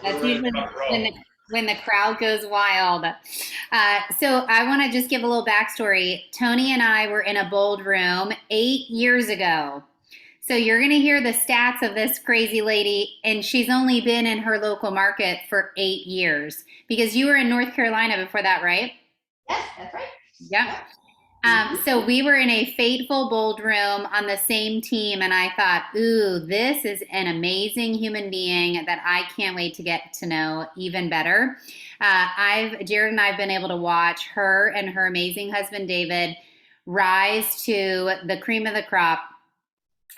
That's We're ready usually to rock and when roll. the crowd goes wild. So I want to just give a little backstory. Tony and I were in a bold room 8 years ago. So you're going to hear the stats of this crazy lady, and she's only been in her local market for 8 years because you were in North Carolina before that, right? Yes, that's right. Yep. Yep. So we were in a fateful bold room on the same team, and I thought, ooh, this is an amazing human being that I can't wait to get to know even better. Jared and I have been able to watch her and her amazing husband David rise to the cream of the crop,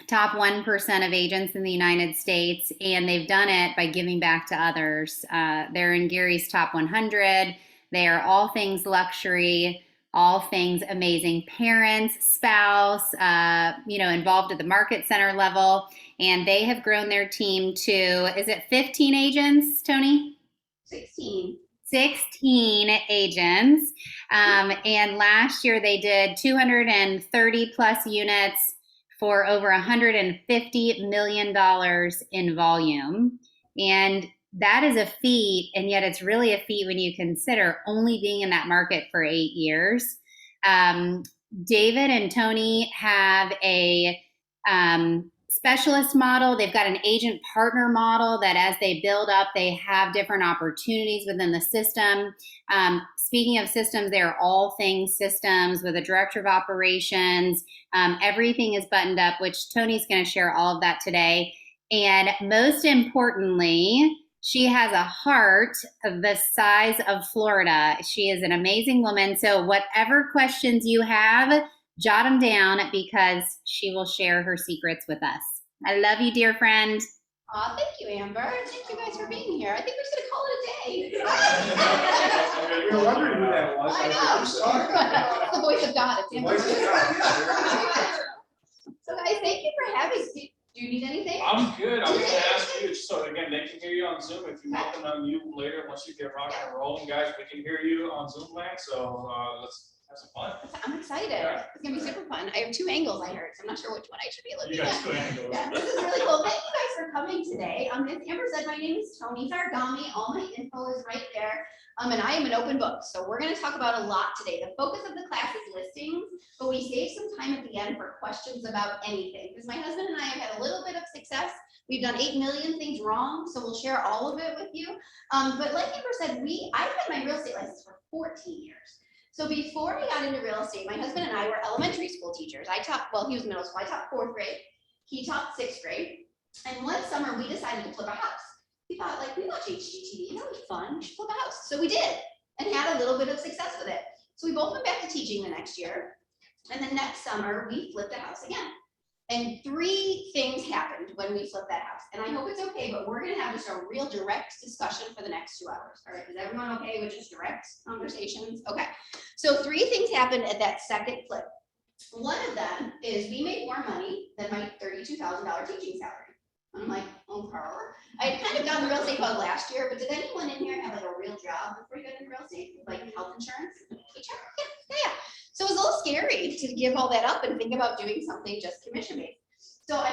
top 1% of agents in the United States, and they've done it by giving back to others. They're in Gary's top 100. They are all things luxury, all things amazing parents, spouse, involved at the market center level. And they have grown their team to, is it 15 agents, Tony? 16. 16 agents. And last year they did 230 plus units for over $150 million in volume. And that is a feat, and yet it's really a feat when you consider only being in that market for 8 years. Um, David and Tony have a specialist model. They've got an agent partner model that as they build up, they have different opportunities within the system. Speaking of systems, they are all things systems with a director of operations. Everything is buttoned up, which Tony's going to share all of that today. And most importantly, she has a heart of the size of Florida. She is an amazing woman. So whatever questions you have, jot them down because she will share her secrets with us. I love you, dear friend. Aw, thank you, Amber. Thank you guys for being here. I think we're just gonna call it a day. We were wondering who that was. I know. It's the voice of God. It's Amber. So guys, thank you for having me. Do you need anything? I'm good. I was gonna ask you, so again, they can hear you on Zoom. If you want them on you later, once you get rocking and rolling, guys, we can hear you on Zoom land. So let's have some fun. I'm excited. Yeah. It's gonna be super fun. I have 2 angles I heard, so I'm not sure which one I should be looking You guys at. go ahead and go. Yeah, this is really cool. Thank you guys for coming today. As Amber said, my name is Toni Zarghami. All my info is right there. And I am an open book. So we're going to talk about a lot today. The focus of the class is listings, but we save some time at the end for questions about anything. Because my husband and I have had a little bit of success. We've done 8 million things wrong, so we'll share all of it with you. But like Amber said, I've had my real estate license for 14 years. So before I got into real estate, my husband and I were elementary school teachers. I taught, well, he was middle school. I taught 4th grade. He taught 6th grade. And one summer we decided to flip a house. We thought, like, we watch HGTV, that would be fun. We should flip a house. So we did and had a little bit of success with it. So we both went back to teaching the next year. And the next summer we flipped a house again. And 3 things happened when we flipped that house. And I hope it's okay, but we're going to have just a real direct discussion for the next 2 hours. All right, is everyone okay with just direct conversations? Okay. So 3 things happened at that second flip. One of them is we made more money than my $32,000 teaching salary. And I'm like, okay. I had kind of done the real estate bug last year, but did anyone in here have like a real job before you got into real estate, like health insurance? Yeah. So it was a little scary to give all that up and think about doing something just commission based. So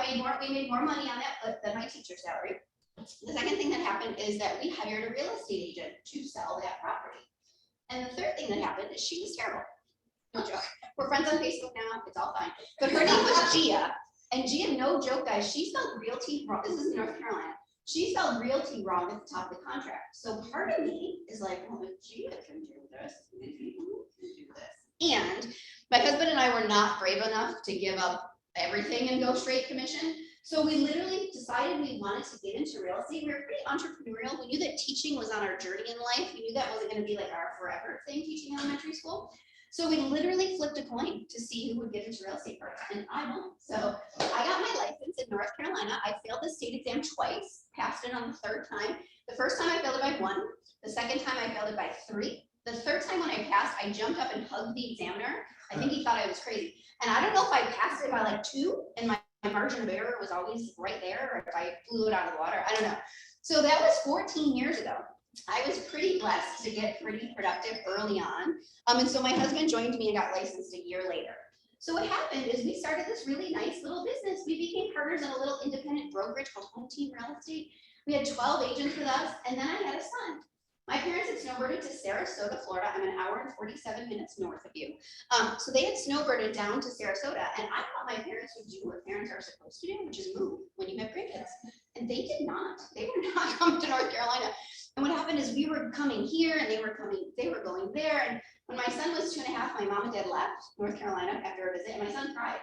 we made more money on that than my teacher salary. The second thing that happened is that we hired a real estate agent to sell that property. And the third thing that happened is she was terrible. No joke. We're friends on Facebook now. It's all fine. But her name was Gia. And Gia, no joke, guys, she spelled realty wrong. This is in North Carolina. She spelled realty wrong at the top of the contract. So part of me is like, well, if Gia can do this, maybe who can do this? And my husband and I were not brave enough to give up everything and go straight commission. So we literally decided we wanted to get into real estate. We were pretty entrepreneurial. We knew that teaching was on our journey in life. We knew that wasn't going to be like our forever thing, teaching elementary school. So we literally flipped a coin to see who would get into real estate first, and I won. So I got my license in North Carolina. I failed the state exam twice, passed it on the 3rd time. The first time I failed it by 1. The second time I failed it by 3. The 3rd time when I passed, I jumped up and hugged the examiner. I think he thought I was crazy. And I don't know if I passed it by like 2, and my margin of error was always right there, or if I flew it out of the water, I don't know. So that was 14 years ago. I was pretty blessed to get pretty productive early on. And so my husband joined me and got licensed a year later. So what happened is we started this really nice little business. We became partners in a little independent brokerage called Home Team Real Estate. We had 12 agents with us, and then I had a son. My parents had snowbirded to Sarasota, Florida. I'm an hour and 47 minutes north of you. So they had snowbirded down to Sarasota, and I thought my parents would do what parents are supposed to do, which is move when you have grandkids. And they did not. They were not coming to North Carolina. And what happened is we were coming here, and they were going there. And when my son was 2.5, my mom and dad left North Carolina after a visit, and my son cried.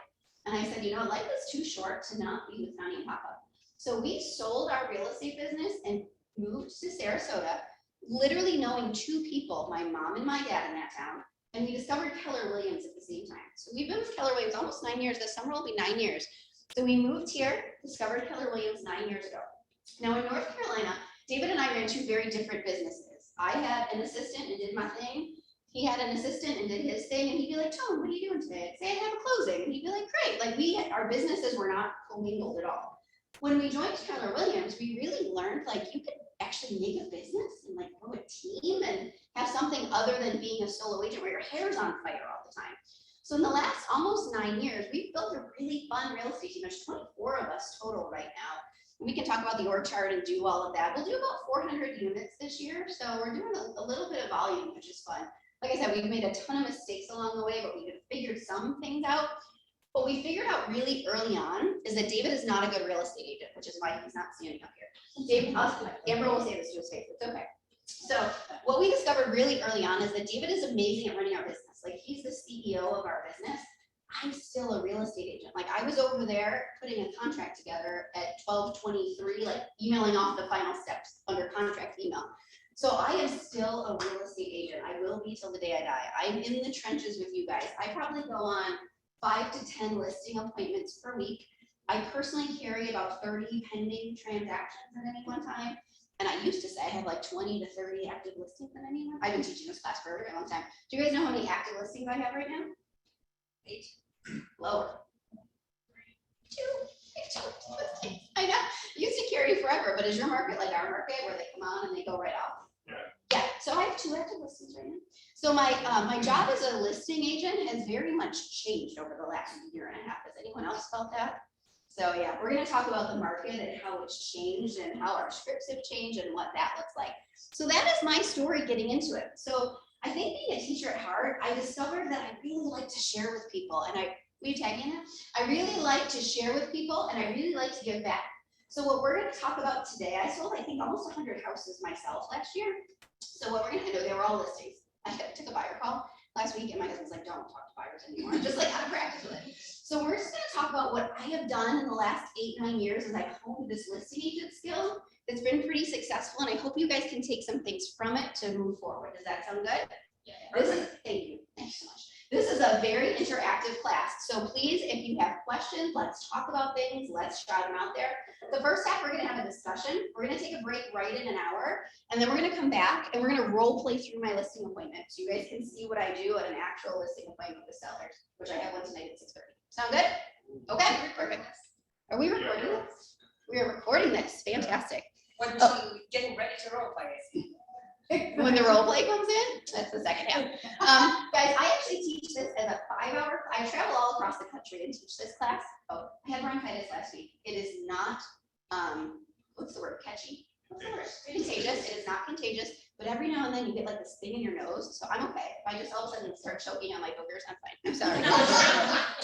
And I said, you know, life is too short to not be with Toni and Papa. So we sold our real estate business and moved to Sarasota, literally knowing 2 people, my mom and my dad in that town. And we discovered Keller Williams at the same time. So we've been with Keller Williams almost 9 years. This summer will be 9 years. So we moved here, discovered Keller Williams 9 years ago. Now in North Carolina, David and I ran 2 very different businesses. I had an assistant and did my thing. He had an assistant and did his thing, and he'd be like, Tone, what are you doing today? I'd say I have a closing, and he'd be like, great. Like our businesses were not commingled at all. When we joined Keller Williams, we really learned like you could actually make a business and like grow a team and have something other than being a solo agent where your hair's on fire all the time. So in the last almost 9 years, we've built a really fun real estate team. There's 24 of us total right now. We can talk about the org chart and do all of that. We'll do about 400 units this year. So we're doing a little bit of volume, which is fun. Like I said, we've made a ton of mistakes along the way, but we have figured some things out. What we figured out really early on is that David is not a good real estate agent, which is why he's not standing up here. David, Amber will say this to his face, it's okay. So what we discovered really early on is that David is amazing at running our business. Like he's the CEO of our business. I'm still a real estate agent. Like I was over there putting a contract together at 12:23, like emailing off the final steps under contract email. So I am still a real estate agent. I will be till the day I die. I'm in the trenches with you guys. I probably go on 5 to 10 listing appointments per week. I personally carry about 30 pending transactions at any one time. And I used to say I had like 20 to 30 active listings at any one. I've been teaching this class for a very long time. Do you guys know how many active listings I have right now? 8. Lower. 2. I know. Used to carry forever, but is your market like our market where they come on and they go right off? Yeah, so I have 2 active listings right now. So my job as a listing agent has very much changed over the last 1.5 years. Has anyone else felt that? So yeah, we're going to talk about the market and how it's changed and how our scripts have changed and what that looks like. So that is my story getting into it. So I think being a teacher at heart, I discovered that I really like to share with people. And will you tag me in that? I really like to share with people and I really like to give back. So what we're going to talk about today, I sold I think almost 100 houses myself last year. So what we're going to do, they were all listings. I took a buyer call last week and my husband's like, don't talk to buyers anymore. I'm just like out of practice with it. So we're just going to talk about what I have done in the last 8-9 years as I honed this listing agent skill. It's been pretty successful and I hope you guys can take some things from it to move forward. Does that sound good? Yeah. Thank you. Thank you so much. This is a very interactive class. So please, if you have questions, let's talk about things. Let's shout them out there. The first half, we're going to have a discussion. We're going to take a break right in an hour. And then we're going to come back and we're going to role play through my listing appointment. So you guys can see what I do at an actual listing appointment with sellers, which I have one tonight at 6:30. Sound good? Okay, perfect. Are we recording this? We are recording this. Fantastic. When we're getting ready to role play. When the role play comes in, that's the second half. Guys, I actually teach this as a 5-hour. I travel all across the country and teach this class. Oh, I had bronchitis last week. It is not, what's the word? Catchy. What's the word? Contagious. It is not contagious. But every now and then you get like this thing in your nose. So I'm okay. If I just all of a sudden start choking on my boogers, I'm fine. I'm sorry.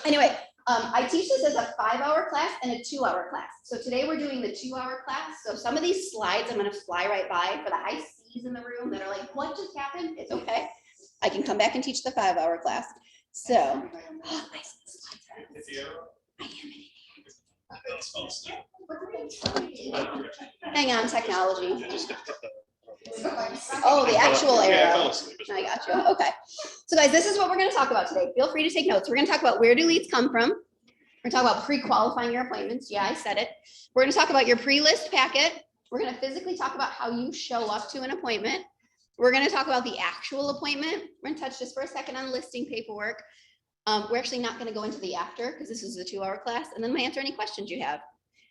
Anyway, I teach this as a 5-hour class and a 2-hour class. So today we're doing the 2-hour class. So some of these slides I'm going to fly right by for the high C's in the room that are like, what just happened? It's okay. I can come back and teach the 5-hour class. So, oh, I see the slides. I am. Hang on, technology. Oh, the actual arrow. I got you. Okay. So guys, this is what we're going to talk about today. Feel free to take notes. We're going to talk about where do leads come from. We're going to talk about pre-qualifying your appointments. Yeah, I said it. We're going to talk about your pre-list packet. We're going to physically talk about how you show up to an appointment. We're going to talk about the actual appointment. We're going to touch just for a second on listing paperwork. We're actually not going to go into the after because this is a 2-hour class. And then we'll answer any questions you have.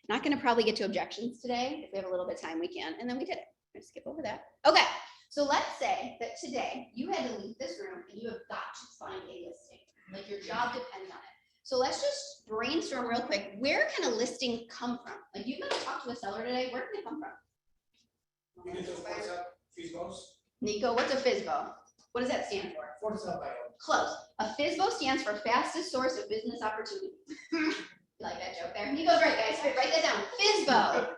Not going to probably get to objections today. If we have a little bit of time, we can. And then we did it. Let's skip over that. Okay. So let's say that today you had to leave this room and you have got to find a listing. Like your job depends on it. So let's just brainstorm real quick. Where can a listing come from? Like you've got to talk to a seller today. Where can it come from? Nico, what's a FSBO? What does that stand for? Close. A FSBO stands for fastest source of business opportunity. You like that joke there? Nico's right, guys. Write that down. FSBO.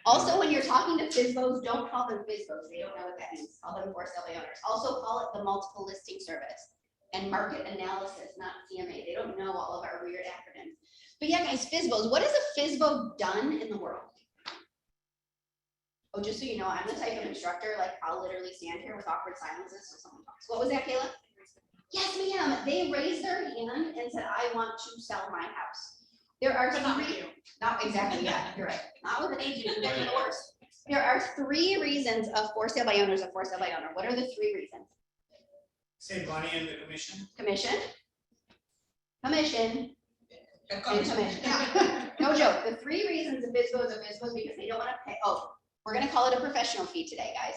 Also, when you're talking to FSBOs, don't call them FSBOs. They don't know what that means. Call them for sale by owners. Also call it the multiple listing service and market analysis, not CMA. They don't know all of our weird acronyms. But yeah, guys, FSBOs. What has a FSBO done in the world? Oh, just so you know, I'm the type of instructor, like I'll literally stand here with awkward silences so someone talks. What was that, Kayla? Yes, ma'am. They raised their hand and said, I want to sell my house. There are three, not exactly, yeah, you're right. Not with an agent, you're getting the worst. There are three reasons of for sale by owners of for sale by owner. What are the three reasons? Save money and the commission. Commission, commission, and commission. Yeah. No joke. The three reasons of FSBOs because they don't want to pay. Oh, we're gonna call it a professional fee today, guys.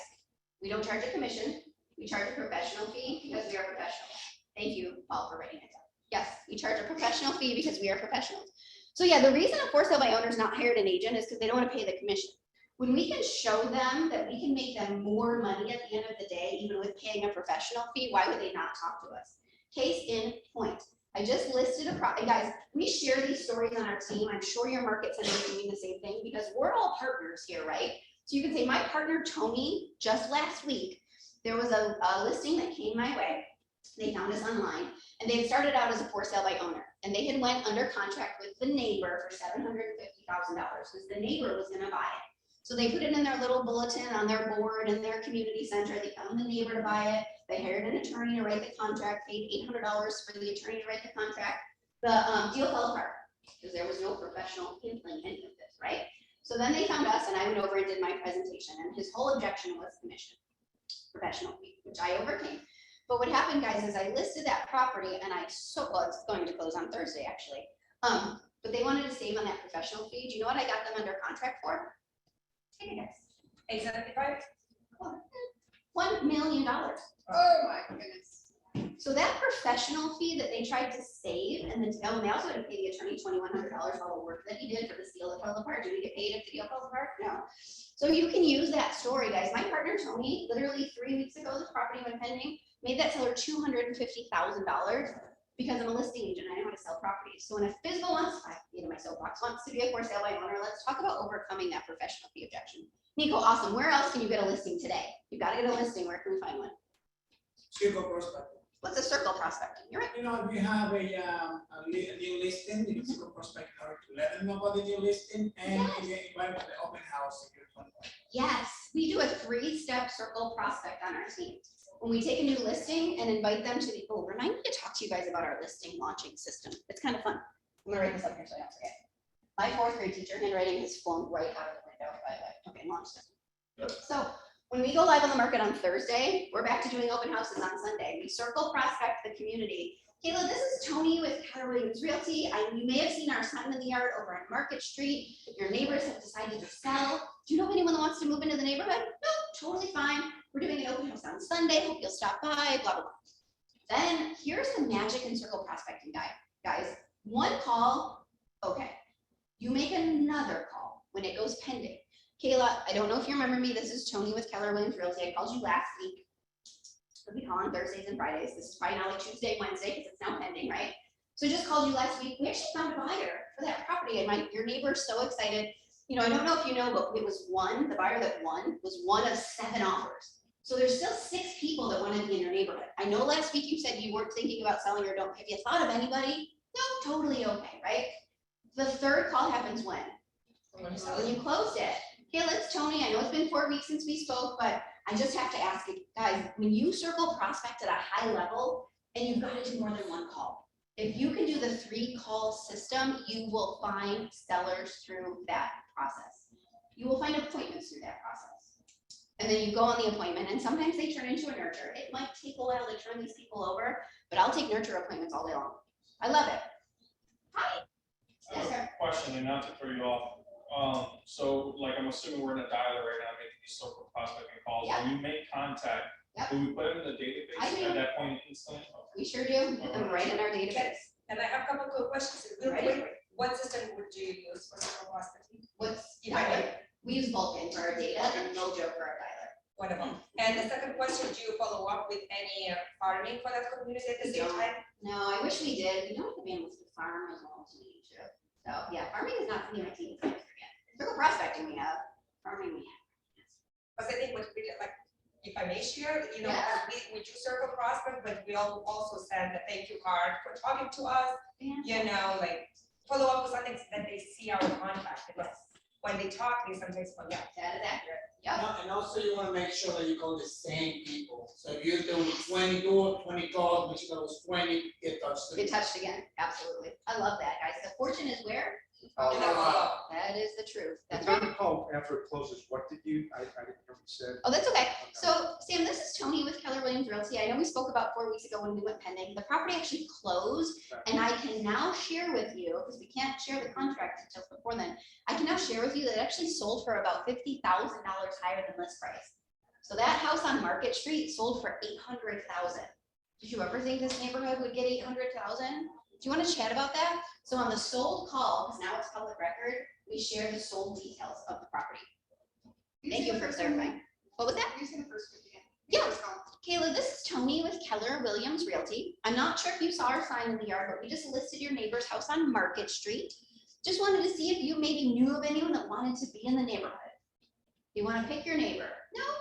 We don't charge a commission. We charge a professional fee because we are professionals. Thank you, Paul, for writing it down. Yes, we charge a professional fee because we are professionals. So yeah, the reason a for sale by owner is not hired an agent is because they don't want to pay the commission. When we can show them that we can make them more money at the end of the day, even with paying a professional fee, why would they not talk to us? Case in point. I just listed and guys, we share these stories on our team. I'm sure your market center is doing the same thing because we're all partners here, right? So you can say my partner, Toni, just last week, there was a listing that came my way. They found us online and they had started out as a for sale by owner and they had went under contract with the neighbor for $750,000 because the neighbor was gonna buy it. So they put it in their little bulletin on their board in their community center. They found the neighbor to buy it. They hired an attorney to write the contract, paid $800 for the attorney to write the contract. The deal fell apart because there was no professional handling any of this, right? So then they found us and I went over and did my presentation and his whole objection was commission, professional fee, which I overcame. But what happened, guys, is I listed that property and it's going to close on Thursday actually. But they wanted to save on that professional fee. Do you know what I got them under contract for? Take a guess. Exactly right. $1 million. Oh my goodness. So that professional fee that they tried to save and then they also had to pay the attorney $2,100 for all the work that he did for this deal that fell apart. Did we get paid if the deal fell apart? No. So you can use that story, guys. My partner, Toni, literally 3 weeks ago, this property went pending, made that seller $250,000 because I'm a listing agent. I know how to sell properties. So when a FSBO wants, my soapbox wants to be a for sale by owner, let's talk about overcoming that professional fee objection. Nico, awesome. Where else can you get a listing today? You've got to get a listing. Where can we find one? Circle prospect. What's a circle prospecting? You're right. You know, if you have a new listing, you can circle prospect in order to let them know about the new listing and Yes. you invite them to the open house if you're fun. Yes, we do a 3-step circle prospect on our team. When we take a new listing and invite them to the, remind me to talk to you guys about our listing launching system. It's kind of fun. I'm gonna write this up here so I don't forget. My 4th grade teacher handwriting has flown right out of the window, by the way. Okay, launch system. So when we go live on the market on Thursday, we're back to doing open houses on Sunday. We circle prospect the community. Kayla, this is Toni with Keller Williams Realty. You may have seen our sign in the yard over on Market Street. Your neighbors have decided to sell. Do you know anyone that wants to move into the neighborhood? No, totally fine. We're doing an open house on Sunday. Hope you'll stop by, blah, blah, blah. Then here's the magic in circle prospecting, guys. One call, okay. You make another call when it goes pending. Kayla, I don't know if you remember me. This is Toni with Keller Williams Realty. I called you last week. We call on Thursdays and Fridays. This is probably now like Tuesday, Wednesday, because it's now pending, right? So I just called you last week. We actually found a buyer for that property, and your neighbor's so excited. You know, I don't know if you know, but it was the buyer that won was one of 7 offers. So there's still 6 people that want to be in your neighborhood. I know last week you said you weren't thinking about selling or don't. Have you thought of anybody? No, totally okay, right? The 3rd call happens when? When you closed it. Kayla, it's Toni. I know it's been 4 weeks since we spoke, but I just have to ask you guys, when you circle prospect at a high level and you've got to do more than 1 call, if you can do the 3-call system, you will find sellers through that process. You will find appointments through that process. And then you go on the appointment and sometimes they turn into a nurture. It might take a while to turn these people over, but I'll take nurture appointments all day long. I love it. Hi. I have a question, and not to throw you off. So like I'm assuming we're in a dialer right now, making these circle prospecting calls. Yeah. When you make contact, Yep. do we put them in the database I do. at that point instantly? We sure do. Put them right in our database. And I have a couple quick questions. Real Ready? quick, what system would you use for circle prospecting? What's, We use Vulcan for our data and Mojo for our dialer. Wonderful. And the second question, do you follow up with any farming for that community at the same No. time? No, I wish we did. We don't have the bandwidth to farm as well as we need to. So yeah, farming is not something my team is going to forget. Circle prospecting we have, farming we have. Because I think what we did, like, if I may share, you know, Yeah. we do circle prospect, but we also send a thank you card for talking to us, you know, like follow up with something that they see our contact, because when they talk, they sometimes forget. That is accurate. Yep. And also you wanna make sure that you call the same people. So if you're doing 20 calls, make sure those 20 get touched. Get touched again. Absolutely. I love that, guys. The fortune is where? You know, follow up. That is the truth. The That's right. third call after it closes, what did you, I didn't hear what you said. Oh, that's okay. So Sam, this is Toni with Keller Williams Realty. I know we spoke about 4 weeks ago when we went pending. The property actually closed, and I can now share with you, because we can't share the contract until before then. I can now share with you that it actually sold for about $50,000 higher than list price. So that house on Market Street sold for $800,000. Did you ever think this neighborhood would get $800,000? Do you want to chat about that? So on the sold call, because now it's public record, we share the sold details of the property. Thank you for clarifying. What was that? Using the first again. Yeah. Kayla, this is Toni with Keller Williams Realty. I'm not sure if you saw our sign in the yard, but we just listed your neighbor's house on Market Street. Just wanted to see if you maybe knew of anyone that wanted to be in the neighborhood. You want to pick your neighbor?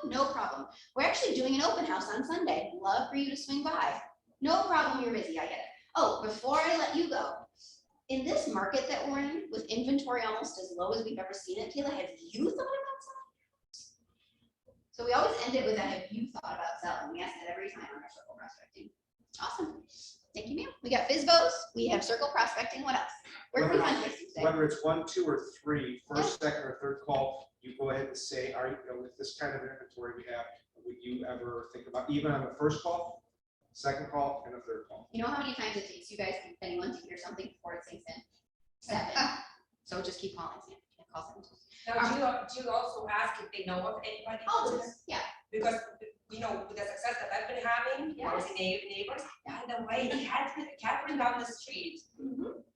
No problem. We're actually doing an open house on Sunday. Love for you to swing by. No problem, you're busy, I get it. Oh, before I let you go, in this market that we're in, with inventory almost as low as we've ever seen it, Kayla, have you thought about selling? So we always end it with that, have you thought about selling? We ask that every time on our circle prospecting. Awesome. Thank you, ma'am. We got FISBOs, we have circle prospecting, what else? Where can we find listings today? Whether it's 1, 2, or 3, first, second, or third call, you go ahead and say, are you, with this kind of inventory we have, would you ever think about, even on the first call, second call, and the third call? You know how many times it takes you guys, anyone to hear something before it sinks in? 7. So just keep calling, Sam. Call them. Now, do you also ask if they know of anybody? Always, yeah. Because, you know, with the success that I've been having, Yeah. with the neighbors, by the way, Catherine down the street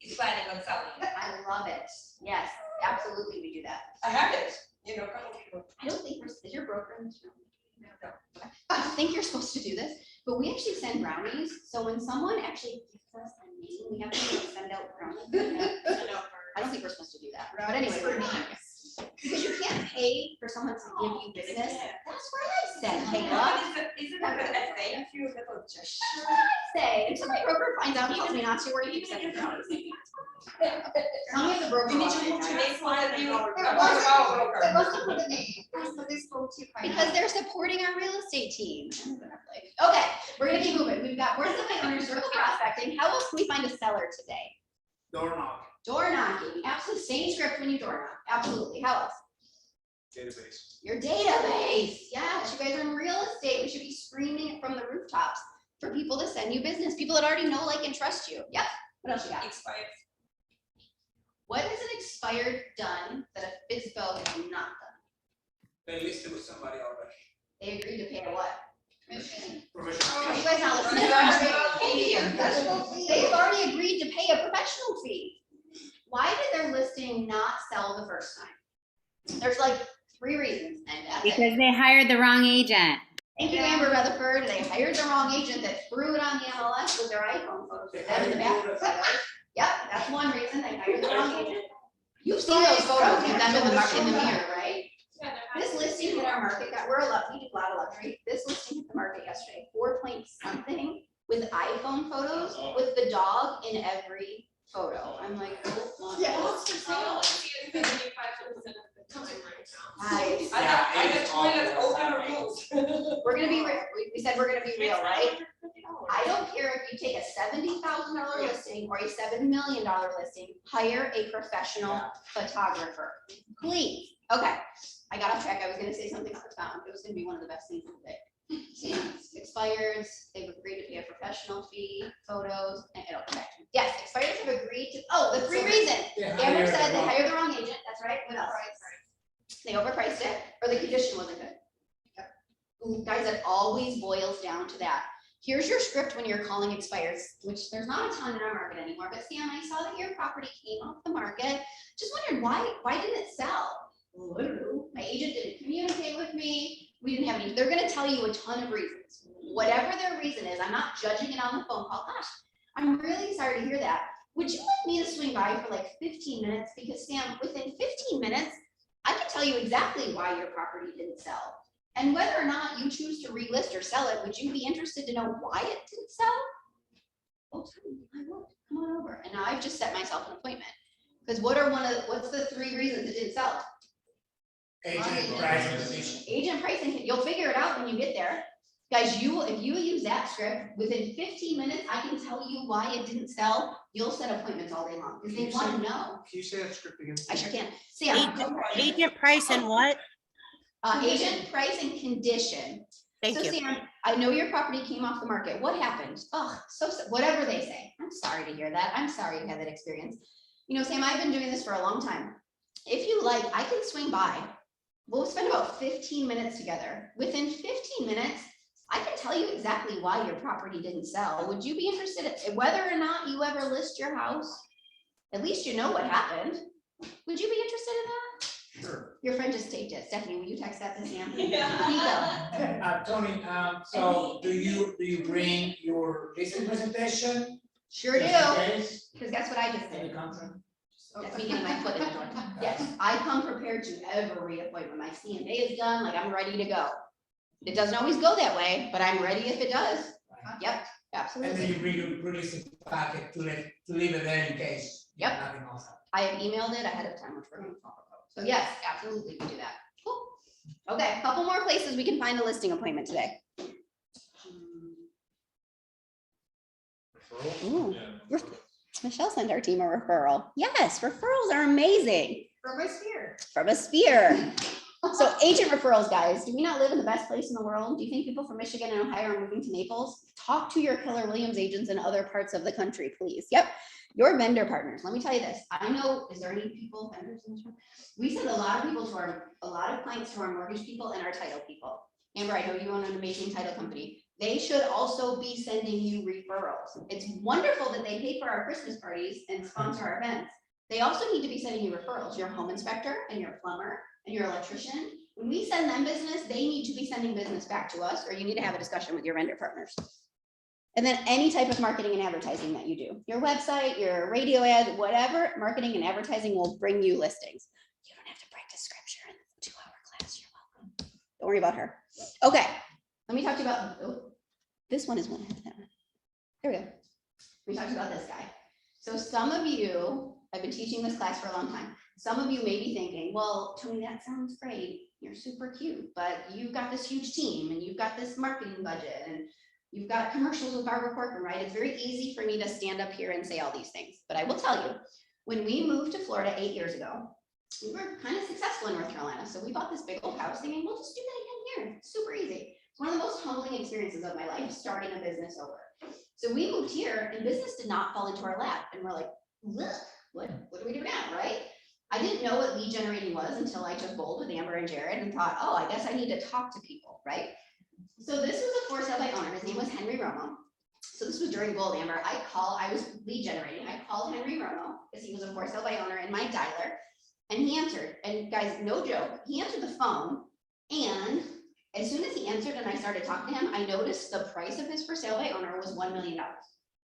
is planning on selling. I love it. Yes, absolutely, we do that. I have it, you know, come on. I don't think is your broker in this room? No. I don't think you're supposed to do this, but we actually send brownies. So when someone actually gives us a name, we have to send out brownies. I don't think we're supposed to do that. But anyway, we're because you can't pay for someone to give you business. That's what I said, Kayla. Isn't that a thank you little gesture? That's what I say. Until my broker finds out and tells me not to, we're gonna keep sending brownies. Tell me if the broker. We need wants to it. move to make fun of you. Because they're supporting our real estate team. Okay, we're gonna keep moving. We've got words of my owners, circle prospecting. How else can we find a seller today? Door knock. Door knocking. Absolutely. Same script when you door knock. Absolutely. How else? Database. Your database. Yes, you guys are in real estate. We should be screaming it from the rooftops for people to send you business. People that already know, like, and trust you. Yep. What else you got? Expired. What has an expired done that a FISBO has not done? They listed with somebody already. They agreed to pay a what? Provision. You guys not listening? They've already agreed to pay a professional fee. Why did their listing not sell the first time? There's like 3 reasons, and that's it. Because they hired the wrong agent. Thank you, Amber Rutherford. They hired the wrong agent that threw it on the MLS with their iPhone photos of them in the back. Yep, that's one reason they hired the wrong agent. You've seen those photos of them in the mirror, right? This listing hit our market, we do a lot of luxury. This listing hit the market yesterday, 4 point something with iPhone photos with the dog in every photo. I'm like, oh my God. Nice. I got toilets open or closed. We're gonna be real. We said we're gonna be real, right? I don't care if you take a $70,000 listing or a $7 million listing, hire a professional photographer, please. Okay, I got off track. I was gonna say something profound. It was gonna be one of the best things of the day. Expireds, they've agreed to pay a professional fee, photos, and it'll come back to me. Yes, expireds have agreed to, the 3 reasons. Amber said they hired the wrong agent, that's right, what else? They overpriced it, or the condition wasn't good. Ooh, guys, it always boils down to that. Here's your script when you're calling expires, which there's not a ton in our market anymore, but Sam, I saw that your property came off the market. Just wondered why didn't it sell? Well, I don't know. We didn't have any. They're gonna tell you a ton of reasons. Whatever their reason is, I'm not judging it on the phone call. Gosh, I'm really sorry to hear that. Would you like me to swing by for like 15 minutes? Because Sam, within 15 minutes, I can tell you exactly why your property didn't sell. And whether or not you choose to relist or sell it, would you be interested to know why it didn't sell? Oh, I would. Come on over. And now I've just set myself an appointment. Because what's the 3 reasons it didn't sell? Agent, price, and condition. Agent pricing, you'll figure it out when you get there. Guys, if you use that script, within 15 minutes, I can tell you why it didn't sell. You'll set appointments all day long because they want to know. Can you say that script again? I sure can. Sam. Agent price and what? Agent price and condition. Thank So you. Sam, I know your property came off the market. What happened? Oh, whatever they say. I'm sorry to hear that. I'm sorry you had that experience. You know, Sam, I've been doing this for a long time. If you like, I can swing by. We'll spend about 15 minutes together. Within 15 minutes, I can tell you exactly why your property didn't sell. Would you be interested in whether or not you ever list your house? At least you know what happened. Would you be interested in that? Sure. Your friend just taped it. Stephanie, will you text that to Sam? Yeah. Tony, so do you bring your listing presentation? Sure do. Just in case, Because guess what I just in the did? contract? That's me getting my foot in the door. Yes, I come prepared to every appointment. My CMA is done, like I'm ready to go. It doesn't always go that way, but I'm ready if it does. Yep, And absolutely. then you bring your listing packet to leave it there in case. Yep. Nothing else happens. I have emailed it ahead of time, which we're gonna talk about. So yes, absolutely, we do that. Cool. Okay, a couple more places we can find a listing appointment today. Ooh, Michelle sent our team a referral. Yes, referrals are amazing. From a sphere. From a sphere. So agent referrals, guys, do we not live in the best place in the world? Do you think people from Michigan and Ohio are moving to Naples? Talk to your Keller Williams agents in other parts of the country, please. Yep, your vendor partners. Let me tell you this. I know, is there any people, vendors in this room? We send a lot of people to a lot of clients to our mortgage people and our title people. Amber, I know you own an amazing title company. They should also be sending you referrals. It's wonderful that they pay for our Christmas parties and sponsor our events. They also need to be sending you referrals, your home inspector and your plumber and your electrician. When we send them business, they need to be sending business back to us, or you need to have a discussion with your vendor partners. And then any type of marketing and advertising that you do, your website, your radio ad, whatever, marketing and advertising will bring you listings. You don't have to practice scripture in the 2-hour class, you're welcome. Don't worry about her. Okay, let me talk to you about, this one is one. There we go. We talked about this guy. So some of you, I've been teaching this class for a long time. Some of you may be thinking, well, Toni, that sounds great. You're super cute, but you've got this huge team and you've got this marketing budget and you've got commercials with Barbara Corcoran, right? It's very easy for me to stand up here and say all these things, but I will tell you, when we moved to Florida 8 years ago, we were kind of successful in North Carolina. So we bought this big old house thinking, we'll just do that again here. It's super easy. It's one of the most humbling experiences of my life, starting a business over. So we moved here and business did not fall into our lap. And we're like, look, what do we do now, right? I didn't know what lead generating was until I took bold with Amber and Jared and thought, oh, I guess I need to talk to people, right? So this was a for sale by owner. His name was Henry Romo. So this was during Gold, Amber. I was lead generating. I called Henry Romo because he was a for sale by owner in my dialer. And he answered. And guys, no joke, he answered the phone. And as soon as he answered and I started talking to him, I noticed the price of his for sale by owner was $1 million.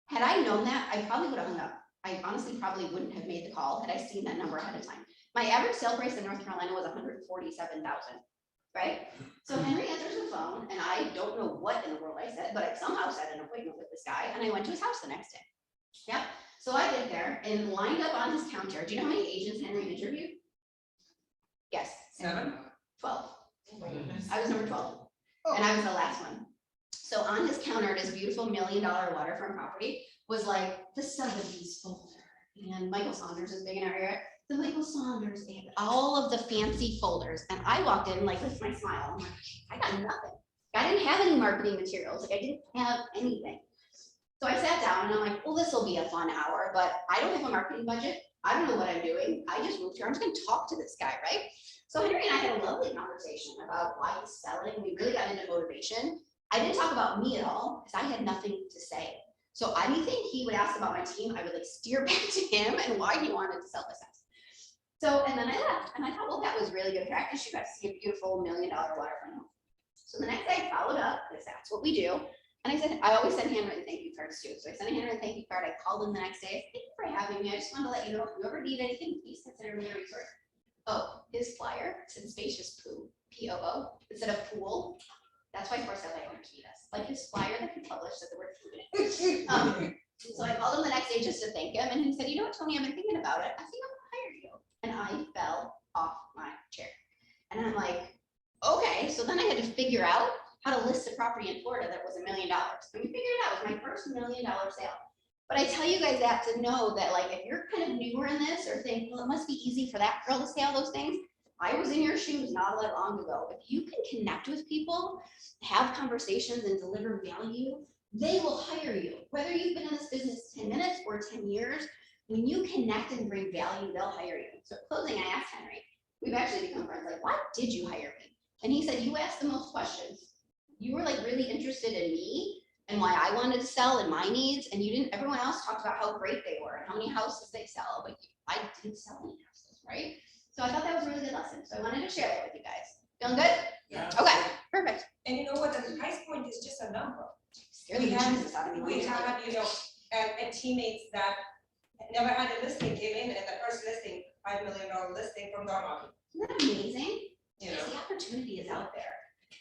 Had I known that, I probably would have hung up. I honestly probably wouldn't have made the call had I seen that number ahead of time. My average sale price in North Carolina was $147,000, right? So Henry answers the phone and I don't know what in the world I said, but I somehow set an appointment with this guy and I went to his house the next day. Yep. So I get there and lined up on his counter. Do you know how many agents Henry interviewed? Yes. 7. 12. I was number 12 and I was the last one. So on his counter, this beautiful $1 million waterfront property was like the Sotheby's folder, and Michael Saunders is big in our area. The Michael Saunders and all of the fancy folders. And I walked in like with my smile. I'm like, I got nothing. I didn't have any marketing materials. Like I didn't have anything. So I sat down and I'm like, well, this will be a fun hour, but I don't have a marketing budget. I don't know what I'm doing. I just moved here. I'm just gonna talk to this guy, right? So Henry and I had a lovely conversation about why he's selling. We really got into motivation. I didn't talk about me at all because I had nothing to say. So anything he would ask about my team, I would like steer back to him and why he wanted to sell this house. So, and then I left and I thought, well, that was really good practice. You got to see a beautiful $1 million waterfront home. So the next day I followed up, because that's what we do. And I said, I always send handwritten thank you cards too. So I sent a handwritten thank you card. I called him the next day. I said, thank you for having me. I just wanted to let you know if you ever need anything, please consider me a resource. Oh, his flyer said spacious poo, P-O-O, instead of pool. That's why Forsyth owners need us. Like his flyer that he published said the word food in it. So I called him the next day just to thank him. And he said, you know what, Toni, I've been thinking about it. I think I'm gonna hire you. And I fell off my chair. And I'm like, okay. So then I had to figure out how to list a property in Florida that was $1 million. And we figured it out. It was my first $1 million sale. But I tell you guys that to know that, like, if you're kind of newer in this or think, well, it must be easy for that girl to say all those things. I was in your shoes not that long ago. If you can connect with people, have conversations and deliver value, they will hire you. Whether you've been in this business 10 minutes or 10 years, when you connect and bring value, they'll hire you. So closing, I asked Henry, we've actually become friends, like, why did you hire me? And he said, you asked the most questions. You were like really interested in me and why I wanted to sell and my needs. And you didn't, everyone else talked about how great they were and how many houses they sell, but I didn't sell any houses, right? So I thought that was a really good lesson. So I wanted to share that with you guys. Feeling good? Yeah. Okay, perfect. And you know what, the price point is just a number. Scare the We have- Jesus out of me. We had, you know, and teammates that never had a listing came in, and the first listing, $5 million listing from Zarghami, Isn't that amazing? you know. The opportunity is out there.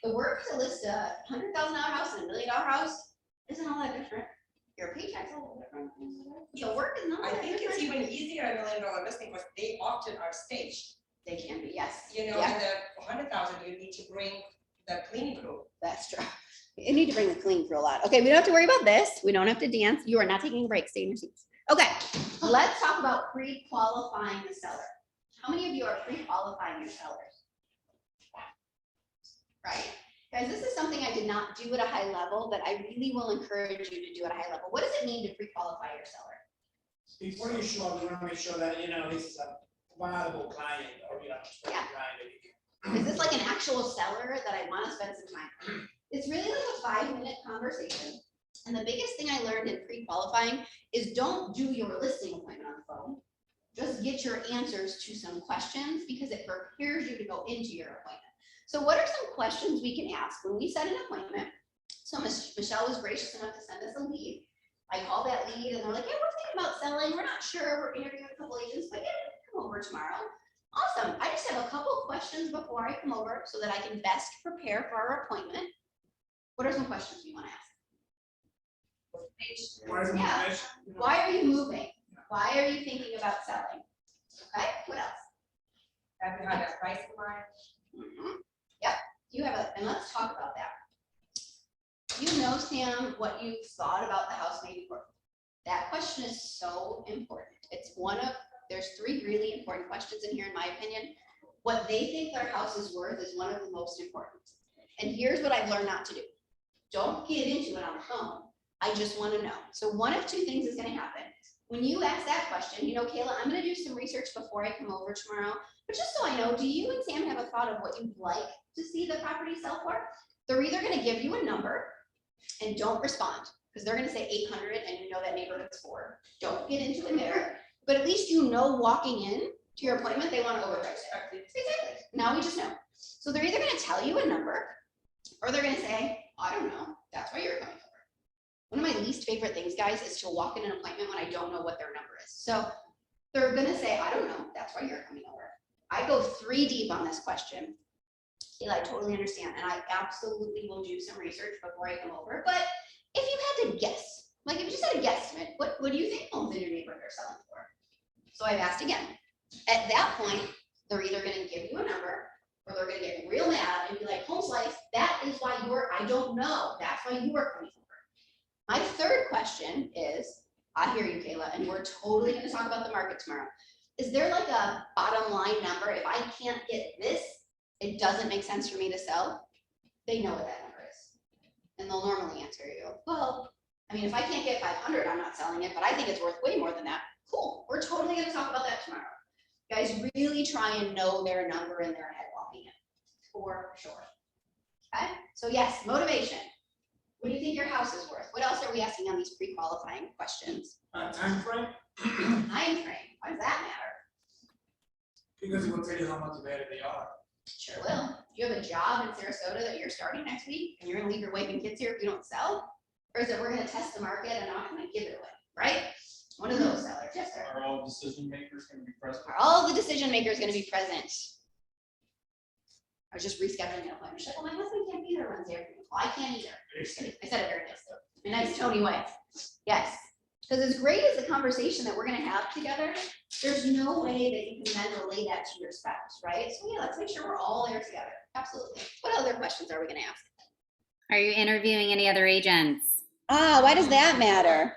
The work to list a $100,000 house and $1 million house isn't all that different. Your paycheck's a little different. The work is not I that think it's different. even easier $1 million listing because they often are staged, They can be, yes. you know, Yeah. and the 100,000, you need to bring the cleaning crew. That's true. You need to bring the clean for a lot. Okay, we don't have to worry about this. We don't have to dance. You are not taking a break. Stay in your seats. Okay, let's talk about pre-qualifying the seller. How many of you are pre-qualifying your sellers? Right? Guys, this is something I did not do at a high level, but I really will encourage you to do at a high level. What does it mean to pre-qualify your seller? Before you show up, we wanna make sure that, you know, this is a viable client or, you know, just a Yeah. client that you can. Is this like an actual seller that I want to spend some time on? It's really like a 5-minute conversation. And the biggest thing I learned in pre-qualifying is don't do your listing appointment on the phone. Just get your answers to some questions because it prepares you to go into your appointment. So what are some questions we can ask when we set an appointment? So Michelle was gracious enough to send us a lead. I called that lead and they're like, yeah, we're thinking about selling. We're not sure. We're interviewing a couple agents, but yeah, come over tomorrow. Awesome. I just have a couple questions before I come over so that I can best prepare for our appointment. What are some questions you want to ask? What is the Yeah. motivation? You know? Why are you moving? Why are you thinking about selling? Okay, what else? Have you had a price in mind? Yep, you have a, and let's talk about that. You know, Sam, what you thought about the house maybe before. That question is so important. It's one of, there's 3 really important questions in here, in my opinion. What they think their house is worth is one of the most important. And here's what I've learned not to do. Don't get into it on the phone. I just want to know. So one of 2 things is going to happen. When you ask that question, you know, Kayla, I'm going to do some research before I come over tomorrow. But just so I know, do you and Sam have a thought of what you'd like to see the property sell for? They're either going to give you a number and don't respond because they're going to say 800 and you know that neighborhood's 4. Don't get into it there. But at least you know walking in to your appointment, they want to overprice it. Exactly. Now we just know. So they're either going to tell you a number or they're going to say, I don't know. That's why you're coming over. One of my least favorite things, guys, is to walk in an appointment when I don't know what their number is. So they're going to say, I don't know. That's why you're coming over. I go 3 deep on this question. I totally understand. And I absolutely will do some research before I come over. But if you had to guess, like if you just had a guesstimate, what do you think homes in your neighborhood are selling for? So I've asked again. At that point, they're either going to give you a number or they're going to get real mad and be like, Home Slice, that is why I don't know. That's why you are coming over. My 3rd question is, I hear you, Kayla, and we're totally going to talk about the market tomorrow. Is there like a bottom line number? If I can't get this, it doesn't make sense for me to sell. They know what that number is. And they'll normally answer you, well, I mean, if I can't get 500, I'm not selling it, but I think it's worth way more than that. Cool. We're totally going to talk about that tomorrow. Guys, really try and know their number in their head walking in, for sure. Okay. So yes, motivation. What do you think your house is worth? What else are we asking on these pre-qualifying questions? Time frame, Time frame. Why does that matter? because it will tell you how motivated they are. Sure will. Do you have a a job in Sarasota that you're starting next week and you're gonna leave your wife and kids here if you don't sell? Or is it we're gonna test the market and I'm not gonna give it away, right? One of those sellers, yes, sir. Are all decision makers gonna be present? Are all the decision makers gonna be present? I was just rescheduling an appointment. She's like, well, my husband can't be there Wednesday afternoon. Well, I can't either. I said it very nice, a nice Toni way. Yes, because as great as the conversation that we're gonna have together, there's no way that you can then relay that to your spouse, right? So yeah, let's make sure we're all there together. Absolutely. What other questions are we gonna ask? Are you interviewing any other agents? Why does that matter?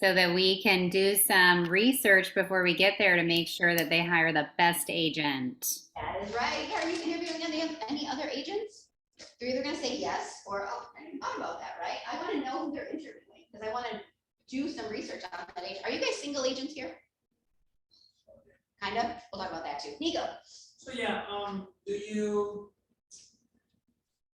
So that we can do some research before we get there to make sure that they hire the best agent. That is right. Are you interviewing any other agents? They're either gonna say yes or, oh, I didn't thought about that, right? I wanna know who they're interviewing because I wanna do some research on that agent. Are you guys single agents here? Kind of. We'll talk about that too. Nico. So yeah, do you?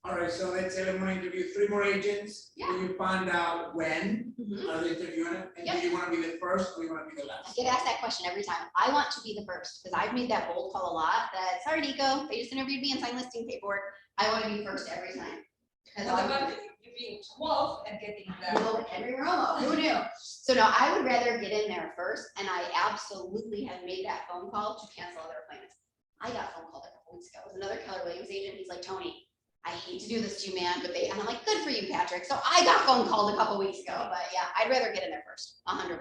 All right, so let's say I'm gonna interview 3 more agents. Yeah. Do you find out when Mhm. are they interviewing it? And Yep. do you wanna be the first or you wanna be the I last? get asked that question every time. I want to be the first because I've made that bold call a lot that, sorry, Nico, they just interviewed me and signed listing paperwork. I want to be first every time. Because What I'm about you being 12 and getting the? no Henry Romo, who knew? So no, I would rather get in there first, and I absolutely have made that phone call to cancel other appointments. I got a phone call a couple weeks ago with another Keller Williams agent. He's like, Toni, I hate to do this to you, man, but and I'm like, good for you, Patrick. So I got phone called a couple weeks ago, but yeah, I'd rather get in there first, 100%.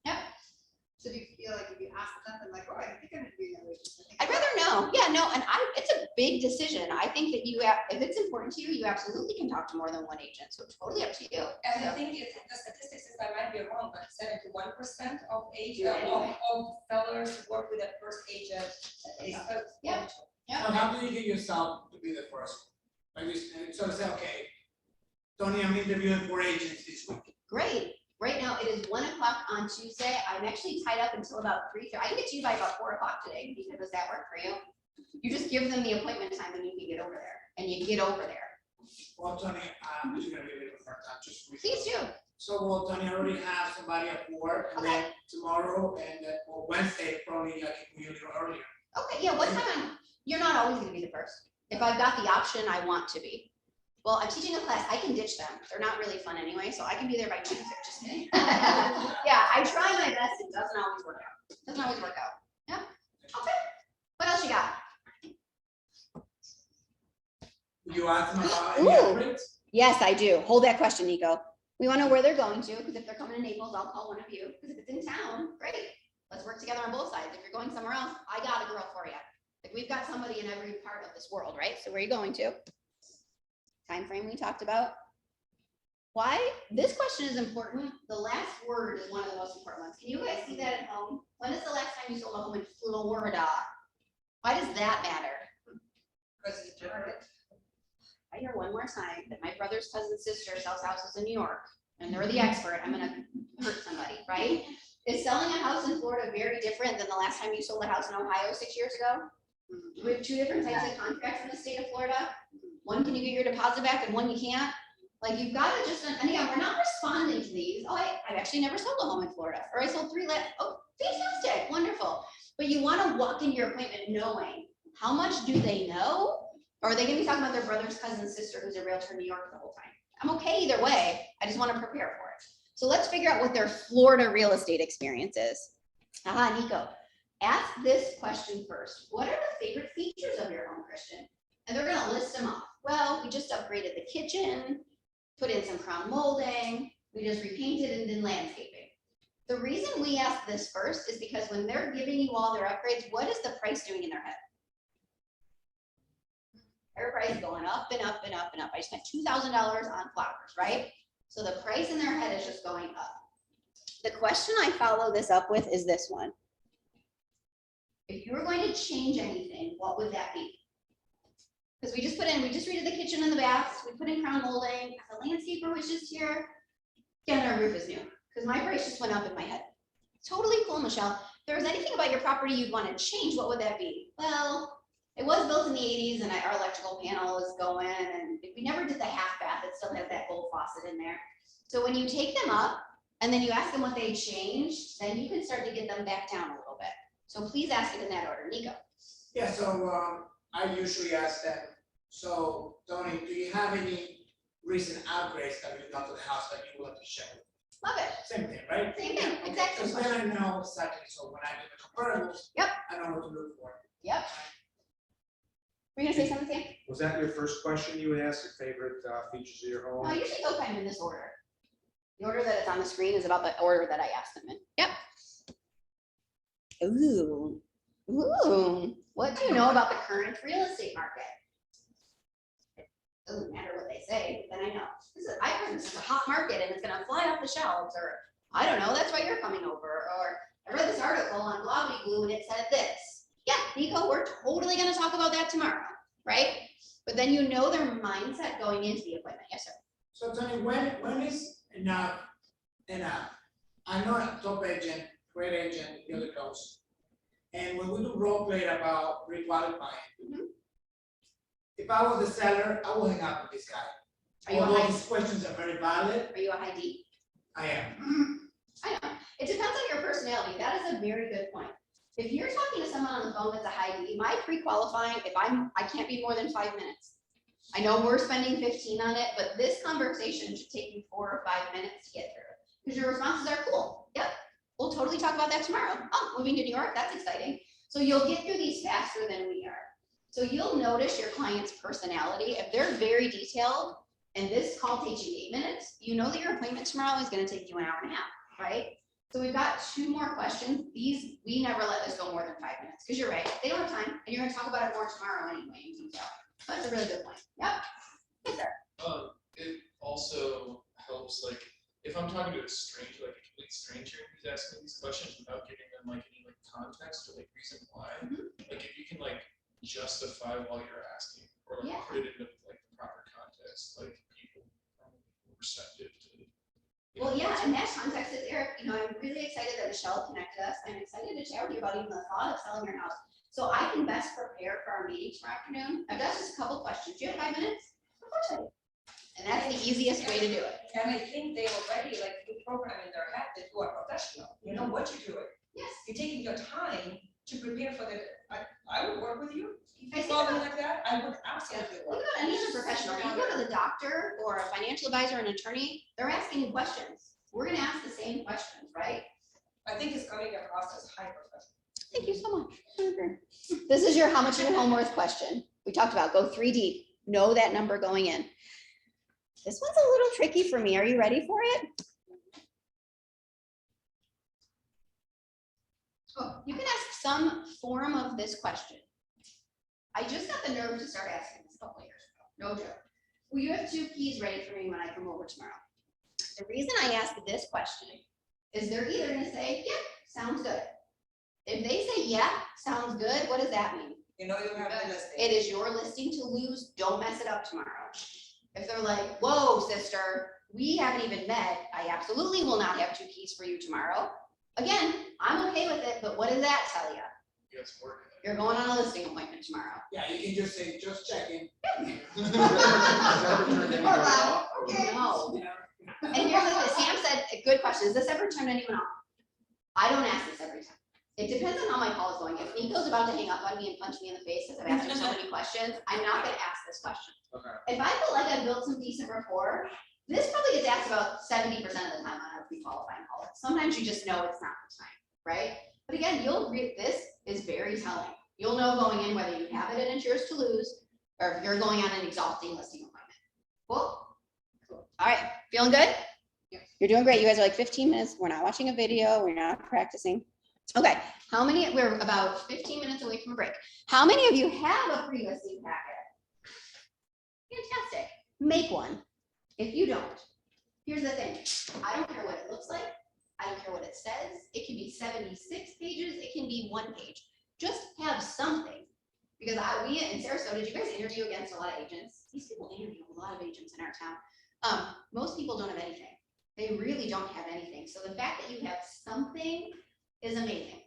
Yep. So do you feel like if you ask something like, oh, I think I'm gonna be another agent? I'd rather know. Yeah, no, and it's a big decision. I think that you have, if it's important to you, you absolutely can talk to more than one agent. So it's totally up to you. And I think it's, the statistics is, I might be wrong, but 71% of Yeah. of sellers work with a first agent. Yeah. So how do you get yourself to be the first? Like you sort of say, okay, Tony, I'm interviewing 4 agents this week. Great. Right now it is 1 o'clock on Tuesday. I'm actually tied up until about 3:30. I can get to you by about 4 o'clock today. Because does that work for you? You just give them the appointment time and you can get over there. And you get over there. Well, Tony, I'm just gonna give it a hard time, just. Please do. So, well, Tony, I already have somebody at 4, and then tomorrow and or Wednesday, probably I can be a little earlier. Okay, yeah, what time? You're not always gonna be the first. If I've got the option, I want to be. Well, I'm teaching a class, I can ditch them. They're not really fun anyway, so I can be there by 2:30, just kidding. Yeah, I try my best, it doesn't always work out. Doesn't always work out. Yeah, okay. What else you got? You ask them about any Ooh. upgrades? Yes, I do. Hold that question, Nico. We want to know where they're going to, because if they're coming to Naples, I'll call one of you. Because if it's in town, great. Let's work together on both sides. If you're going somewhere else, I got a girl for you. Like we've got somebody in every part of this world, right? So where are you going to? Time frame we talked about. Why? This question is important. The last word is one of the most important ones. Can you guys see that at home? When is the last time you sold a home in Florida? Why does that matter? Because it's different. I hear one more time that my brother's cousin's sister sells houses in New York and they're the expert, I'm gonna hurt somebody, right? Is selling a house in Florida very different than the last time you sold a house in Ohio 6 years ago? We have 2 different types of contracts in the state of Florida. One can you get your deposit back and one you can't. Like you've got to just, and again, we're not responding to these. Oh, I've actually never sold a home in Florida, or I sold 3 last. Oh, fantastic, wonderful. But you want to walk into your appointment knowing how much do they know? Or are they going to be talking about their brother's cousin's sister who's a realtor in New York the whole time? I'm okay either way. I just want to prepare for it. So let's figure out what their Florida real estate experience is. Nico, ask this question first. What are the favorite features of your home, Christian? And they're going to list them off. Well, we just upgraded the kitchen, put in some crown molding, we just repainted and did landscaping. The reason we ask this first is because when they're giving you all their upgrades, what is the price doing in their head? Their price going up and up and up and up. I spent $2,000 on flowers, right? So the price in their head is just going up. The question I follow this up with is this one. If you were going to change anything, what would that be? Because we just redid the kitchen and the baths, we put in crown molding, the landscaper was just here. Yeah, our roof is new, because my price just went up in my head. Totally cool, Michelle. If there was anything about your property you'd want to change, what would that be? Well, it was built in the 80s and our electrical panel is going, and we never did the half bath, it still has that gold faucet in there. So when you take them up and then you ask them what they changed, then you can start to get them back down a little bit. So please ask it in that order. Nico. Yeah, so I usually ask them, so Tony, do you have any recent upgrades that you've done to the house that you would like to share? Love it. Same thing, right? Same thing, exactly. Because then I know exactly, so when I do the comparables. Yep. I know what to look for. Yep. Were you gonna say something, Sam? Was that your first question you would ask, your favorite features of your No, I home? usually go kind of in this order. The order that it's on the screen is about the order that I asked them in. Yep. Ooh, ooh, what do you know about the current real estate market? It doesn't matter what they say, but then I know. I heard this is a hot market and it's gonna fly off the shelves, or I don't know, that's why you're coming over, or I read this article on Bloggity Glue and it said this. Yeah, Nico, we're totally gonna talk about that tomorrow, right? But then you know their mindset going into the appointment. Yes, sir. So Tony, when is enough enough? I know a top agent, great agent, the other coast. And when we do role play about requalifying, Mhm. if I was the seller, I will hang out with this guy. Are you a Although high, these questions are very valid, are you a high D? I am. I know. It depends on your personality. That is a very good point. If you're talking to someone on the phone that's a high D, my pre-qualifying, I can't be more than 5 minutes. I know we're spending 15 on it, but this conversation should take you 4 or 5 minutes to get through. Because your responses are cool. Yep. We'll totally talk about that tomorrow. Oh, moving to New York, that's exciting. So you'll get through these faster than we are. So you'll notice your client's personality. If they're very detailed and this call takes you 8 minutes, you know that your appointment tomorrow is going to take you an hour and a half, right? So we've got 2 more questions. These, we never let this go more than 5 minutes because you're right. They don't have time and you're going to talk about it more tomorrow anyway in detail. That's a really good point. Yep. Yes, sir. It also helps, like, if I'm talking to a stranger, like a complete stranger who's asking these questions without giving them like any like context or like reason why, like if you can like justify while you're asking or like Yeah. put it into like the proper context, like people are more receptive to. Well, yeah, and that context is, Eric, you know, I'm really excited that Michelle connected us. I'm excited to chat with you about even the thought of selling your house. So I can best prepare for our meeting tomorrow afternoon. I've got just a couple questions. Do you have 5 minutes? Of course I do. And that's the easiest way to do it. And I think they already like do program in their head that you are professional, you know what you're doing. Yes. You're taking your time to prepare for the, I would work with you. If I you think call me about- like that, I would absolutely Think work. about any other professional. You go to the doctor or a financial advisor, an attorney, they're asking you questions. We're gonna ask the same questions, right? I think it's coming across as high professional. Thank you so much. I agree. This is your how much your home worth question. We talked about go 3 deep, know that number going in. This one's a little tricky for me. Are you ready for it? Oh, you can ask some form of this question. I just got the nerve to start asking this a couple years ago. No joke. Will you have 2 keys ready for me when I come over tomorrow? The reason I ask this question is they're either gonna say, yeah, sounds good. If they say, yeah, sounds good, what does that mean? You know you have the listing. It is your listing to lose, don't mess it up tomorrow. If they're like, whoa, sister, we haven't even met, I absolutely will not have 2 keys for you tomorrow. Again, I'm okay with it, but what does that tell you? You guys work. You're going on a listing appointment tomorrow. Yeah, you can just say, just checking. Has that ever turned anyone off? No. And here's the thing, Sam said, a good question, has this ever turned anyone off? I don't ask this every time. It depends on how my call is going. If Nico's about to hang up on me and punch me in the face because I've asked him so many questions, I'm not gonna ask this question. Okay. If I feel like I've built some decent rapport, this probably gets asked about 70% of the time on our pre-qualifying call. Sometimes you just know it's not the time, right? But again, this is very telling. You'll know going in whether you have it and it's yours to lose, or if you're going on an exhausting listing appointment. Cool? Cool. All right, feeling good? You're doing great. You guys are like 15 minutes. We're not watching a video. We're not practicing. Okay, we're about 15 minutes away from a break. How many of you have a pre-listing packet? Fantastic. Make one. If you don't, here's the thing. I don't care what it looks like. I don't care what it says. It can be 76 pages. It can be 1 page. Just have something. Because we in Sarasota, did you guys interview against a lot of agents? These people interview a lot of agents in our town. Most people don't have anything. They really don't have anything. So the fact that you have something is amazing.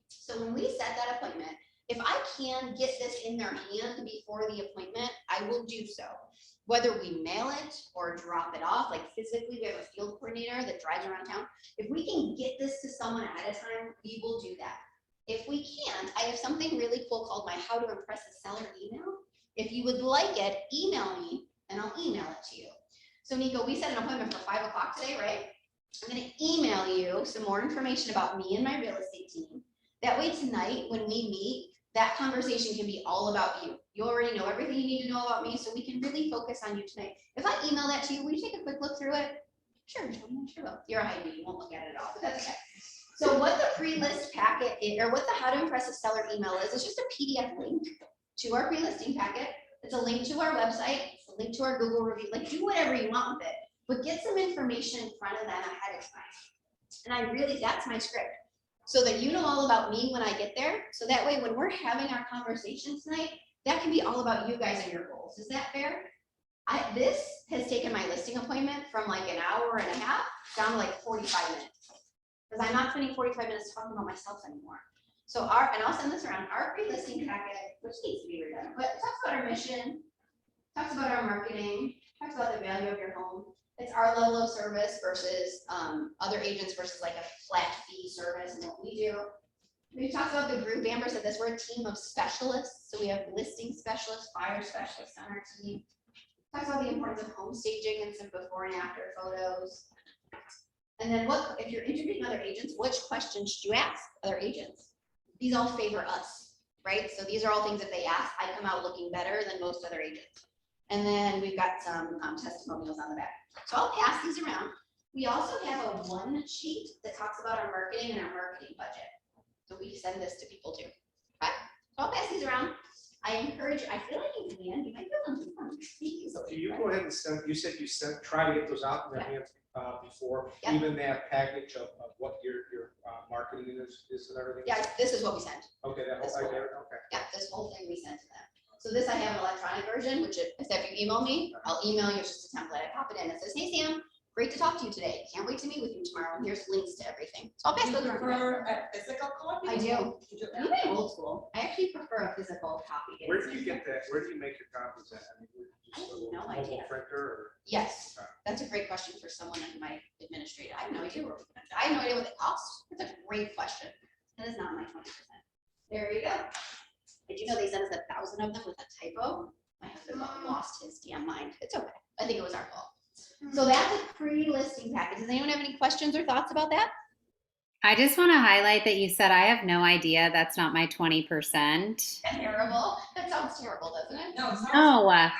So when we set that appointment, if I can get this in their hand before the appointment, I will do so. Whether we mail it or drop it off, like physically, we have a field coordinator that drives around town. If we can get this to someone ahead of time, we will do that. If we can't, I have something really cool called my How to Impress a Seller email. If you would like it, email me and I'll email it to you. So Nico, we set an appointment for 5 o'clock today, right? I'm gonna email you some more information about me and my real estate team. That way tonight, when we meet, that conversation can be all about you. You already know everything you need to know about me, so we can really focus on you tonight. If I email that to you, will you take a quick look through it? Sure, Tony, sure will. You're a high you won't look at it at all, but that's okay. So what the pre-list packet is, or what the How to Impress a Seller email is, it's just a PDF link to our pre-listing packet. It's a link to our website, it's a link to our Google review, like do whatever you want with it, but get some information in front of them ahead of time. And I really, that's my script. So that you know all about me when I get there. So that way, when we're having our conversation tonight, that can be all about you guys and your goals. Is that fair? This has taken my listing appointment from like an hour and a half down to like 45 minutes. Because I'm not spending 45 minutes talking about myself anymore. So and I'll send this around, our pre-listing packet, which needs to be redone, but it talks about our mission, talks about our marketing, talks about the value of your home. It's our level of service versus other agents versus like a flat fee service and what we do. We've talked about the group. Amber said this, we're a team of specialists. So we have listing specialists, buyer specialists on our team. Talks about the importance of home staging and some before and after photos. And then what, if you're interviewing other agents, which questions should you ask other agents? These all favor us, right? So these are all things that they ask. I come out looking better than most other agents. And then we've got some testimonials on the back. So I'll pass these around. We also have a one sheet that talks about our marketing and our marketing budget. So we send this to people too. Okay, so I'll pass these around. I encourage you, I feel like you can, you might be able to speak easily. Do you right? go ahead and send, you said you sent, try to get those out in their hands before, Yeah. even that package of what your marketing is and everything? Yeah, this is what we sent. Okay, that whole, This okay, whole- okay. Yeah, this whole thing we sent to them. So this I have an electronic version, which if you email me, I'll email you, it's just a template. I pop it in. It says, hey Sam, great to talk to you today. Can't wait to meet with you tomorrow. And here's links to everything. So I'll pass Do you those around. prefer a physical copy? I do. You do. I'm very old school. I actually prefer a physical copy. Where do you get that? Where do you make your copies at? I mean, I just have a no mobile idea. printer or? Yes, Okay. that's a great question for someone in my administrator. I have no idea where we can. I have no idea what it costs. That's a great question. That is not my 20%. There you go. Did you know they sent us 1,000 of them with a typo? My husband lost his damn mind. It's okay. I think it was our fault. So that's a pre-listing package. Does anyone have any questions or thoughts about that? I just want to highlight that you said I have no idea. That's not my 20%. Terrible. That sounds terrible, doesn't it? No, it's not. No, I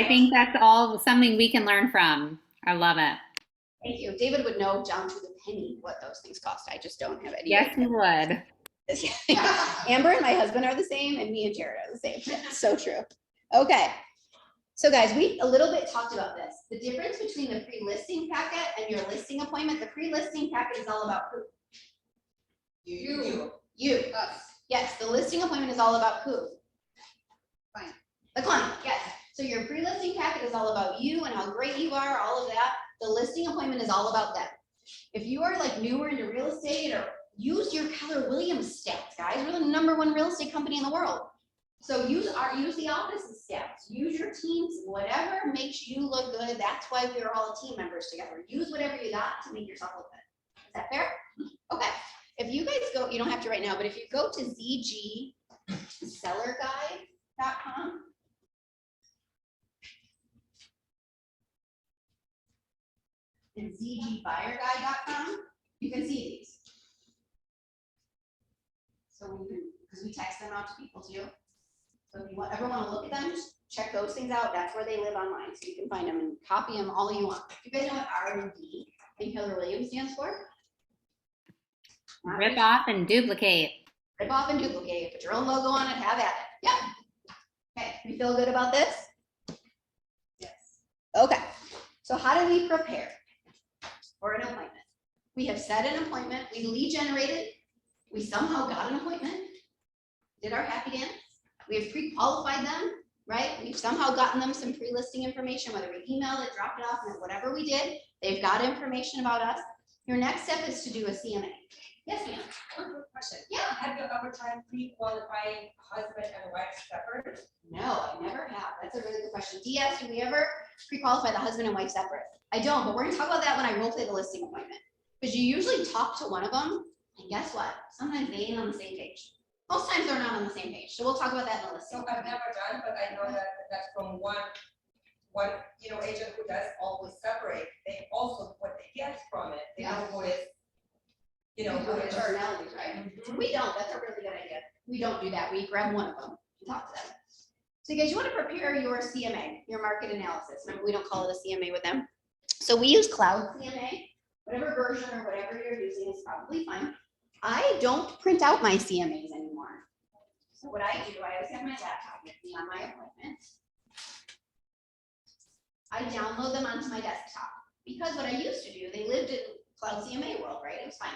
think that's all something we can learn from. I love it. Thank you. David would know down to the penny what those things cost. I just don't have any. Yes, idea. you would. Amber and my husband are the same, and me and Jared are the same. It's so true. Okay. So guys, we a little bit talked about this. The difference between the pre-listing packet and your listing appointment, the pre-listing packet is all about who? You. You. Us. Yes, the listing appointment is all about who? Client. The client, yes. So your pre-listing packet is all about you and how great you are, all of that. The listing appointment is all about them. If you are like newer into real estate, or use your Keller Williams stats, guys. We're the #1 real estate company in the world. So use the office's stats, use your teams, whatever makes you look good. That's why we're all team members together. Use whatever you got to make yourself look good. Is that fair? Okay. If you guys go, you don't have to right now, but if you go to zgsellerguide.com, and zgbuyerguide.com, you can see these. So we can, because we text them out to people too. So if you ever want to look at them, just check those things out. That's where they live online. So you can find them and copy them all you want. You guys know what R&D in Keller Williams stands for? Rip off and duplicate. Rip off and duplicate. Put your own logo on it. Have at it. Yeah. Okay. We feel good about this? Yes. Okay. So how do we prepare for an appointment? We have set an appointment. We lead generated. We somehow got an appointment. Did our happy dance. We have pre-qualified them, right? We've somehow gotten them some pre-listing information, whether we emailed it, dropped it off, and whatever we did, they've got information about us. Your next step is to do a CMA. Yes, ma'am. One quick question. Yeah. Have you ever tried pre-qualifying husband and wife separate? No, I never have. That's a really good question. DS, do we ever pre-qualify the husband and wife separate? I don't, but we're gonna talk about that when I role play the listing appointment. Because you usually talk to one of them, and guess what? Sometimes they ain't on the same page. Most times they're not on the same page, so we'll talk about that in the listing. So I've never done, but I know that's from one, you know, agent who does always separate, they also, what they get from it, they know what is, you know, Do what it is. personalities, right? We don't, that's a really good idea. We don't do that. We grab one of them and talk to them. So you guys, you want to prepare your CMA, your market analysis. Remember, we don't call it a CMA with them. So we use Cloud CMA, whatever version or whatever you're using is probably fine. I don't print out my CMAs anymore. So what I do, I always have my laptop with me on my appointment. I download them onto my desktop because what I used to do, they lived in Cloud CMA world, right? It was fine.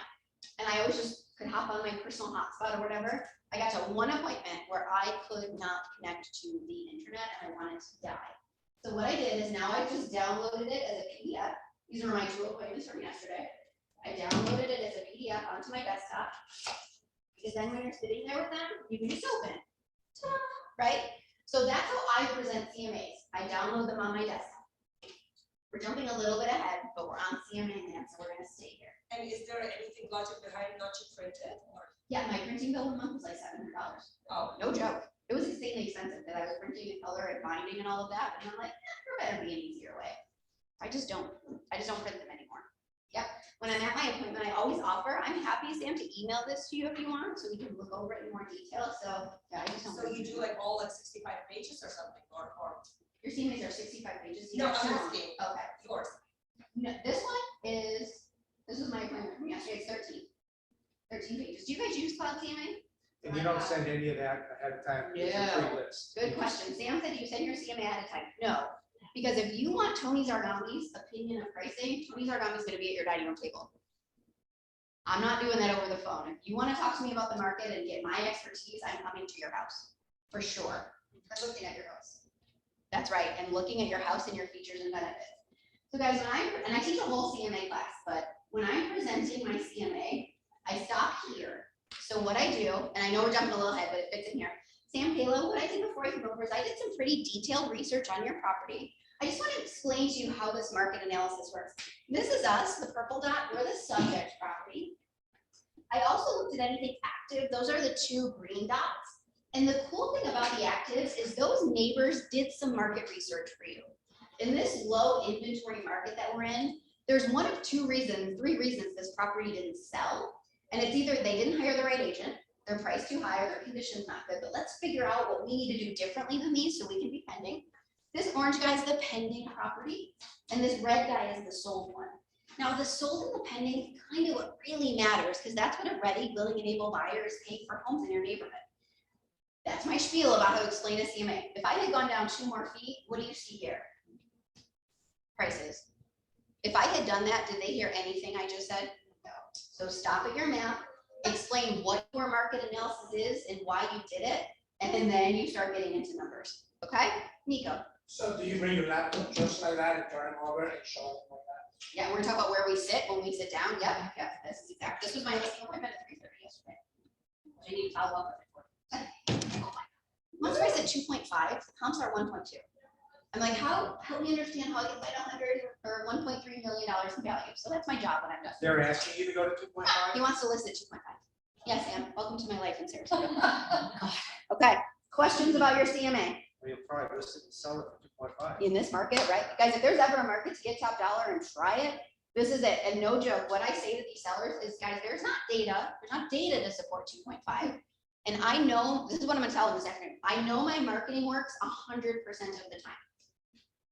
And I always just could hop on my personal hotspot or whatever. I got to one appointment where I could not connect to the internet and I wanted to die. So what I did is now I just downloaded it as a PDF. These are my 2 appointments from yesterday. I downloaded it as a PDF onto my desktop. Because then when you're sitting there with them, you can just open. Ta-da, right? So that's how I present CMAs. I download them on my desktop. We're jumping a little bit ahead, but we're on CMA land, so we're gonna stay here. And is there anything logic behind not to print it, or? Yeah, my printing bill a month was like $700. Oh, No joke. It was insanely expensive because I was printing in color and binding and all of that. And I'm like, there better be an easier way. I just don't print them anymore. Yep. When I'm at my appointment, I always offer, I'm happy, Sam, to email this to you if you want, so we can look over it in more detail. So yeah, I just don't. so print you them. do like all like 65 pages or something, or Your CMAs are 65 pages. No, I'm Yours are- asking. Okay. yours? No, this was my appointment from yesterday. It's 13 pages. Do you guys use Cloud CMA? And you don't send any of that ahead of time? It's a free list. Good question. Sam said you send your CMA ahead of time. No, because if you want Toni Zarghami's opinion of pricing, Toni Zarghami's gonna be at your dining room table. I'm not doing that over the phone. If you wanna talk to me about the market and get my expertise, I'm coming to your house, for sure. I'm looking at your house. That's right, and looking at your house and your features and benefits. So guys, and I teach a whole CMA class, but when I'm presenting my CMA, I stop here. So what I do, and I know we're jumping a little ahead, but it fits in here. Sam Kayla, what I did before I came over is I did some pretty detailed research on your property. I just want to explain to you how this market analysis works. This is us, the purple dot, we're the subject property. I also looked at anything active. Those are the 2 green dots. And the cool thing about the actives is those neighbors did some market research for you. In this low inventory market that we're in, there's 1 of 2 reasons, 3 reasons this property didn't sell. And it's either they didn't hire the right agent, their price too high, or their condition's not good. But let's figure out what we need to do differently than these so we can be pending. This orange guy is the pending property, and this red guy is the sold one. Now, the sold and the pending is kind of what really matters, because that's what a ready, willing, and able buyer is paying for homes in your neighborhood. That's my spiel about how to explain a CMA. If I had gone down 2 more feet, what do you see here? Prices. If I had done that, did they hear anything I just said? No. So stop at your map, explain what your market analysis is and why you did it, and then you start getting into numbers. Okay? Nico. So do you bring your laptop just like that and turn them over and show them like that? Yeah, we're talking about where we sit when we sit down. Yep, yeah, this is exact. This was my listing appointment at 3:30 yesterday. I need to follow up with it. Once price at 2.5, comps are 1.2. I'm like, help me understand how I can find 100 or $1.3 million in value. So that's my job when I'm done. They're asking you to go to 2.5? He wants to list at 2.5. Yes, Sam, welcome to my life in Sarasota. Okay, questions about your CMA You'll probably list it and sell it for 2.5. in this market, right? Guys, if there's ever a market to get top dollar and try it, this is it. And no joke, what I say to these sellers is, guys, there's not data to support 2.5. And I know, this is what I'm gonna tell them this afternoon. I know my marketing works 100% of the time.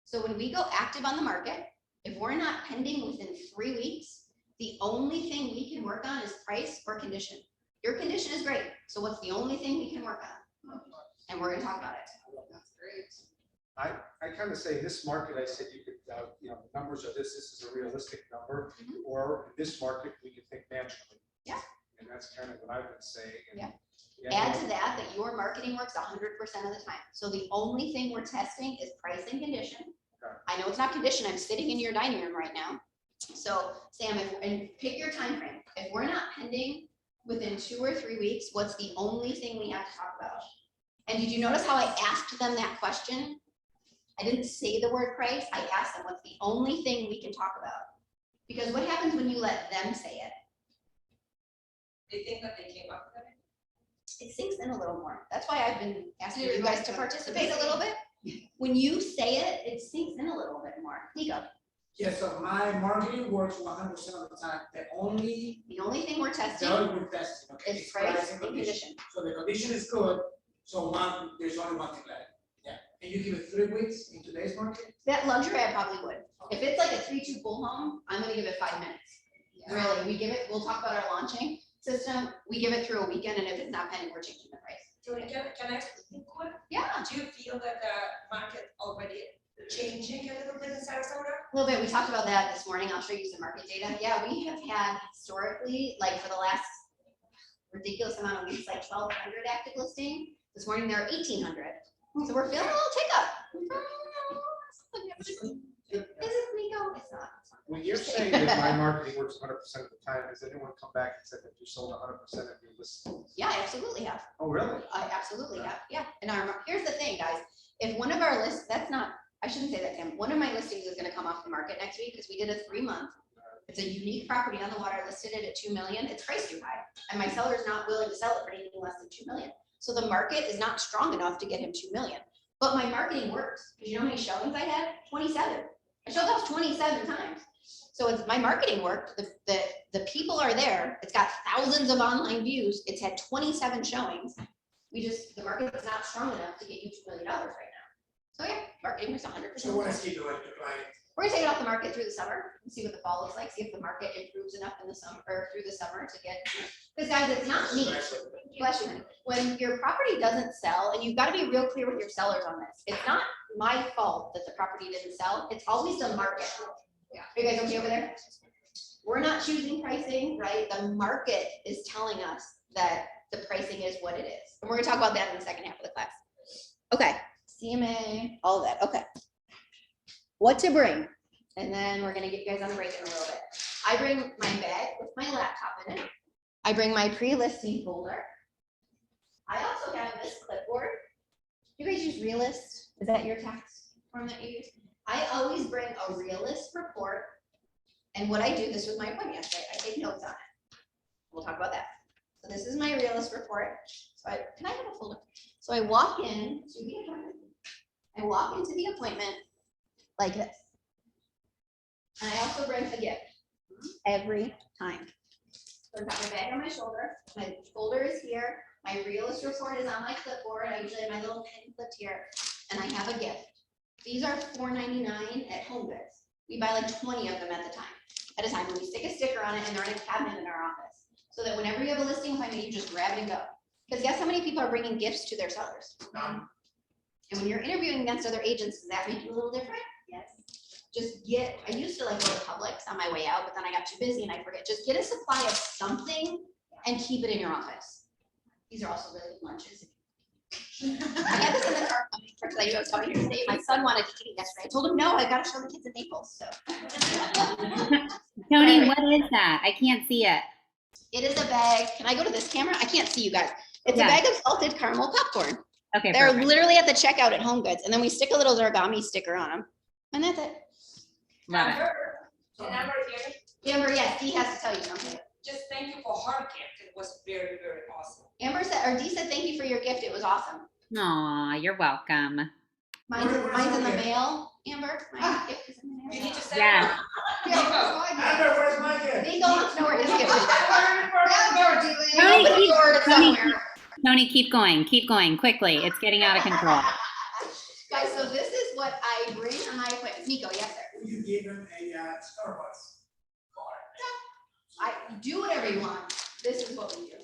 So when we go active on the market, if we're not pending within 3 weeks, the only thing we can work on is price or condition. Your condition is great. So what's the only thing we can work on? And we're gonna talk about it. That's great. I kind of say in this market, I said you could, the numbers are this is a realistic number, Mhm. or in this market, we could think naturally. Yeah. And that's kind of what I would say. And, Yeah. yeah, Add to that your marketing works 100% of the time. So the only thing we're testing is price and condition. Okay. I know it's not condition. I'm sitting in your dining room right now. So Sam, and pick your time frame. If we're not pending within 2 or 3 weeks, what's the only thing we have to talk about? And did you notice how I asked them that question? I didn't say the word price. I asked them, what's the only thing we can talk about? Because what happens when you let them say it? They think that they came up with it. it sinks in a little more. That's why I've been asking You're you guys right, to but- participate a little bit. When you say it, it sinks in a little bit more. Nico, Yeah, so my marketing works 100% of the time. The only thing we're testing we're testing, okay, is price and condition. condition. So the condition is good, so there's only one thing left. Yeah, and you give it 3 weeks in today's market? That luxury, I probably would. If it's like a 3-2 pull home, I'm gonna give it 5 minutes. Really, we'll talk about our launching system. We give it through a weekend, and if it's not pending, we're changing the price. Tony, can I ask a quick? Yeah, Do you feel that the market already changing a little bit in Sarasota? a little bit. We talked about that this morning. I'll show you some market data. Yeah, we have had historically, like for the last ridiculous amount of weeks, like 1,200 active listing. This morning there are 1,800. So we're feeling a little tick up. Is it Nico? It's not. When you're saying that my marketing works 100% of the time, has anyone come back and said that you sold 100% of your listings? Yeah, I absolutely have. Oh, really? I absolutely have, yeah. And here's the thing, guys, if one of our lists, I shouldn't say that, Tim. One of my listings is gonna come off the market next week because we did a 3-month. It's a unique property on the water, listed it at 2 million. It's priced too high. And my seller's not willing to sell it for anything less than 2 million. So the market is not strong enough to get him 2 million. But my marketing works, because you know how many showings I had? 27. I showed those 27 times. So it's, my marketing worked, the people are there, it's got thousands of online views, it's had 27 showings. The market is not strong enough to get you $2 million right now. So yeah, marketing was 100%. So what is he doing to client? We're gonna take it off the market through the summer and see what the fall looks like, see if the market improves enough in the summer, or through the summer to get, because guys, it's not me. Bless you, honey. When your property doesn't sell, and you've got to be real clear with your sellers on this, it's not my fault that the property didn't sell, it's always the market. Are you guys okay over there? We're not choosing pricing, right? The market is telling us that the pricing is what it is. And we're gonna talk about that in the second half of the class. Okay, CMA, all of that, okay. What to bring, and then we're gonna get you guys on the break in a little bit. I bring my bag with my laptop in it. I bring my pre-listing folder. I also have this clipboard. Do you guys use Realist? Is that your tax form that you use? I always bring a Realist report. And what I do, this was my appointment yesterday, I take notes on it. We'll talk about that. So this is my Realist report. So can I have a folder? So I walk in to the appointment. I walk into the appointment like this. And I also bring a gift every time. So I've got my bag on my shoulder, my folder is here, my Realist report is on my clipboard, I usually have my little pen clipped here, and I have a gift. These are $4.99 at HomeGoods. We buy like 20 of them at a time, when we stick a sticker on it and they're in a cabinet in our office. So that whenever you have a listing appointment, you just grab it and go. Because guess how many people are bringing gifts to their sellers? And when you're interviewing against other agents, does that make you a little different? Yes. I used to like go to Publix on my way out, but then I got too busy and I forget. Just get a supply of something and keep it in your office. These are also really good lunches. I had this in the car coming because I knew I was coming here today. My son wanted to eat it yesterday. I told him, no, I gotta show the kids in Naples, so. Tony, what is that? I can't see it. It is a bag. Can I go to this camera? I can't see you guys. It's Yeah. a bag of salted caramel popcorn. Okay, They're perfect. literally at the checkout at HomeGoods, and then we stick a little Zarghami sticker on them, and that's it. Love it. And Amber, Amber, yes, Dee has to tell you something. just thank you for her gift. It was very, very awesome. Amber said, or Dee said, thank you for your gift. It was awesome. Aw, you're welcome. Mine's in the mail, Amber. My gift is in the You mail. need to say. Yeah. Amber, where's my gift? Nico wants to know where his gift is. Tony, Open the door to Tony, somewhere. Tony, keep going quickly. It's getting out of control. Guys, so this is what I bring on my appointments. Nico, yes, sir. You gave him a Starbucks card. I do whatever you want. This is what we do.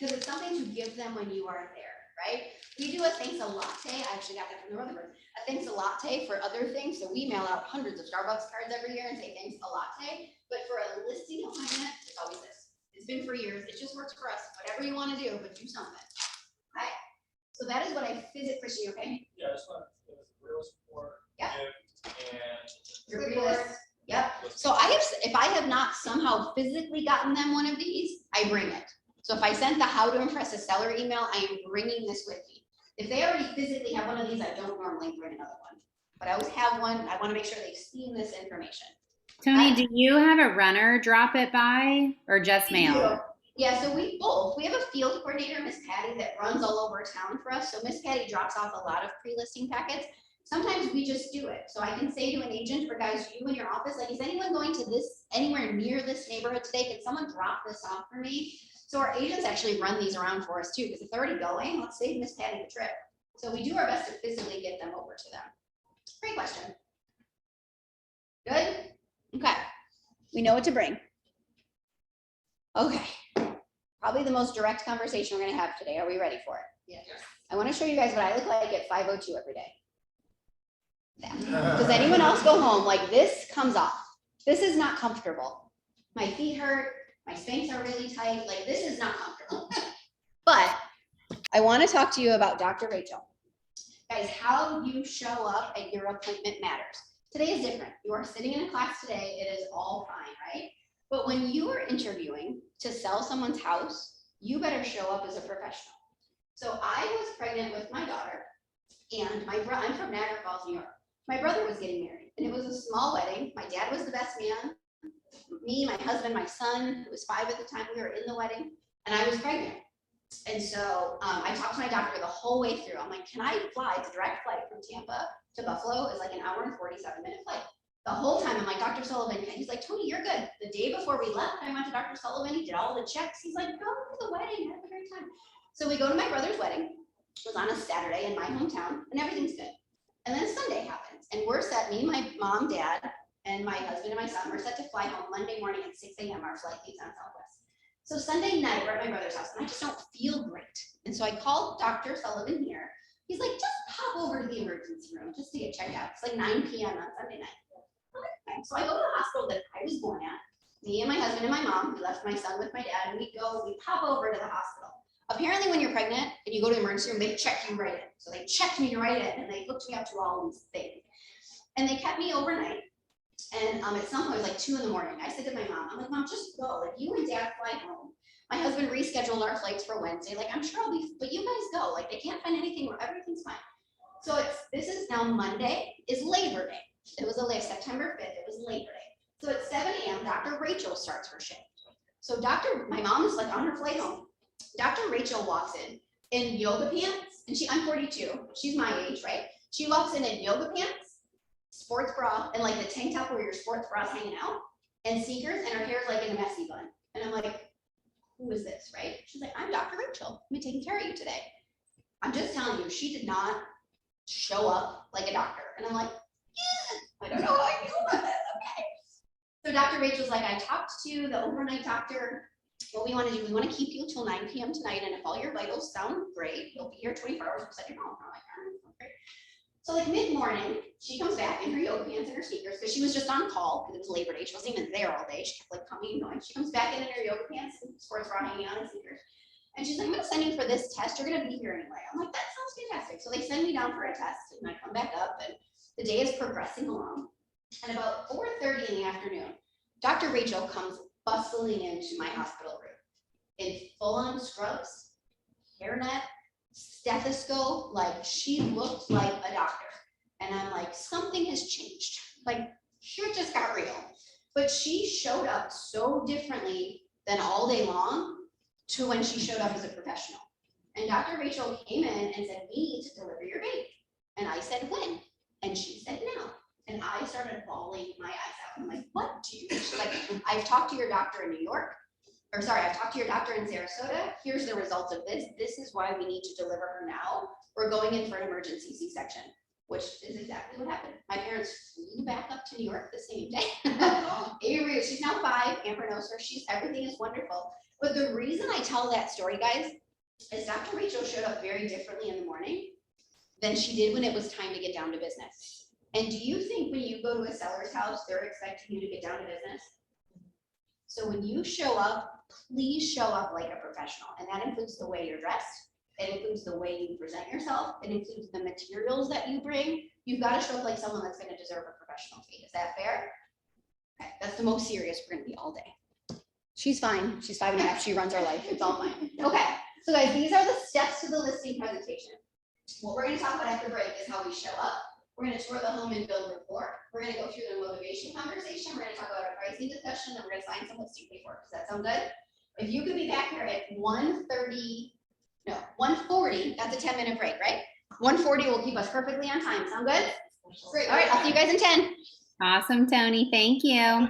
Because it's something to give them when you are there, right? We do a thanks a latte. I actually got that from the Rutherford. A thanks a latte for other things. So we mail out hundreds of Starbucks cards every year and say thanks a latte. But for a listing appointment, it's always this. It's been for years. It just works for us. Whatever you want to do, but do something. Okay? So that is what I physically, okay? Yeah, this one, it was a Realist Report. Yep. gift, And. Your Realist. Yep. So if I have not somehow physically gotten them one of these, I bring it. So if I sent the how to impress a seller email, I am bringing this with me. If they already physically have one of these, I don't normally bring another one. But I always have one. I want to make sure they've seen this information. Tony, do you have a runner drop it by or just We mail? do. Yeah, so we have a field coordinator, Miss Patty, that runs all over town for us. So Miss Patty drops off a lot of pre-listing packets. Sometimes we just do it. So I can say to an agent, for guys, you in your office, like, is anyone going to this, anywhere near this neighborhood today? Can someone drop this off for me? So our agents actually run these around for us too, because if they're already going, let's save Miss Patty the trip. So we do our best to physically get them over to them. Great question. Good? Okay. We know what to bring. Okay. Probably the most direct conversation we're gonna have today. Are we ready for it? Yes. I wanna show you guys what I look like at 5:02 every day. Does anyone else go home like this comes off? This is not comfortable. My feet hurt, my Spanx are really tight, like this is not comfortable. But I wanna talk to you about Dr. Rachel. Guys, how you show up at your appointment matters. Today is different. You are sitting in a class today, it is all fine, right? But when you are interviewing to sell someone's house, you better show up as a professional. So I was pregnant with my daughter, and I'm from Niagara Falls, New York. My brother was getting married, and it was a small wedding. My dad was the best man. Me, my husband, my son, who was 5 at the time, we were in the wedding, and I was pregnant. And so I talked to my doctor the whole way through. I'm like, can I fly? It's a direct flight from Tampa to Buffalo. It's like an hour and 47-minute flight. The whole time I'm like, Dr. Sullivan, he's like, Toni, you're good. The day before we left, I went to Dr. Sullivan. He did all the checks. He's like, go to the wedding, have a great time. So we go to my brother's wedding. It was on a Saturday in my hometown, and everything's good. And then Sunday happens, and we're set, me, my mom, dad, and my husband and my son, we're set to fly home Monday morning at 6 a.m. Our flight leaves on Southwest. So Sunday night, we're at my brother's house, and I just don't feel great. And so I called Dr. Sullivan here. He's like, just pop over to the emergency room just to get checked out. It's like 9 p.m. on Sunday night. Okay. So I go to the hospital that I was born at. Me and my husband and my mom, we left my son with my dad, and we pop over to the hospital. Apparently when you're pregnant and you go to the emergency room, they check you right in. So they checked me right in, and they hooked me up to all these things. And they kept me overnight. And at some point, it was like 2 in the morning. I said to my mom, I'm like, Mom, just go. Like, you and Dad fly home. My husband rescheduled our flights for Wednesday. Like, I'm sure I'll be, but you guys go. Like, they can't find anything, everything's fine. So this is now Monday, is Labor Day. It was September 5th, it was Labor Day. So at 7 a.m., Dr. Rachel starts her shift. So my mom is like on her flight home. Dr. Rachel walks in yoga pants, and I'm 42, she's my age, right? She walks in yoga pants, sports bra, and like the tank top where your sports bra's hanging out, and sneakers, and her hair's like in a messy bun. And I'm like, who is this, right? She's like, I'm Dr. Rachel, I'm taking care of you today. I'm just telling you, she did not show up like a doctor. And I'm like, yeah, I don't know how I feel about this, okay. So Dr. Rachel's like, I talked to the overnight doctor. What we want to do, we want to keep you till 9 p.m. tonight, and if all your vitals sound great, you'll be here 24 hours beside your home. I'm like, all right, great. So like mid-morning, she comes back in her yoga pants and her sneakers, because she was just on call, because it was Labor Day. She wasn't even there all day. She kept like coming and going. She comes back in her yoga pants and sports bra hanging out and sneakers. And she's like, I'm gonna send you for this test. You're gonna be here anyway. I'm like, that sounds fantastic. So they send me down for a test, and I come back up, and the day is progressing along. And about 4:30 in the afternoon, Dr. Rachel comes bustling into my hospital room in full-on scrubs, hairnet, stethoscope, like she looked like a doctor. And I'm like, something has changed. Like, shit just got real. But she showed up so differently than all day long to when she showed up as a professional. And Dr. Rachel came in and said, we need to deliver your baby. And I said, when? And she said, now. And I started bawling my eyes out. I'm like, what do you, she's like, I've talked to your doctor in New York. Or sorry, I've talked to your doctor in Sarasota. Here's the results of this. This is why we need to deliver her now. We're going in for an emergency C-section, which is exactly what happened. My parents flew back up to New York the same day. Avery, she's now 5. Amber knows her. Everything is wonderful. But the reason I tell that story, guys, is Dr. Rachel showed up very differently in the morning than she did when it was time to get down to business. And do you think when you go to a seller's house, they're expecting you to get down to business? So when you show up, please show up like a professional. And that includes the way you're dressed. It includes the way you present yourself. It includes the materials that you bring. You've got to show up like someone that's going to deserve a professional fee. Is that fair? Okay, that's the most serious we're going to be all day. She's fine. She's 5.5. She runs our life. It's all fine. Okay. So guys, these are the steps to the listing presentation. What we're going to talk about after break is how we show up. We're going to tour the home and build rapport. We're going to go through the motivation conversation. We're going to talk about our pricing discussion, and we're going to sign some listing paperwork. Does that sound good? If you could be back here at 1:30, no, 1:40, that's a 10-minute break, right? 1:40 will keep us perfectly on time. Sound good? Great. All right, I'll see you guys in 10. Awesome, Toni. Thank you.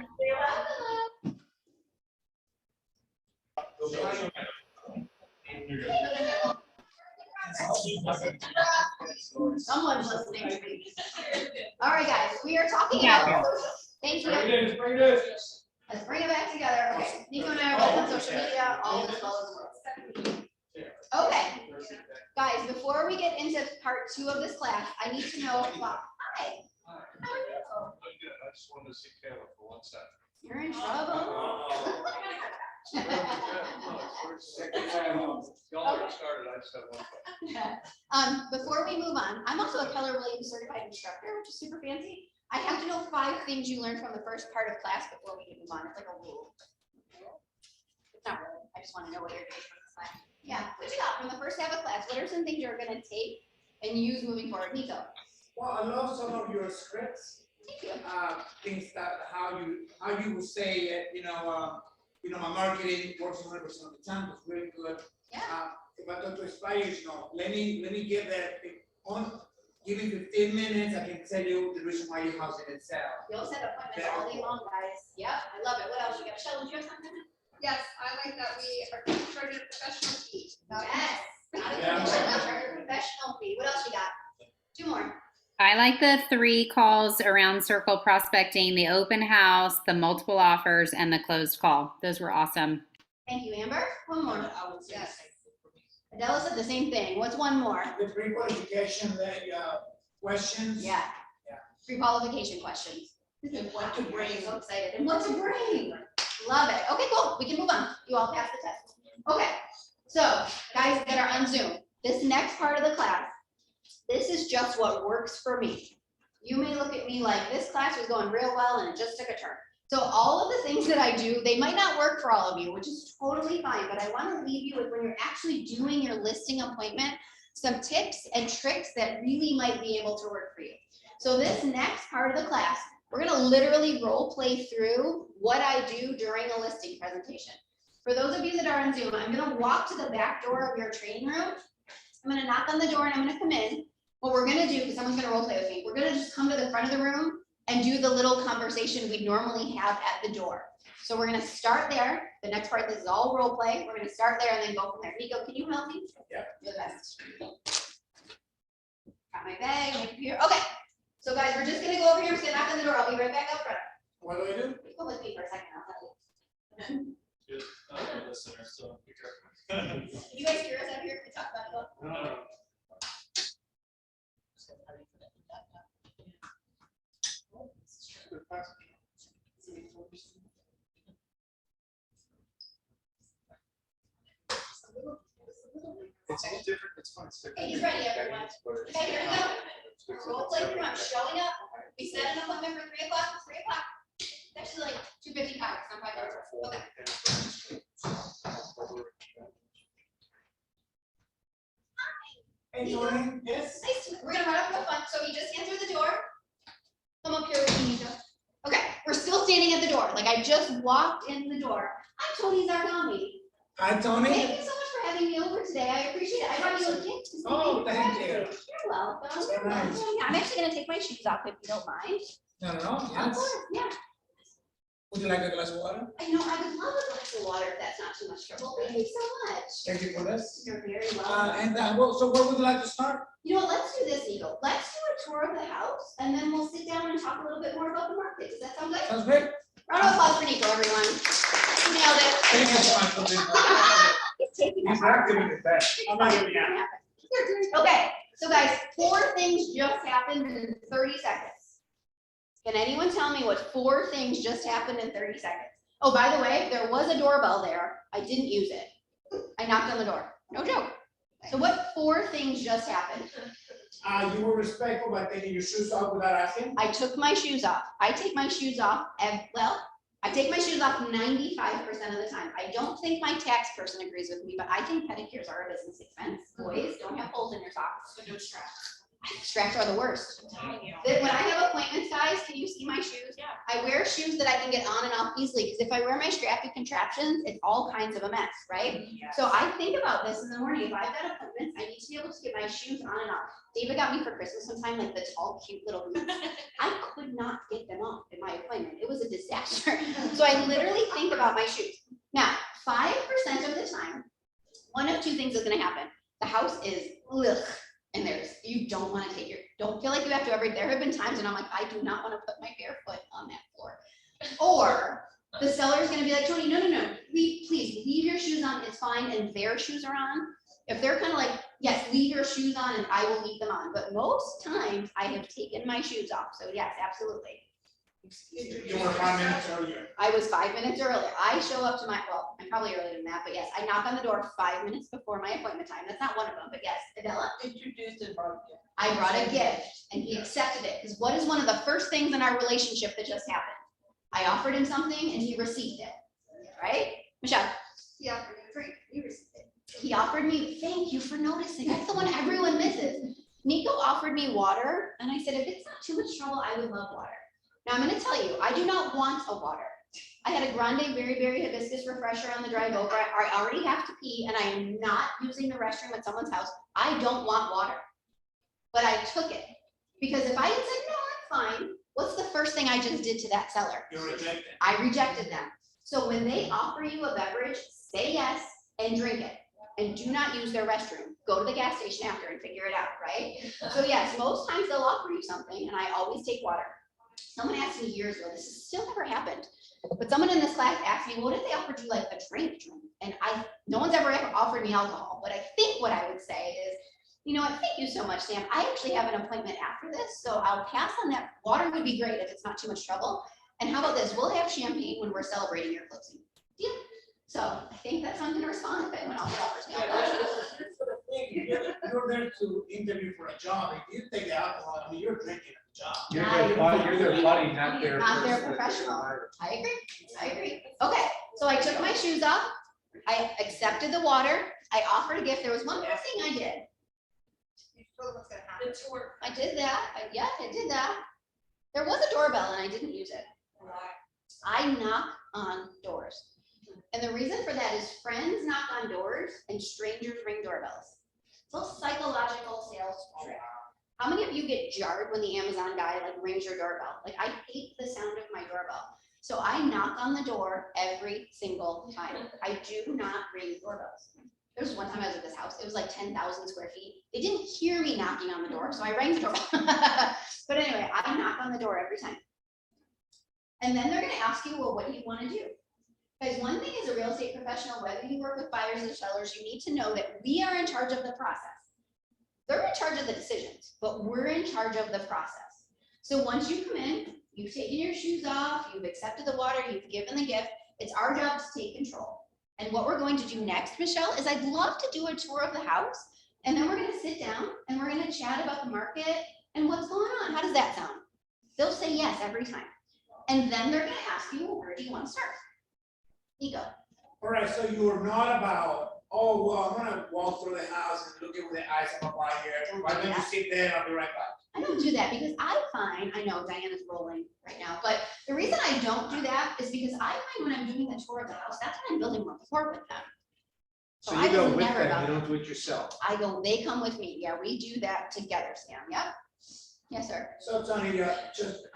Someone's listening to me. All right, guys, we are talking Yeah. about social. Thank you. Let's bring it back together. Okay, Nico and I are both on social media, all as well as work. Okay, guys, before we get into part 2 of this class, I need to know, wow, hi. How are you? I just wanted to see Caleb for one second. You're in trouble. Y'all already started, I just have one question. Before we move on, I'm also a Keller Williams certified instructor, which is super fancy. I have to know 5 things you learned from the first part of class before we can move on. It's like a rule. It's not really. I just want to know what you're doing for this class. Yeah, what you got from the first half of class? What are some things you're going to take and use moving forward? Nico. Well, I love some of your scripts, Thank you. things that how you would say it, my marketing works 100% of the time, it's really good. Yeah. If I talk to aspirers, let me give that give me 15 minutes, I can tell you the reason why your house didn't sell. You'll set appointments all day long, guys. Yep, I love it. What else you got? Michelle, did you have something? Yes, I like that we are charging a professional fee. Yes. Yeah. Charge a professional fee. What else you got? 2 more. I like the 3 calls around circle prospecting, the open house, the multiple offers, and the closed call. Those were awesome. Thank you, Amber. One more. Yes. Adela said the same thing. What's one more? The pre-qualification questions. Yeah. Yeah. Pre-qualification questions. What to bring? So excited. And what to bring? Love it. Okay, cool. We can move on. You all passed the test. Okay. So, guys that are on Zoom, this next part of the class, this is just what works for me. You may look at me like this class was going real well and it just took a turn. So all of the things that I do, they might not work for all of you, which is totally fine, but I want to leave you with, when you're actually doing your listing appointment, some tips and tricks that really might be able to work for you. So this next part of the class, we're going to literally role play through what I do during a listing presentation. For those of you that are on Zoom, I'm going to walk to the back door of your training room. I'm going to knock on the door and I'm going to come in. What we're going to do, because someone's going to role play with me, we're going to just come to the front of the room and do the little conversation we normally have at the door. So we're going to start there. The next part, this is all role play. We're going to start there and then go from there. Nico, can you help me? Yeah. You're the best. Got my bag, my computer. Okay. So guys, we're just going to go over here. I'm just going to knock on the door. I'll be right back up front. What do I do? Go with me for a second. I'll tell you. Good, listener, so be careful. You guys hear us out here? We talk about it. No. It's all different, it's fun. It's different. Okay, he's ready, everyone. Okay, here we go. Role play through. I'm showing up. We set an appointment for 3 o'clock. It's 3 o'clock. It's actually like 2:55. Not 5 hours. Okay. Hey, Toni, yes? Nice to meet you. We're gonna run up real fun. So you just enter the door. Come up here with me, Nico. Okay, we're still standing at the door. Like I just walked in the door. I'm Toni Zarghami. Hi, Toni. Thank you so much for having me over today. I appreciate it. I brought you a gift. to say Oh, thank you. You're welcome. So You're welcome. nice. Yeah, I'm actually gonna take my shoes off if you don't mind. No, Of yes. course, yeah. Would you like a glass of water? I know, I would love a glass of water if that's not too much trouble. Thank you so much. Thank you for this. You're very welcome. So where would you like to start? You know what, let's do this, Eagle. Let's do a tour of the house and then we'll sit down and talk a little bit more about the market. Does that sound good? Sounds great. Round of applause for Nico, everyone. You nailed it. Thank you so much for doing that. He's taking He's it not hard. giving it back. I'm not giving it back. Okay, so guys, 4 things just happened in 30 seconds. Can anyone tell me what 4 things just happened in 30 seconds? Oh, by the way, there was a doorbell there. I didn't use it. I knocked on the door. No joke. So what 4 things just happened? You were respectful by taking your shoes off without asking? I took my shoes off. I take my shoes off, I take my shoes off 95% of the time. I don't think my tax person agrees with me, but I think pedicures are a business expense. Boys, don't have holes in your socks, so no stress. Straps are the worst. When I have appointments, guys, can you see my shoes? Yeah. I wear shoes that I can get on and off easily, because if I wear my strappy contraptions, it's all kinds of a mess, right? Yes. So I think about this in the morning. If I've got appointments, I need to be able to get my shoes on and off. David got me for Christmas sometime like the tall, cute little boots. I could not get them off in my appointment. It was a disaster. So I literally think about my shoes. Now, 5% of the time, one of two things is gonna happen. The house is ugh, and you don't wanna don't feel like you have to there have been times when I'm like, I do not wanna put my bare foot on that floor. Or the seller's gonna be like, Toni, no, please leave your shoes on, it's fine, and their shoes are on. If they're kind of like, yes, leave your shoes on and I will leave them on, but most times I have taken my shoes off, so yes, absolutely. You were 5 minutes earlier. I was 5 minutes early. I show up to I'm probably earlier than that, but yes, I knock on the door 5 minutes before my appointment time. That's not one of them, but yes, Adela. Introduced and brought it. I brought a gift and he accepted it, because what is one of the first things in our relationship that just happened? I offered him something and he received it, right? Michelle? He offered you a drink, you received it. He offered me, thank you for noticing. That's the one everyone misses. Nico offered me water and I said, if it's not too much trouble, I would love water. Now I'm gonna tell you, I do not want a water. I had a grande berry hibiscus refresher on the drive over. I already have to pee and I am not using the restroom at someone's house. I don't want water. But I took it, because if I had said, no, I'm fine, what's the first thing I just did to that seller? You rejected. I rejected them. So when they offer you a beverage, say yes and drink it. And do not use their restroom. Go to the gas station after and figure it out, right? So yes, most times they'll offer you something and I always take water. Someone asked me years ago, this has still never happened, but someone in this class asked me, what if they offered you like a drink? And no one's ever offered me alcohol, but I think what I would say is, you know what, thank you so much, Sam. I actually have an appointment after this, so I'll pass on that. Water would be great if it's not too much trouble. And how about this? We'll have champagne when we're celebrating your closing. Deal? So I think that's how I'm gonna respond if anyone else offers me alcohol. You're there to interview for a job. If you take the alcohol, I mean, you're drinking at the job. You're their buddy, not their. Not their person that they're professional. hiring. I agree. Okay, so I took my shoes off. I accepted the water. I offered a gift. There was one more thing I did. You told them what's gonna happen. The tour. I did that. I did that. There was a doorbell and I didn't use it. I knock on doors. And the reason for that is friends knock on doors and strangers ring doorbells. It's a psychological sales trick. How many of you get jarred when the Amazon guy like rings your doorbell? Like I hate the sound of my doorbell. So I knock on the door every single time. I do not ring doorbells. There was one time I was at this house, it was like 10,000 square feet. They didn't hear me knocking on the door, so I rang the doorbell. But anyway, I knock on the door every time. And then they're gonna ask you, well, what do you wanna do? Guys, one thing as a real estate professional, whether you work with buyers or sellers, you need to know that we are in charge of the process. They're in charge of the decisions, but we're in charge of the process. So once you come in, you've taken your shoes off, you've accepted the water, you've given the gift, it's our job to take control. And what we're going to do next, Michelle, is I'd love to do a tour of the house, and then we're gonna sit down and we're gonna chat about the market and what's going on. How does that sound? They'll say yes every time. And then they're gonna ask you, well, where do you wanna start? Ego. All right, so you are not about, oh, well, I'm gonna walk through the house and look at with the eyes of a buyer. Why don't you sit there and I'll be right back? I don't do that because I find, I know Diana's rolling right now, but the reason I don't do that is because I find when I'm doing the tour of the house, that's when I'm building rapport with them. So I you go was with never them, about you don't do it yourself. they come with me. Yeah, we do that together, Sam. Yep. Yes, sir. So Toni,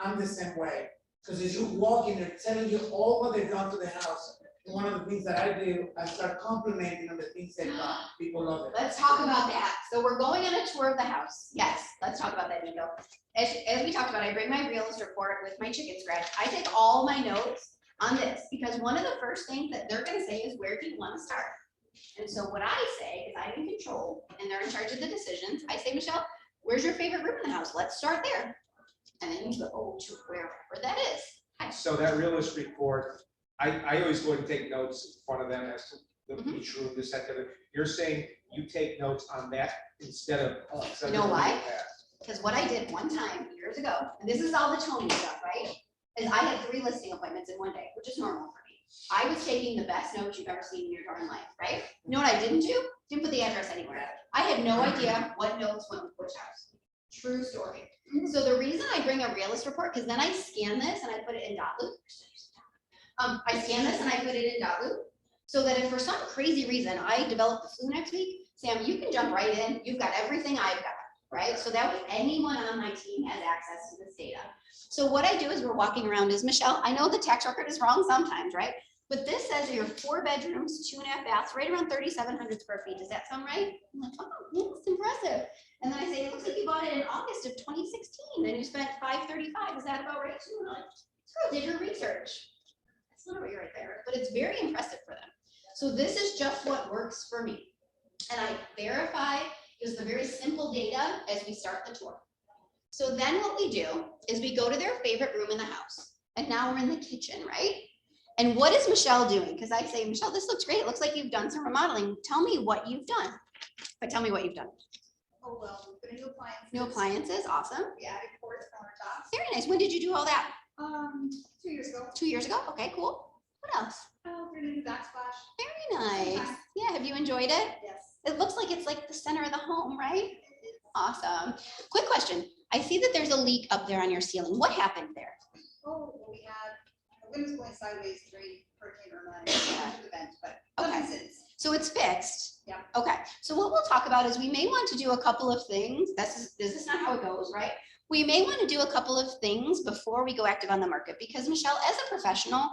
I'm the same way, because as you walk in, they're telling you all what they've done to the house. And one of the things that I do, I start complimenting on the things they've done. People love it. Let's talk about that. So we're going on a tour of the house. Yes, let's talk about that, Nico. As we talked about, I bring my realist report with my chicken scratch. I take all my notes on this because one of the first things that they're gonna say is, where do you wanna start? And so what I say is I'm in control and they're in charge of the decisions. I say, Michelle, where's your favorite room in the house? Let's start there. And then you go to wherever that is. Hi. So that realist report, I always go and take notes in front of them as to the each room, this, that, the other. You're saying you take notes on that instead of. You know why? Because what I did one time years ago, and this is all the Toni stuff, right? Is I had 3 listing appointments in one day, which is normal for me. I was taking the best notes you've ever seen in your darn life, right? You know what I didn't do? Didn't put the address anywhere. I had no idea what notes went with which house. True story. So the reason I bring a realist report, because then I scan this and I put it in .loop. I scan this and I put it in .loop, so that if for some crazy reason I develop the flu next week, Sam, you can jump right in. You've got everything I've got, right? So that way anyone on my team has access to this data. So what I do is we're walking around as Michelle. I know the tax record is wrong sometimes, right? But this says your 4 bedrooms, 2.5 baths, right around 3,700 square feet. Does that sound right? I'm like, oh, yeah, that's impressive. And then I say, it looks like you bought it in August of 2016 and you spent $535. Is that about right too? And I'm like, girl, did your research. That's literally right there, but it's very impressive for them. So this is just what works for me. And I verify is the very simple data as we start the tour. So then what we do is we go to their favorite room in the house. And now we're in the kitchen, right? And what is Michelle doing? Because I say, Michelle, this looks great. It looks like you've done some remodeling. Tell me what you've done. But tell me what you've done. Oh, well, we put in new appliances. New appliances, awesome. We added quartz countertops. Very nice. When did you do all that? 2 years ago. 2 years ago? Okay, cool. What else? We're gonna do backsplash. Very nice. Yeah, have you enjoyed it? Yes. It looks like it's like the center of the home, right? Awesome. Quick question. I see that there's a leak up there on your ceiling. What happened there? Oh, well, we had, the wind was going sideways during Hurricane Irma and the vent, but Okay. nothing since. So it's fixed? Yeah. Okay, so what we'll talk about is we may want to do a couple of things. This is not how it goes, right? We may want to do a couple of things before we go active on the market because Michelle, as a professional,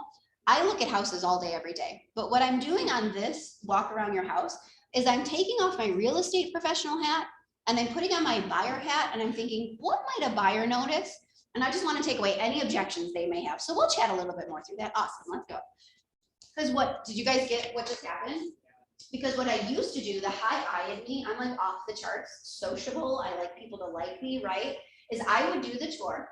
I look at houses all day, every day. But what I'm doing on this walk around your house is I'm taking off my real estate professional hat and I'm putting on my buyer hat and I'm thinking, what might a buyer notice? And I just want to take away any objections they may have. So we'll chat a little bit more through that. Awesome, let's go. Because what, did you guys get what just happened? Because what I used to do, the high I in me, I'm like off the charts, sociable, I like people to like me, right? Is I would do the tour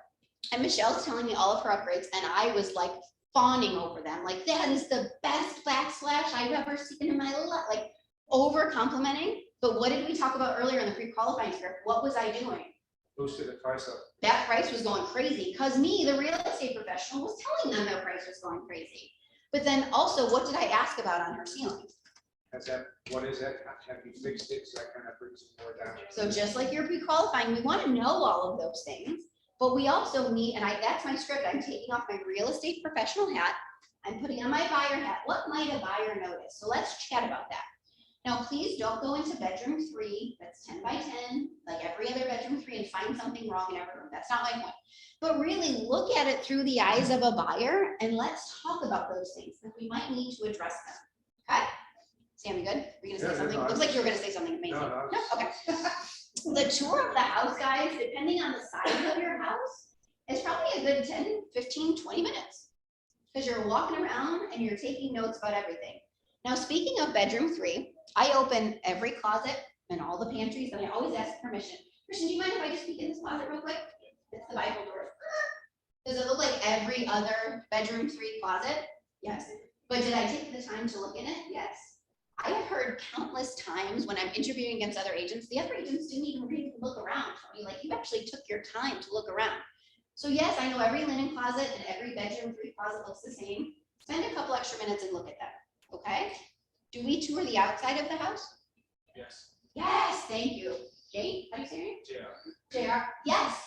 and Michelle's telling me all of her upgrades and I was like fawning over them. Like, that is the best backslash I've ever seen in my life, like over complimenting. But what did we talk about earlier in the pre-qualifying script? What was I doing? Boosted the price up. That price was going crazy because me, the real estate professional, was telling them their price was going crazy. But then also, what did I ask about on her ceiling? Has that, what is that? Have you fixed it? So that kind of brings it more down. So just like you're pre-qualifying, we want to know all of those things, but we also need, and that's my script. I'm taking off my real estate professional hat. I'm putting on my buyer hat. What might a buyer notice? So let's chat about that. Now, please don't go into bedroom 3, that's 10 by 10, like every other bedroom 3 and find something wrong in every room. That's not my point. But really look at it through the eyes of a buyer and let's talk about those things that we might need to address them. Okay? Sam, you good? Were you gonna say Yeah, something? no, Looks like you were gonna say something amazing. No, No, okay. The tour of the house, guys, depending on the size of your house, is probably a good 10, 15, 20 minutes. Because you're walking around and you're taking notes about everything. Now, speaking of bedroom 3, I open every closet and all the pantries and I always ask permission. Christian, do you mind if I just peek in this closet real quick? It's the Bible door. Does it look like every other bedroom 3 closet? Yes. But did I take the time to look in it? Yes. I have heard countless times when I'm interviewing against other agents, the other agents didn't even really look around. Tony, like, you actually took your time to look around. So yes, I know every linen closet and every bedroom 3 closet looks the same. Spend a couple extra minutes and look at them, okay? Do we tour the outside of the house? Yes. Yes, thank you. Jane, how do you say your name? JR, yes.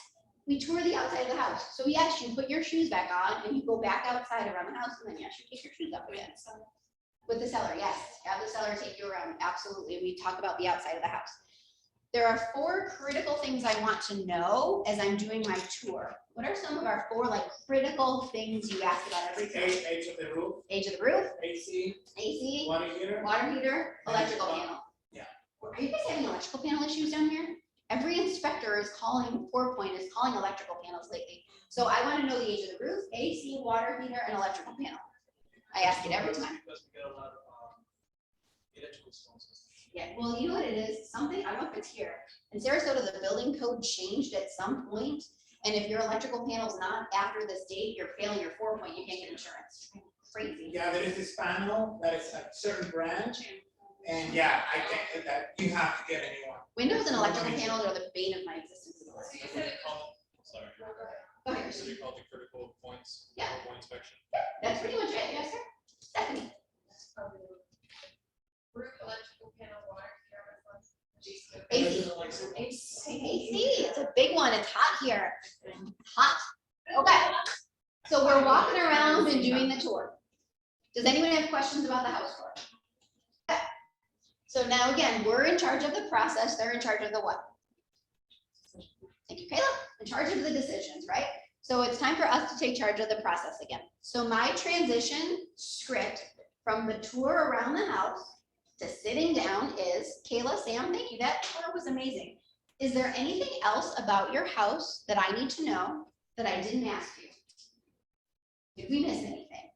We tour the outside of the house. So yes, you put your shoes back on and you go back outside around the house and then yes, you take your shoes off again. With the seller, yes. Have the seller take you around, absolutely. We talk about the outside of the house. There are 4 critical things I want to know as I'm doing my tour. What are some of our 4 like critical things you ask about every tour? Age of the roof, Age of the roof, AC, AC, water heater. water heater, electrical panel. Yeah. Are you guys having electrical panel issues down here? Every inspector is calling, 4 Point is calling electrical panels lately. So I want to know the age of the roof, AC, water heater, and electrical panel. I ask it every time. Because we get a lot of electrical storms. Yeah, well, you know what it is? Something, I don't know if it's here. In Sarasota, the building code changed at some point, and if your electrical panel's not after this date, you're failing your 4 Point, you can't get insurance. Crazy. Yeah, there is this panel that is a certain brand, and yeah, I can't, that, you have to get a new one. Windows and electrical panels are the bane of my existence in the So life. you said it called, sorry. Go ahead. So you called the critical points, Yeah. point inspection. That's pretty much it, yes, sir. Stephanie. Roof, electrical panel, water, AC. AC, it's a big one. It's hot here. Hot. Okay. So we're walking around and doing the tour. Does anyone have questions about the house tour? Okay. So now again, we're in charge of the process. They're in charge of the what? Thank you, Kayla. In charge of the decisions, right? So it's time for us to take charge of the process again. So my transition script from the tour around the house to sitting down is, Kayla, Sam, thank you. That tour was amazing. Is there anything else about your house that I need to know that I didn't ask you? Did we miss anything?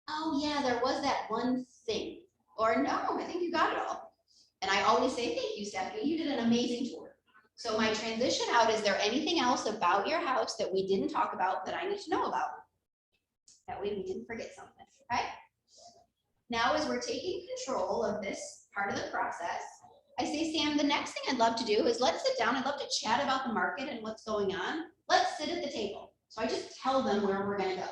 Oh yeah, there was that one thing. Or no, I think you got it all. And I always say, thank you, Stephanie. You did an amazing tour. So my transition out, is there anything else about your house that we didn't talk about that I need to know about? That way we didn't forget something, okay? Now, as we're taking control of this part of the process, I say, Sam, the next thing I'd love to do is let's sit down. I'd love to chat about the market and what's going on. Let's sit at the table. So I just tell them where we're gonna go.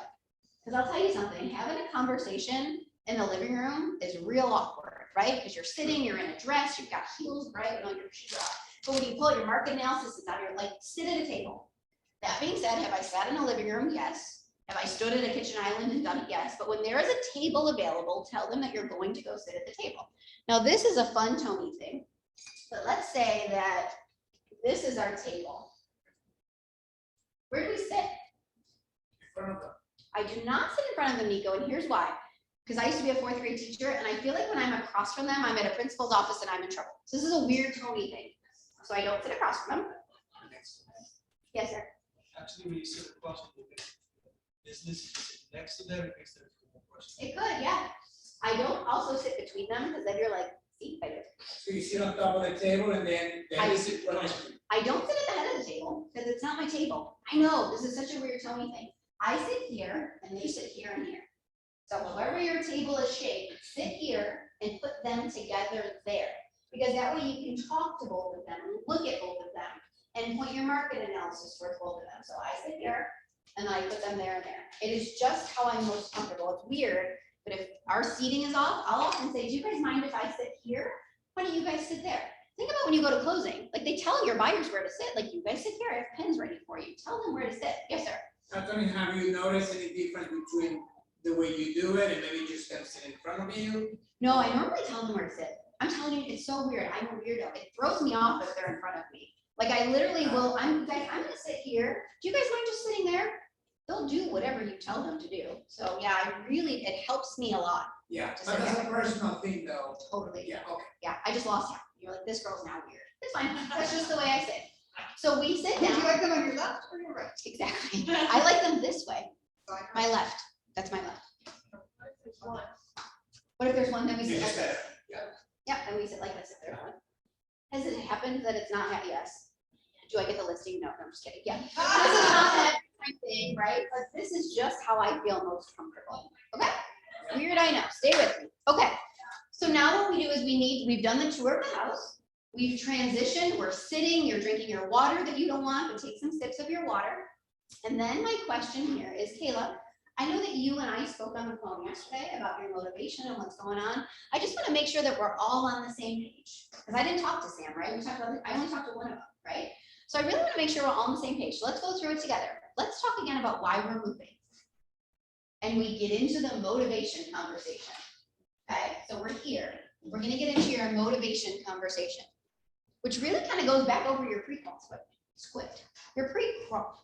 Because I'll tell you something, having a conversation in the living room is real awkward, right? Because you're sitting, you're in a dress, you've got heels, right? And all your shoes off. But when you pull out your market analysis, it's out here, like, sit at a table. That being said, have I sat in a living room? Yes. Have I stood at a kitchen island and done it? Yes. But when there is a table available, tell them that you're going to go sit at the table. Now, this is a fun Toni thing, but let's say that this is our table. Where do we sit? In front of them. I do not sit in front of them, Nico, and here's why. Because I used to be a fourth grade teacher, and I feel like when I'm across from them, I'm at a principal's office and I'm in trouble. So this is a weird Toni thing. So I don't sit across from them. Yes, sir. Actually, when you sit across from them, is this next to them, it makes them feel more personal. It could, yeah. I don't also sit between them because then you're like, see, I do. So you sit on top of the table and then you sit right next to you. I don't sit at the head of the table because it's not my table. I know, this is such a weird Toni thing. I sit here and they sit here and here. So however your table is shaped, sit here and put them together there. Because that way you can talk to both of them, look at both of them, and point your market analysis towards both of them. So I sit here and I put them there and there. It is just how I'm most comfortable. It's weird, but if our seating is off, I'll often say, do you guys mind if I sit here? Why don't you guys sit there? Think about when you go to closing, like they tell your buyers where to sit, like you guys sit here, I have pens ready for you. Tell them where to sit. Yes, sir. Toni, have you noticed any difference between the way you do it and maybe just them sit in front of you? No, I normally tell them where to sit. I'm telling you, it's so weird. I'm a weirdo. It throws me off if they're in front of me. Like I literally will, I'm gonna sit here. Do you guys mind just sitting there? They'll do whatever you tell them to do. So yeah, it helps me a lot. Yeah, Just but like that's a personal thing though. Totally. Yeah, okay. Yeah, I just lost you. You're like, this girl's now weird. It's fine. That's just the way I sit. So we sit Would you down. like them on your left or your right? Exactly. I like them this way. So I My left. That's my left. There's one. What if there's one that we You sit just like said, this? Yeah, and we sit like this if there's one. Has it happened that it's not, yes? Do I get the listing? No, I'm just kidding. Yeah. This is not that kind of thing, right? But this is just how I feel most comfortable. Okay? Weird, I know. Stay with me. Okay. So now what we do is we've done the tour of the house. We've transitioned. We're sitting. You're drinking your water that you don't want, but take some sips of your water. And then my question here is, Kayla, I know that you and I spoke on the phone yesterday about your motivation and what's going on. I just want to make sure that we're all on the same page. Because I didn't talk to Sam, right? I only talked to one of them, right? So I really want to make sure we're all on the same page. So let's go through it together. Let's talk again about why we're moving. And we get into the motivation conversation. Okay, so we're here. We're going to get into your motivation conversation, which really kind of goes back over your pre-qual script. Your pre-qual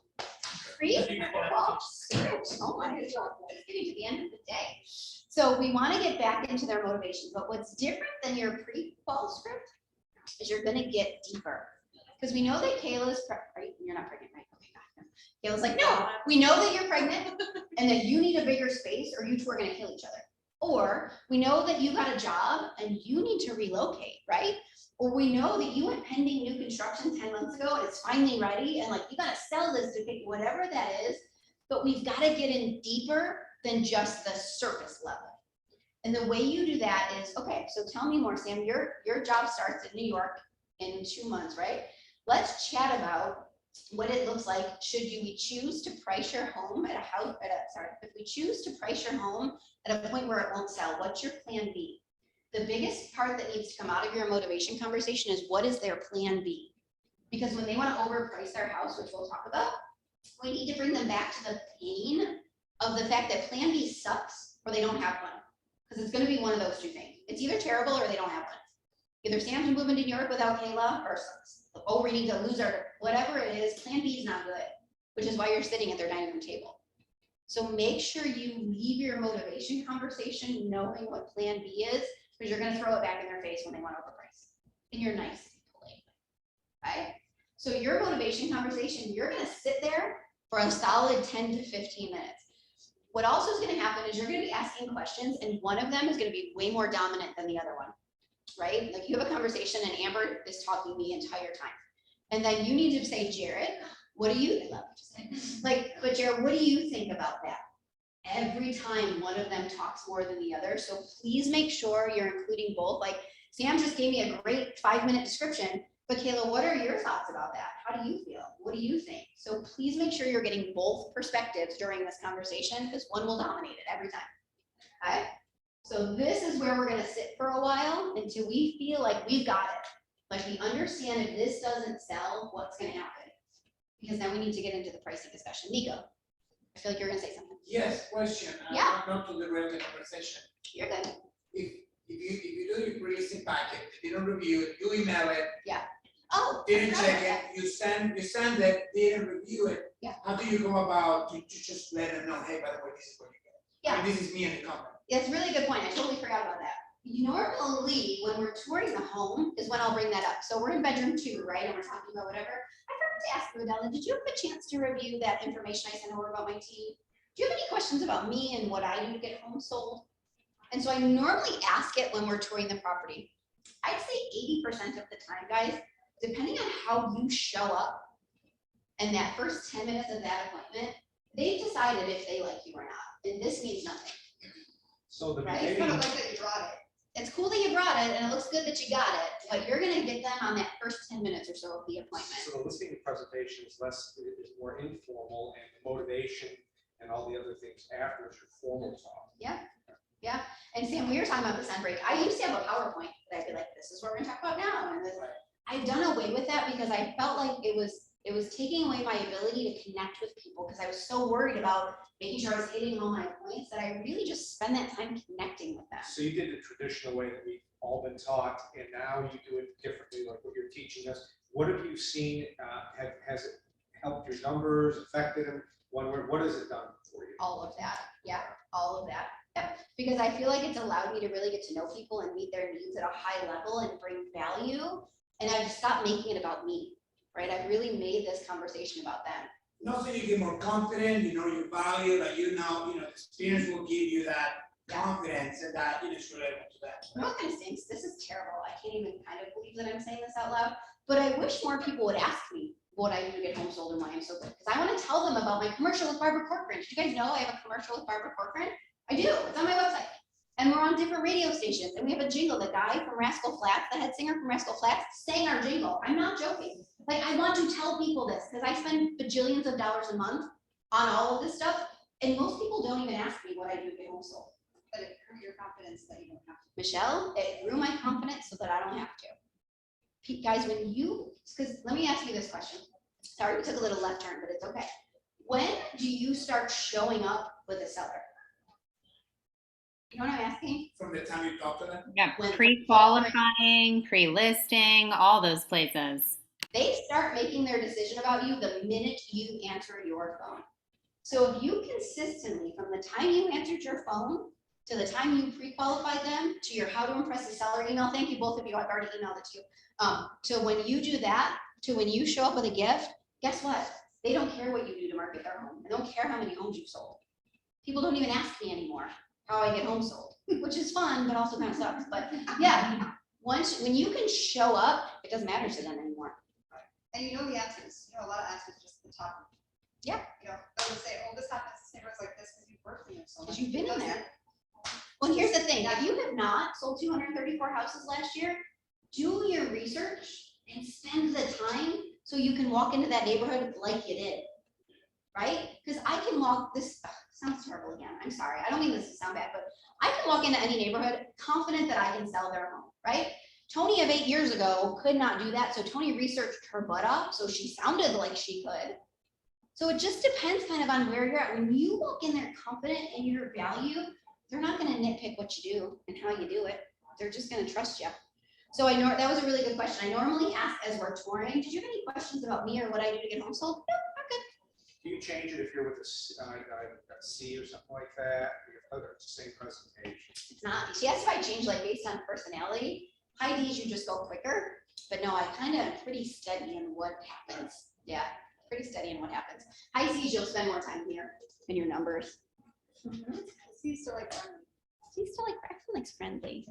script. Oh my goodness, it's getting to the end of the day. So we want to get back into their motivation, but what's different than your pre-qual script is you're going to get deeper. Because we know that Kayla's pregnant. You're not pregnant, right? Okay, God, no. Kayla's like, no, we know that you're pregnant and that you need a bigger space or you two are going to kill each other. Or we know that you got a job and you need to relocate, right? Or we know that you went pending new construction 10 months ago and it's finally ready and like you got to sell this to pick whatever that is. But we've got to get in deeper than just the surface level. And the way you do that is, okay, so tell me more, Sam. Your job starts in New York in 2 months, right? Let's chat about what it looks like should we choose to price your home at a house, if we choose to price your home at a point where it won't sell, what's your plan B? the biggest part that needs to come out of your motivation conversation is what is their plan B? Because when they want to overprice their house, which we'll talk about, we need to bring them back to the pain of the fact that plan B sucks or they don't have one. Because it's going to be one of those two things. It's either terrible or they don't have one. Either Sam's moving to New York without Kayla or oh, we need to lose our, whatever it is, plan B is not good, which is why you're sitting at their dining room table. So make sure you leave your motivation conversation knowing what plan B is, because you're going to throw it back in their face when they want to overprice. And you're nice and polite. Okay? So your motivation conversation, you're going to sit there for a solid 10 to 15 minutes. What also is going to happen is you're going to be asking questions, and one of them is going to be way more dominant than the other one, right? Like you have a conversation and Amber is talking the entire time. And then you need to say, Jared, what do you, I love you, just like, but Jared, what do you think about that? Every time one of them talks more than the other. So please make sure you're including both. Like Sam just gave me a great 5-minute description, but Kayla, what are your thoughts about that? How do you feel? What do you think? So please make sure you're getting both perspectives during this conversation, because one will dominate it every time. Okay? So this is where we're going to sit for a while until we feel like we've got it. Like we understand if this doesn't sell, what's going to happen? Because then we need to get into the pricing discussion. Nico, I feel like you're going to say something. Yes, question. Yeah. Not to derail the conversation. You're good. If you do your pre-listing packet, you didn't review it, you email it, Oh, didn't I check forgot it, you send it, didn't review it. Yeah. How do you go about to just let them know, hey, by the way, this is what you get? Yeah. And this is me and the company. That's a really good point. I totally forgot about that. Normally, when we're touring the home is when I'll bring that up. So we're in bedroom 2, right? And we're talking about whatever. I forgot to ask you, Adela, did you have a chance to review that information I sent over about my team? Do you have any questions about me and what I do to get homes sold? And so I normally ask it when we're touring the property. I'd say 80% of the time, guys, depending on how you show up and that first 10 minutes of that appointment, they've decided if they like you or not. And this means nothing. So the Right? It's kind beginning, of like that you brought it. It's cool that you brought it and it looks good that you got it, but you're gonna get them on that first 10 minutes or so of the appointment. so the listing presentation is is more informal, and the motivation and all the other things after is your formal talk. Yeah, and Sam, we were talking about this on break. I used to have a PowerPoint that I'd be like, this is what we're gonna talk about now. And I've done away with that because I felt like it was taking away my ability to connect with people, because I was so worried about making sure I was hitting all my points that I really just spend that time connecting with them. So you did the traditional way that we've all been taught, and now you do it differently, like what you're teaching us. What have you seen? Has it helped your numbers, affected them? What has it done for you? All of that, yeah, all of that. Yep. Because I feel like it's allowed me to really get to know people and meet their needs at a high level and bring value. And I've stopped making it about me, right? I've really made this conversation about them. And also you get more confident, you know your value, like the experience will give you that confidence and that it's related to that. You know what kind of stinks? This is terrible. I can't even kind of believe that I'm saying this out loud, but I wish more people would ask me what I do to get home sold and why I'm so good. Because I want to tell them about my commercial with Barbara Corcoran. Did you guys know I have a commercial with Barbara Corcoran? I do. It's on my website. And we're on different radio stations. And we have a jingle. The guy from Rascal Flatts, the head singer from Rascal Flatts, sang our jingle. I'm not joking. Like, I want to tell people this because I spend bajillions of dollars a month on all of this stuff. And most people don't even ask me what I do to get home sold. But it grew your confidence that you don't have to. Michelle, it grew my confidence so that I don't have to. Guys, because let me ask you this question. Sorry, we took a little left turn, but it's okay. When do you start showing up with a seller? You know what I'm asking? From the time you talk to them? Yeah, When- pre-qualifying, pre-listing, all those places. They start making their decision about you the minute you answer your phone. So if you consistently, from the time you answered your phone to the time you pre-qualified them, to your how to impress a seller email, thank you both of you, I've already emailed it to you, to when you do that, to when you show up with a gift, guess what? They don't care what you do to market their home. They don't care how many homes you've sold. People don't even ask me anymore how I get homes sold, which is fun, but also kind of sucks. But yeah, when you can show up, it doesn't matter to them anymore. And you know the answers, a lot of answers just at the top. Yeah. I would say, oh, this happens, this neighborhood's like this because you've worked in it so much. Because you've been in Doesn't- there. Well, here's the thing, if you have not sold 234 houses last year, do your research and spend the time so you can walk into that neighborhood like you did, right? Because I can walk this, sounds terrible again. I'm sorry. I don't mean this to sound bad, but I can walk into any neighborhood confident that I can sell their home, right? Toni of 8 years ago could not do that. So Toni researched her butt off. So she sounded like she could. So it just depends kind of on where you're at. When you walk in there confident in your value, they're not going to nitpick what you do and how you do it. They're just going to trust you. So I know that was a really good question. I normally ask as we're touring, did you have any questions about me or what I do to get home sold? No, I'm good. Do you change it if you're with a C or something like that? Or it's the same presentation? It's not. She asked if I change like based on personality. High D's, you just go quicker. But no, I kind of am pretty steady in what happens. Yeah, pretty steady in what happens. High C's, you'll spend more time here in your numbers. C's still like friendly. She's still like, everyone likes friendly.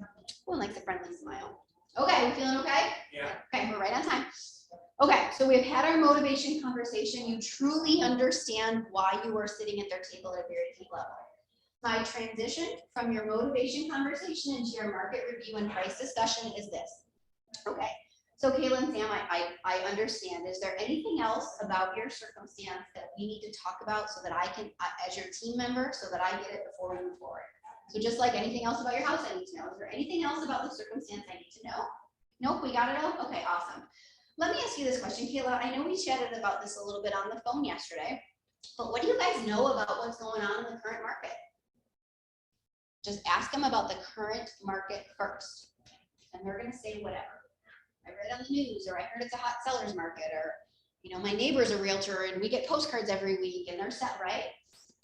Everyone likes a friendly smile. Okay, we feeling okay? Yeah. Okay, we're right on time. Okay, so we've had our motivation conversation. You truly understand why you are sitting at their table at a very deep level. My transition from your motivation conversation into your market review and price discussion is this. Okay, so Kayla and Sam, I understand. Is there anything else about your circumstance that we need to talk about so that I can, as your team member, so that I get it before we move forward? So just like anything else about your house I need to know. Is there anything else about the circumstance I need to know? Nope, we got it all? Okay, awesome. Let me ask you this question, Kayla. I know we chatted about this a little bit on the phone yesterday, but what do you guys know about what's going on in the current market? Just ask them about the current market first. And they're gonna say whatever. I read on the news, or I heard it's a hot seller's market, or you know, my neighbor's a realtor and we get postcards every week and they're set, right?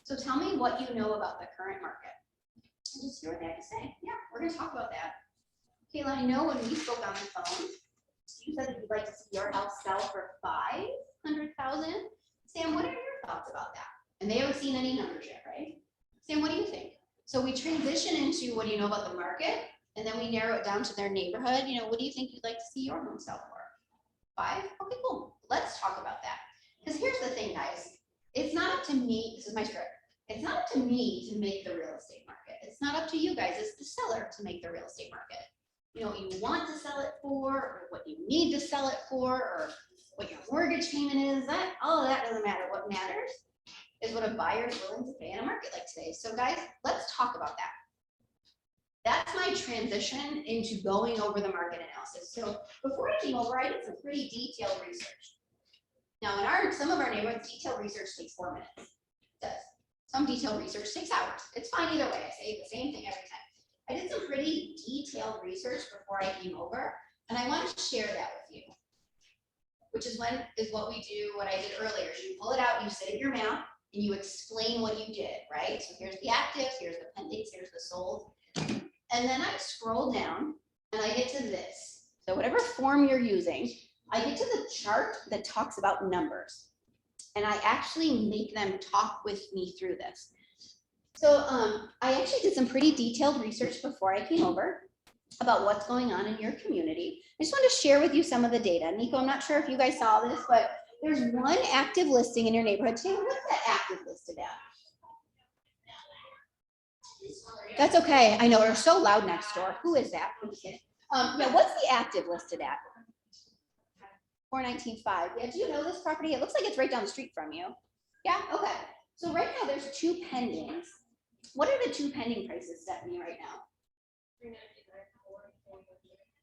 So tell me what you know about the current market. And just hear what they have to say. Yeah, we're gonna talk about that. Kayla, I know when we spoke on the phone, you said that you'd like to see your house sell for $500,000. Sam, what are your thoughts about that? And they haven't seen any numbers yet, right? Sam, what do you think? So we transition into what do you know about the market, and then we narrow it down to their neighborhood. You know, what do you think you'd like to see your home sell for? 5? Okay, cool. Let's talk about that. Because here's the thing, guys. It's not up to me. This is my script. It's not up to me to make the real estate market. It's not up to you guys. It's the seller to make the real estate market. You know what you want to sell it for, or what you need to sell it for, or what your mortgage payment is. That all of that doesn't matter. What matters is what a buyer is willing to pay in a market like today. So guys, let's talk about that. That's my transition into going over the market analysis. So before I came over, I did some pretty detailed research. Now in some of our neighborhoods, detailed research takes 4 minutes. It does. Some detailed research takes hours. It's fine either way. I say the same thing every time. I did some pretty detailed research before I came over, and I want to share that with you, which is what we do, what I did earlier. You pull it out, you sit at your map, and you explain what you did, right? So here's the actives, here's the pendings, here's the sold. And then I scroll down, and I get to this. So whatever form you're using, I get to the chart that talks about numbers. And I actually make them talk with me through this. So I actually did some pretty detailed research before I came over about what's going on in your community. I just want to share with you some of the data. Nico, I'm not sure if you guys saw this, but there's one active listing in your neighborhood. Tim, what's that active listed at? That's okay. I know they're so loud next door. Who is that? Yeah, what's the active listed at? 419.5. Yeah, do you know this property? It looks like it's right down the street from you. Yeah, okay. So right now there's 2 pendings. What are the 2 pending prices, Stephanie, right now?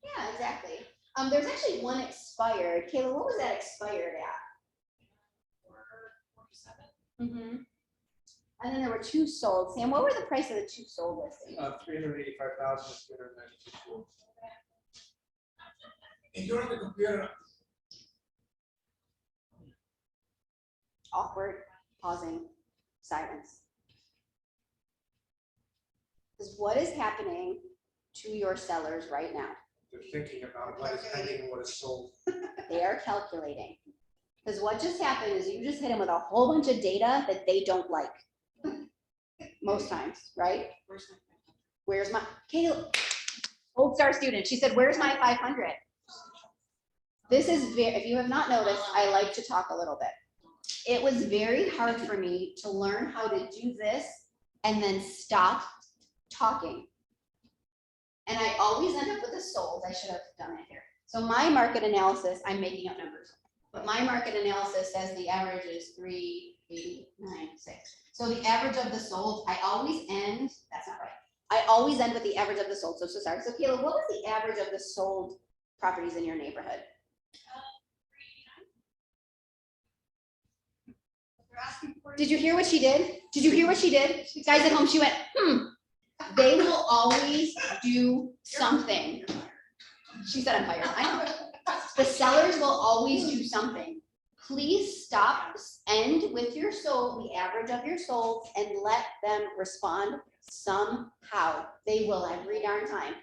Yeah, exactly. There's actually one expired. Kayla, what was that expired at? 447. And then there were 2 sold. Sam, what were the price of the 2 sold listings? 385,000, 392. If you're on the computer, Awkward, pausing, silence. Because what is happening to your sellers right now? They're thinking about what is pending and what is sold. They are calculating. Because what just happened is you just hit them with a whole bunch of data that they don't like. Most times, right? Where's my, Kayla, Old Star student, she said, where's my 500? This is, if you have not noticed, I like to talk a little bit. It was very hard for me to learn how to do this and then stop talking. And I always end up with a sold. I should have done it here. So my market analysis, I'm making up numbers, but my market analysis says the average is 389.6. So the average of the sold, I always end, that's not right. I always end with the average of the sold. So sorry. So Caleb, what was the average of the sold properties in your neighborhood? They're asking for. Did you hear what she did? Did you hear what she did? Guys at home, she went, They will always do something. She said I'm fired. I know. The sellers will always do something. Please stop, end with your sold, the average of your solds, and let them respond somehow. They will every darn time.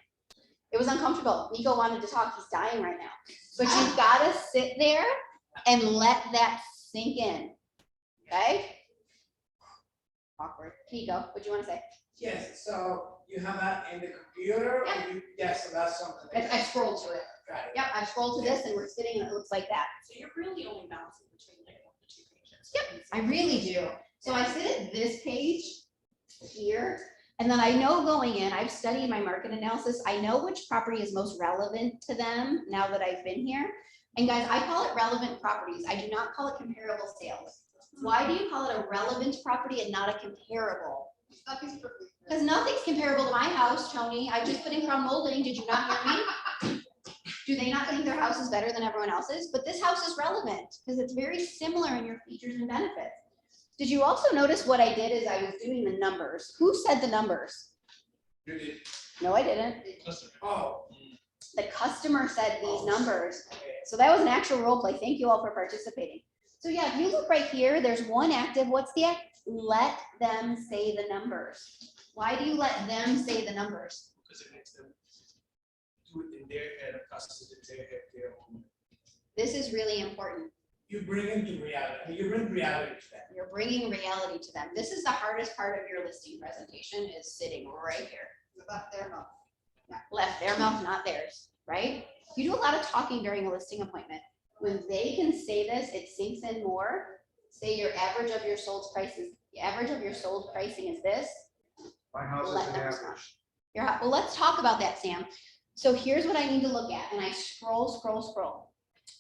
It was uncomfortable. Nico wanted to talk. He's dying right now. But you've got to sit there and let that sink in. Okay? Awkward. Nico, what do you want to say? Yes, so you have that in the computer, or you, yes, so that's something. I scrolled to it. Got it. Yep, I scrolled to this and we're sitting and it looks like that. So you're really only bouncing between like 1 to 2 pages. Yep, I really do. So I sit at this page here, and then I know going in, I've studied my market analysis. I know which property is most relevant to them now that I've been here. And guys, I call it relevant properties. I do not call it comparable sales. Why do you call it a relevant property and not a comparable? Nothing's perfect. Because nothing's comparable to my house, Tony. I just put in crown molding. Did you not hear me? Do they not think their house is better than everyone else's? But this house is relevant because it's very similar in your features and benefits. Did you also notice what I did is I was doing the numbers? Who said the numbers? You did. No, I didn't. Customer. Oh, The customer said these numbers. So that was an actual role play. Thank you all for participating. So yeah, if you look right here, there's one active. What's the act? Let them say the numbers. Why do you let them say the numbers? Because it makes them do it in their head, accustomed to their head, their own. This is really important. you bring into reality, I mean, you bring reality to that. You're bringing reality to them. This is the hardest part of your listing presentation is sitting right here. Left their mouth. Left their mouth, not theirs, right? You do a lot of talking during a listing appointment. When they can say this, it sinks in more. Say your average of your sold prices, the average of your sold pricing is this. My house is Let an them respond. average. Well, let's talk about that, Sam. So here's what I need to look at, and I scroll.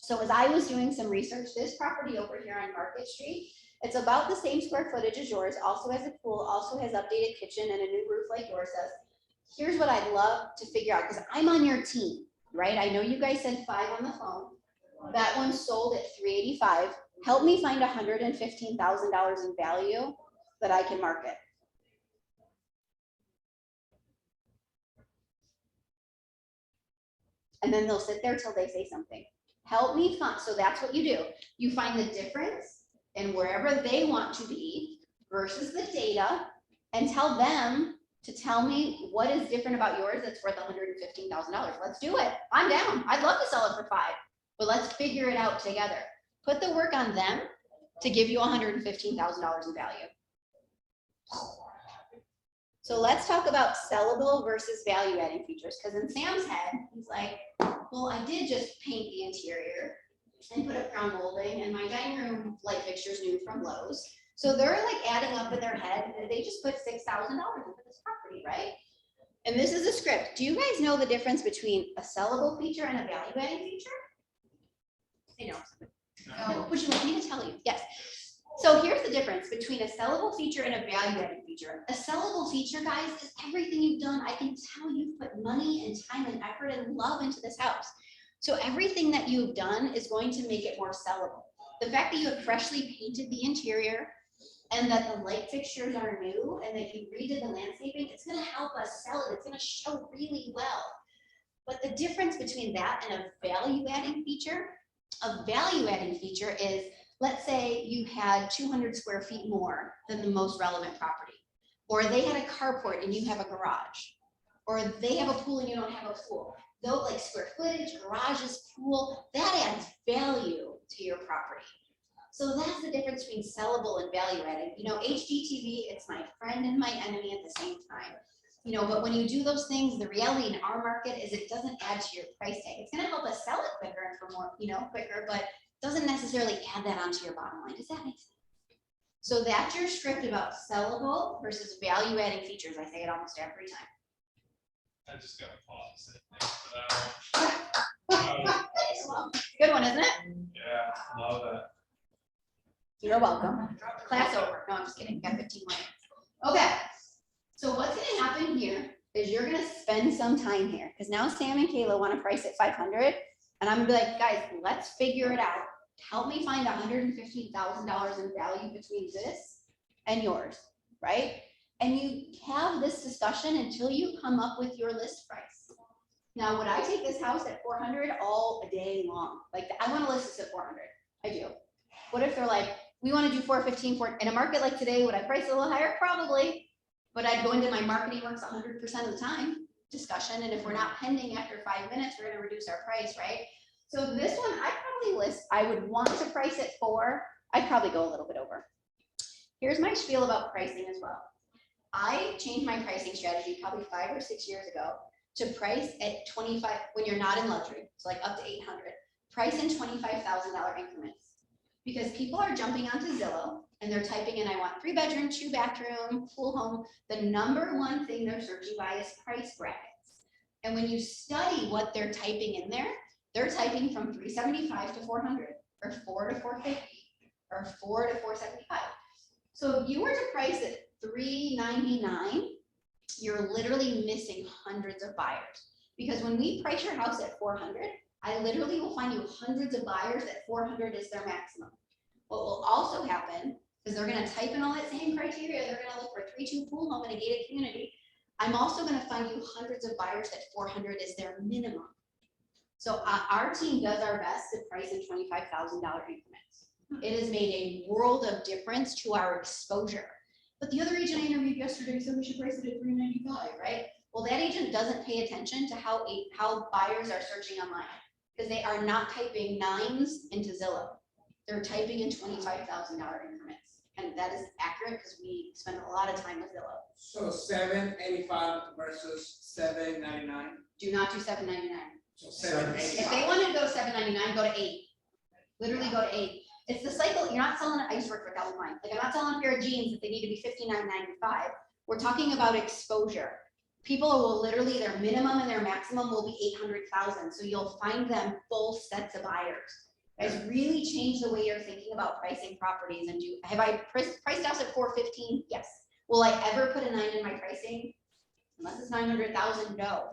So as I was doing some research, this property over here on Market Street, it's about the same square footage as yours, also has a pool, also has updated kitchen and a new roof like yours does. Here's what I'd love to figure out, because I'm on your team, right? I know you guys said 5 on the phone. That one sold at $385. Help me find $115,000 in value that I can market. And then they'll sit there till they say something. Help me find, so that's what you do. You find the difference in wherever they want to be versus the data and tell them to tell me what is different about yours that's worth $115,000. Let's do it. I'm down. I'd love to sell it for 5, but let's figure it out together. Put the work on them to give you $115,000 in value. So let's talk about sellable versus value adding features. Because in Sam's head, he's like, well, I did just paint the interior and put up crown molding and my dining room light fixtures new from Lowe's. So they're like adding up in their head and they just put $6,000 into this property, right? And this is a script. Do you guys know the difference between a sellable feature and a value adding feature? I know. No, would you like me to tell you? Yes. So here's the difference between a sellable feature and a value adding feature. A sellable feature, guys, is everything you've done. I can tell you've put money and time and effort and love into this house. So everything that you've done is going to make it more sellable. The fact that you have freshly painted the interior and that the light fixtures are new and that you redid the landscaping, it's going to help us sell it. It's going to show really well. But the difference between that and a value adding feature is, let's say you had 200 square feet more than the most relevant property, or they had a carport and you have a garage, or they have a pool and you don't have a pool. Though like square footage, garages, pool, that adds value to your property. So that's the difference between sellable and value adding. You know, HGTV, it's my friend and my enemy at the same time. You know, but when you do those things, the reality in our market is it doesn't add to your price tag. It's going to help us sell it quicker and for more, quicker, but doesn't necessarily add that onto your bottom line. Does that make sense? So that's your script about sellable versus value adding features. I say it almost every time. I just got a pause. Thanks for that one. Good one, isn't it? Yeah, love that. You're welcome. Class over. No, I'm just kidding. Got 15 more minutes. Okay. So what's gonna happen here is you're gonna spend some time here, because now Sam and Kayla want to price at 500, and I'm gonna be like, guys, let's figure it out. Help me find $115,000 in value between this and yours, right? And you have this discussion until you come up with your list price. Now, would I take this house at 400 all day long? Like, I want to list this at 400. I do. What if they're like, we want to do 415 for in a market like today? Would I price it a little higher? Probably. But I'd go into my marketing works 100% of the time discussion. And if we're not pending after 5 minutes, we're going to reduce our price, right? So this one, I would want to price at 4. I'd probably go a little bit over. Here's my spiel about pricing as well. I changed my pricing strategy probably 5 or 6 years ago to price at 25 when you're not in luxury, so like up to 800. Price in $25,000 increments, because people are jumping onto Zillow and they're typing in, I want 3-bedroom, 2-bathroom, full home. The number one thing they're searching by is price brackets. And when you study what they're typing in there, they're typing from 375 to 400, or 4 to 450, or 4 to 475. So if you were to price at 399, you're literally missing hundreds of buyers. Because when we price your house at 400, I literally will find you hundreds of buyers at 400 is their maximum. What will also happen is they're going to type in all that same criteria. They're going to look for 3-2 pool home in a gated community. I'm also going to find you hundreds of buyers at 400 is their minimum. So our team does our best to price in $25,000 increments. It has made a world of difference to our exposure. But the other agent I interviewed yesterday said we should price it at 395, right? Well, that agent doesn't pay attention to how buyers are searching online, because they are not typing 9s into Zillow. They're typing in $25,000 increments. And that is accurate because we spend a lot of time with Zillow. So 785 versus 799. Do not do 799. So 785. If they want to go 799, go to 8. Literally go to 8. It's the cycle. You're not selling an ice work for Calvin. Like, I'm not selling a pair of jeans that they need to be $59.95. We're talking about exposure. People will literally, their minimum and their maximum will be 800,000. So you'll find them full sets of buyers. Guys, really change the way you're thinking about pricing properties. And have I priced house at 415? Yes. Will I ever put a 9 in my pricing? Unless it's 900,000, no.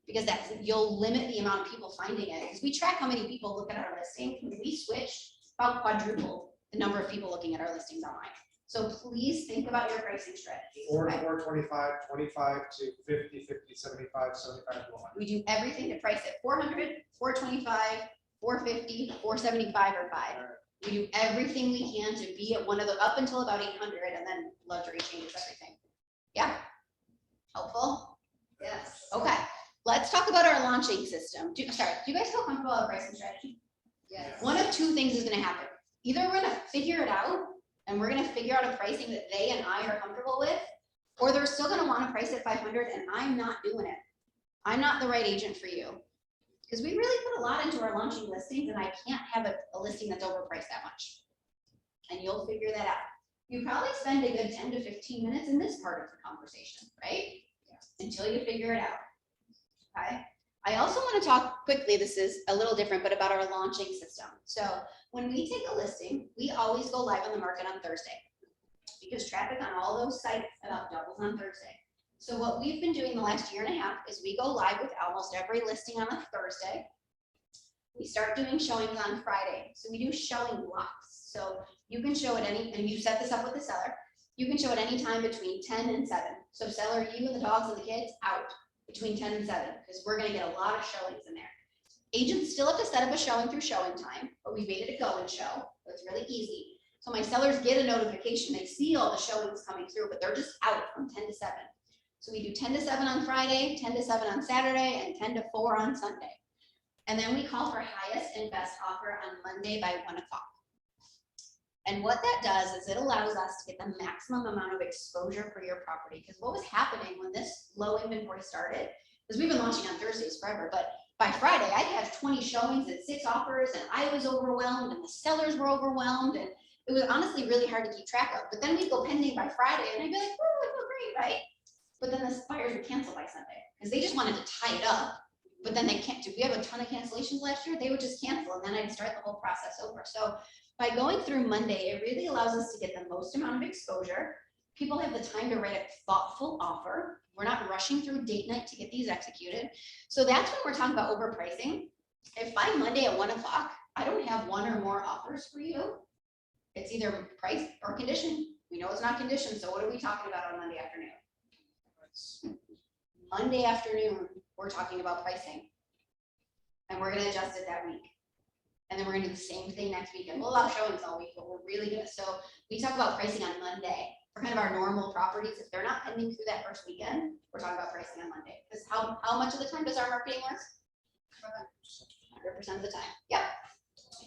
Because you'll limit the amount of people finding it. Because we track how many people look at our listing. When we switched, about quadrupled the number of people looking at our listings online. So please think about your pricing strategies. 4 to 425, 25 to 50, 50, 75, 75 to 100. We do everything to price at 400, 425, 450, 475, or 5. We do everything we can to be at one of the, up until about 800, and then luxury changes everything. Yeah. Helpful? Yes. Okay. Let's talk about our launching system. Do you guys feel comfortable with our pricing strategy? Yes. One of two things is going to happen. Either we're going to figure it out and we're going to figure out a pricing that they and I are comfortable with, or they're still going to want to price at 500 and I'm not doing it. I'm not the right agent for you, because we really put a lot into our launching listings, and I can't have a listing that's overpriced that much. And you'll figure that out. You probably spend a good 10 to 15 minutes in this part of the conversation, right? Until you figure it out. Okay. I also want to talk quickly, this is a little different, but about our launching system. So when we take a listing, we always go live on the market on Thursday, because traffic on all those sites about doubles on Thursday. So what we've been doing the last year and a half is we go live with almost every listing on a Thursday. We start doing showings on Friday. So we do showing blocks. So you can show at any, and you set this up with the seller, you can show at any time between 10 and 7. So seller, you and the dogs and the kids out between 10 and 7, because we're going to get a lot of showings in there. Agents still have to set up a showing through showing time, but we've made it a go and show. So it's really easy. So my sellers get a notification. They see all the showings coming through, but they're just out from 10 to 7. So we do 10 to 7 on Friday, 10 to 7 on Saturday, and 10 to 4 on Sunday. And then we call for highest and best offer on Monday by 1 o'clock. And what that does is it allows us to get the maximum amount of exposure for your property. Because what was happening when this low inventory started, because we've been launching on Thursdays forever, but by Friday I'd have 20 showings and 6 offers, and I was overwhelmed and the sellers were overwhelmed, and it was honestly really hard to keep track of. But then we'd go pending by Friday and I'd be like, oh, I feel great, right? But then the buyers would cancel by Sunday because they just wanted to tie it up. But then they can't. Did we have a ton of cancellations last year? They would just cancel, and then I'd start the whole process over. So by going through Monday, it really allows us to get the most amount of exposure. People have the time to write a thoughtful offer. We're not rushing through date night to get these executed. So that's when we're talking about overpricing. If by Monday at 1 o'clock, I don't have one or more offers for you, it's either price or condition. We know it's not condition, so what are we talking about on Monday afternoon? Monday afternoon, we're talking about pricing. And we're gonna adjust it that week. And then we're gonna do the same thing next week. And we'll allow showings all week, but we're really gonna, so we talk about pricing on Monday. For kind of our normal properties, if they're not pending through that first weekend, we're talking about pricing on Monday. Because how much of the time does our marketing work? 100% of the time. Yep.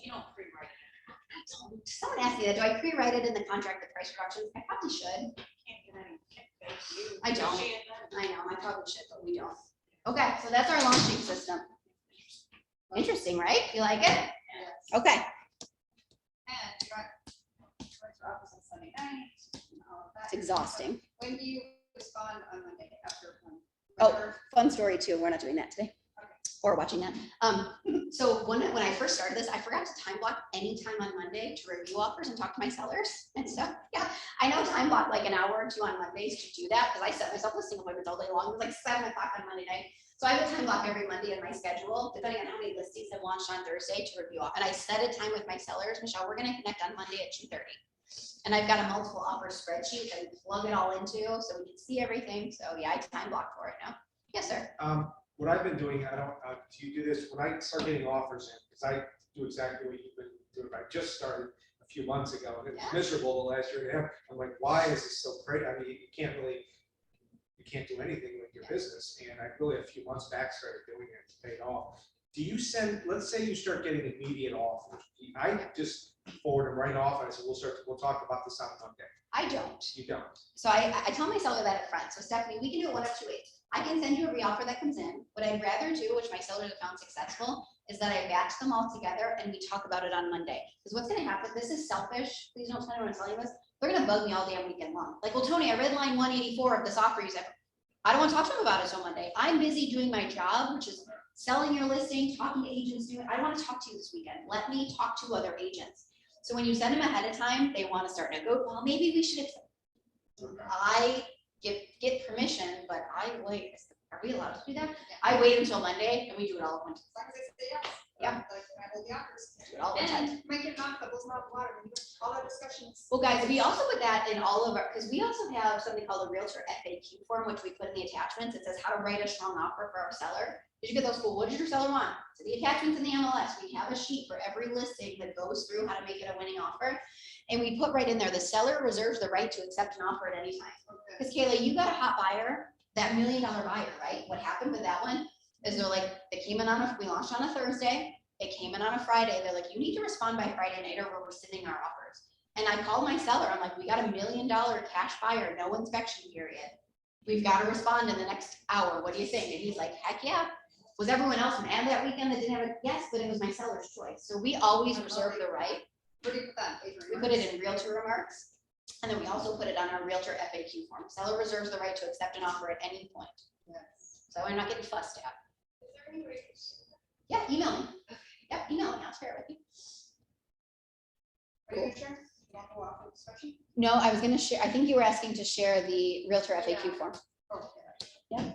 You don't pre-write it. Someone asked me that. Do I pre-write it in the contract, the price reductions? I probably should. Can't get any, can't thank you. I don't. Appreciate that. I know, I probably should, but we don't. Okay, so that's our launching system. Interesting, right? You like it? Okay. And you got your office on Sunday night and all of that. It's exhausting. When do you respond on Monday after one? Oh, fun story too. We're not doing that today. Or watching that. So when I first started this, I forgot to time block any time on Monday to review offers and talk to my sellers. And so, yeah, I know time block like an hour or two on Mondays to do that because I set myself listing appointments all day long. It was like 7 o'clock on Monday night. So I have a time block every Monday in my schedule, depending on how many listings have launched on Thursday to review. And I set a time with my sellers. Michelle, we're gonna connect on Monday at 2:30. And I've got a multiple offer spreadsheet that we plug it all into so we can see everything. So yeah, I time block for it now. Yes, sir. What I've been doing, I don't, do you do this, when I start getting offers in, because I do exactly what you've been doing, I just started a few months ago, and it was miserable the last year and a half. I'm like, why is this so great? I mean, you can't do anything with your business, and I really, a few months back, started doing it, it's paid off. Do you send, let's say you start getting immediate offers, I just forward them right off, and I said, we'll talk about this on Monday. I don't. You don't? So I tell my seller that up front. So Stephanie, we can do it one of two ways. I can send you a reoffer that comes in. What I'd rather do, which my sellers have found successful, is that I batch them all together and we talk about it on Monday. Because what's going to happen, this is selfish. Please don't tell anyone I'm telling you this. They're going to bug me all damn weekend long. Like, well, Toni, I read line 184 of this offer you said. I don't want to talk to them about it till Monday. I'm busy doing my job, which is selling your listing, talking to agents. I want to talk to you this weekend. Let me talk to other agents. So when you send them ahead of time, they want to start to go, well, maybe we should. I get permission, but I wait. Are we allowed to do that? I wait until Monday and we do it all at once. As long as they say yes. Yeah. Like, I hold the offers. Do it all the time. And make it not doubles, not water, all our discussions. Well, guys, we also put that in all of our, because we also have something called a Realtor FAQ form, which we put in the attachments. It says how to write a strong offer for our seller. Did you get those? Cool. What did your seller want? So the attachments in the MLS, we have a sheet for every listing that goes through how to make it a winning offer. And we put right in there, the seller reserves the right to accept an offer at any time. Because Kayla, you got a hot buyer, that $1 million buyer, right? What happened with that one is they're like, they came in we launched on a Thursday. It came in on a Friday. They're like, you need to respond by Friday night or we're rescinding our offers. And I called my seller. I'm like, we got a $1 million cash buyer, no inspection period. We've got to respond in the next hour. What do you think? And he's like, heck yeah. Was everyone else mad that weekend that didn't have it? Yes, but it was my seller's choice. So we always reserve the right. What do you put that? We put it in Realtor remarks. And then we also put it on our Realtor FAQ form. Seller reserves the right to accept an offer at any point. Yes. So I'm not getting fussed at. Is there any way? Yeah, email me. Yep, email me. I'll share it with you. Are you sure? You want to go off on discussion? No, I was gonna share, I think you were asking to share the Realtor FAQ form. Oh, okay. Yeah.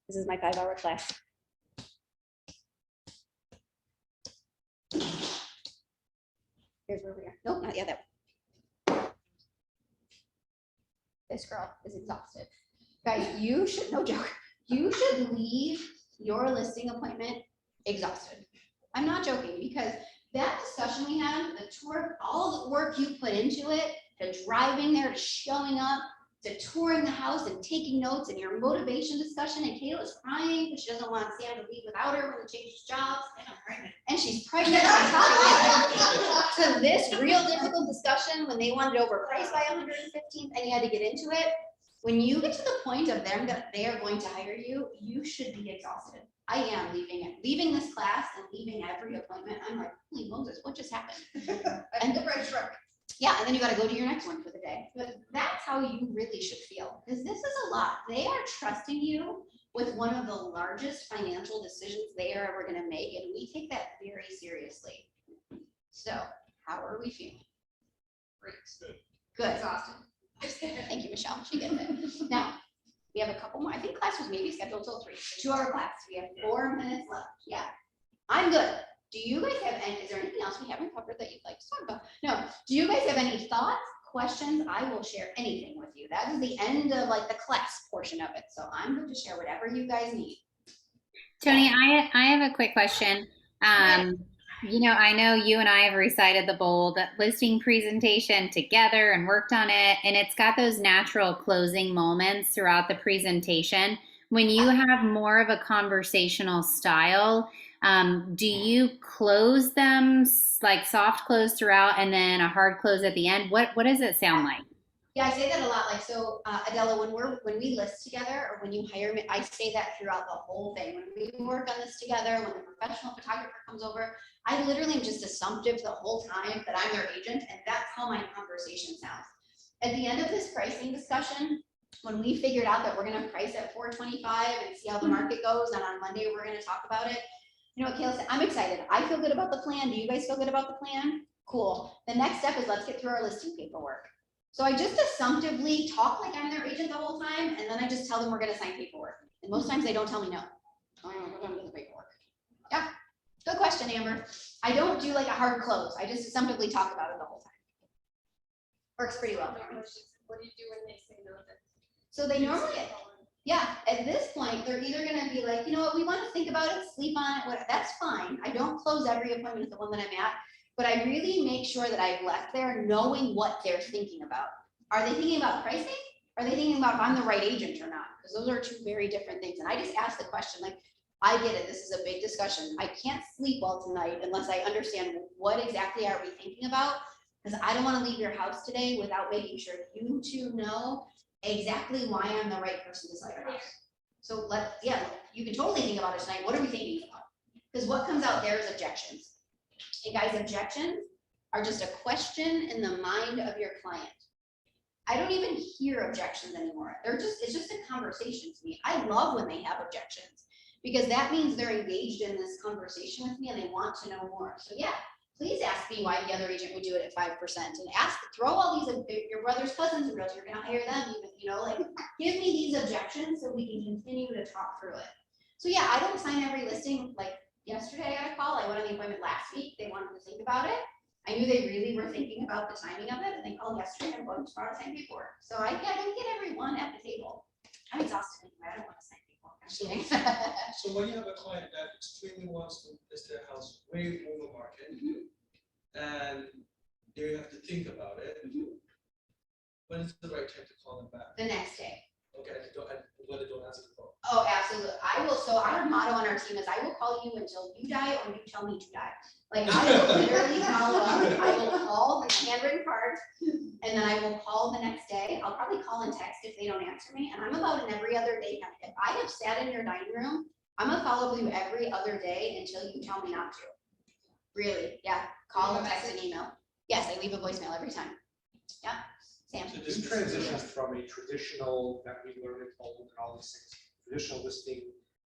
This is my 5-hour class. Here's where we are. Nope, not yet. That. This girl is exhausted. Guys, you should, no joke, you should leave your listing appointment exhausted. I'm not joking, because that discussion we had, the tour, all the work you put into it, to driving there, to showing up, to touring the house and taking notes, and your motivation discussion, and Kayla's crying because she doesn't want Sam to leave without her when he changes jobs. And she's pregnant on top of it. To this real difficult discussion when they wanted to overprice by 115th and you had to get into it. When you get to the point of them that they are going to hire you, you should be exhausted. I am leaving this class and leaving every appointment. I'm like, holy Moses, what just happened? And the red truck. Yeah, and then you got to go to your next one for the day. But that's how you really should feel, because this is a lot. They are trusting you with one of the largest financial decisions they are ever going to make, and we take that very seriously. So how are we feeling? Good. Good. Exhausted. Thank you, Michelle. She gets it. Now, we have a couple more. I think class was maybe scheduled till 3. 2-hour class. We have 4 minutes left. Yeah. I'm good. Do you guys have any, is there anything else we haven't covered that you'd like to talk about? No. Do you guys have any thoughts, questions? I will share anything with you. That is the end of like the class portion of it. So I'm going to share whatever you guys need. Toni, I have a quick question. You know, I know you and I have recited the bold listing presentation together and worked on it, and it's got those natural closing moments throughout the presentation. When you have more of a conversational style, do you close them like soft close throughout and then a hard close at the end? What does it sound like? Yeah, I say that a lot. Like, so Adela, when we list together or when you hire me, I say that throughout the whole thing. When we work on this together, when the professional photographer comes over, I literally am just assumptive the whole time that I'm their agent, and that's how my conversation sounds. At the end of this pricing discussion, when we figured out that we're gonna price at $425 and see how the market goes, and on Monday we're gonna talk about it. You know what Kayla said? I'm excited. I feel good about the plan. Do you guys feel good about the plan? Cool. The next step is let's get through our listing paperwork. So I just assumptively talk like I'm their agent the whole time, and then I just tell them we're gonna sign paperwork. And most times they don't tell me no. Oh, we're gonna do the paperwork. Yeah, good question, Amber. I don't do like a hard close. I just assumptively talk about it the whole time. Works pretty well. What do you do when they say no? So they normally, yeah, at this point, they're either gonna be like, you know what, we wanna think about it, sleep on it, that's fine. I don't close every appointment at the one that I'm at. But I really make sure that I've left there knowing what they're thinking about. Are they thinking about pricing? Are they thinking about if I'm the right agent or not? Because those are 2 very different things. And I just ask the question, like, I get it, this is a big discussion. I can't sleep well tonight unless I understand what exactly are we thinking about, because I don't want to leave your house today without making sure you 2 know exactly why I'm the right person to sell your house. So you can totally think about it tonight. What are we thinking about? Because what comes out there is objections. And guys, objections are just a question in the mind of your client. I don't even hear objections anymore. It's just a conversation to me. I love when they have objections because that means they're engaged in this conversation with me and they want to know more. So yeah, please ask me why the other agent would do it at 5% and throw all these, your brother's cousins in Realtor, you're gonna hire them even, you know, like give me these objections so we can continue to talk through it. So yeah, I don't sign every listing. Like yesterday I got a call, I went on the appointment last week, they wanted to think about it. I knew they really were thinking about the timing of it, and they called yesterday, I'm going tomorrow to sign paperwork. So I don't get everyone at the table. I'm exhausted anyway, I don't want to sign paperwork. I'm So- kidding. So when you have a client that extremely wants to list their house way over market, and they have to think about it, when is the right time to call them back? The next day. Okay, when they don't answer the phone. Oh, absolutely. I will. So our motto on our team is I will call you until you die or you tell me to die. Like I will literally follow up. I will call the handwritten card and then I will call the next day. I'll probably call and text if they don't answer me. And I'm about an every other day kind of. If I have sat in your dining room, I'm gonna follow up with you every other day until you tell me not to. Really? Yeah. Call, text, and email. Yes, I leave a voicemail every time. Yeah. Sam. So This transition from a traditional, that we learned at Bold and all these things, traditional listing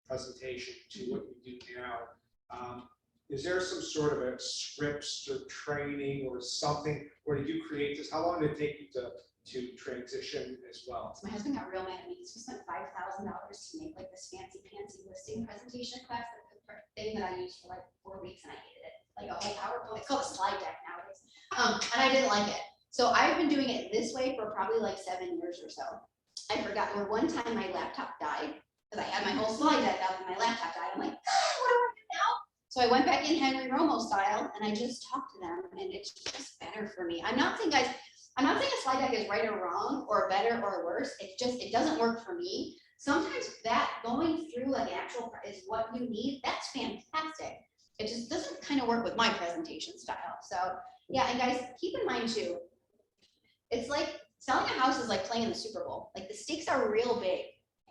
presentation to what you do now. Is there some sort of a scripts or training or something, or did you create this? How long did it take you to transition as well? So my husband got real mad at me because we spent $5,000 to make like this fancy listing presentation class, the thing that I used for like 4 weeks, and I hated it. Like a whole PowerPoint. It's called a slide deck nowadays, and I didn't like it. So I've been doing it this way for probably like 7 years or so. I forgot where one time my laptop died because I had my whole slide deck up and my laptop died. I'm like, what do I do now? So I went back in Henry Romo style and I just talked to them, and it's just better for me. I'm not saying, guys, I'm not saying a slide deck is right or wrong or better or worse. It's just, it doesn't work for me. Sometimes that going through like actual is what you need. That's fantastic. It just doesn't kind of work with my presentation style. So yeah, and guys, keep in mind too, it's like selling a house is like playing in the Super Bowl. Like the stakes are real big.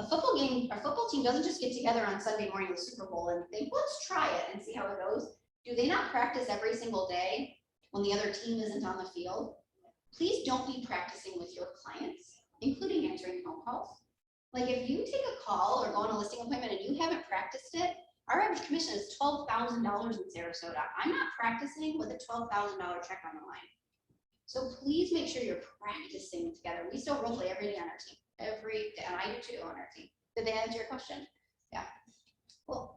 A football game, our football team doesn't just get together on Sunday morning of the Super Bowl and think, let's try it and see how it goes. Do they not practice every single day when the other team isn't on the field? Please don't be practicing with your clients, including answering phone calls. Like if you take a call or go on a listing appointment and you haven't practiced it, Our average commission is $12,000 in Sarasota. I'm not practicing with a $12,000 check on the line. So please make sure you're practicing together. We still role play every day on our team, every day, and I do too on our team. Did they answer your question? Yeah. Cool.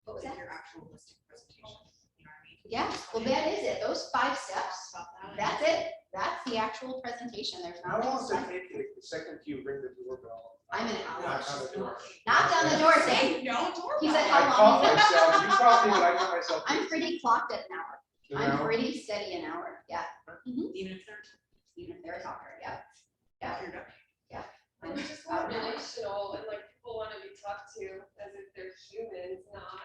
What was that? Your actual listing presentation, you know what I mean? Yeah, well, that is it. Those 5 steps, that's it. That's the actual presentation. There's How nothing. long does it else. take you the second you ring the doorbell? I'm in an hour. Knock on the door. Knock on the door, say. No, He said, I how caught long? myself, you caught me, but I caught myself. I'm pretty clocked at an hour. You I'm know? pretty steady an hour. Yeah. Mhm. Even if they're, Even if they're a talker. Yeah. Yeah. you're done. And it's just more relational and like people want to be talked to as if they're humans, not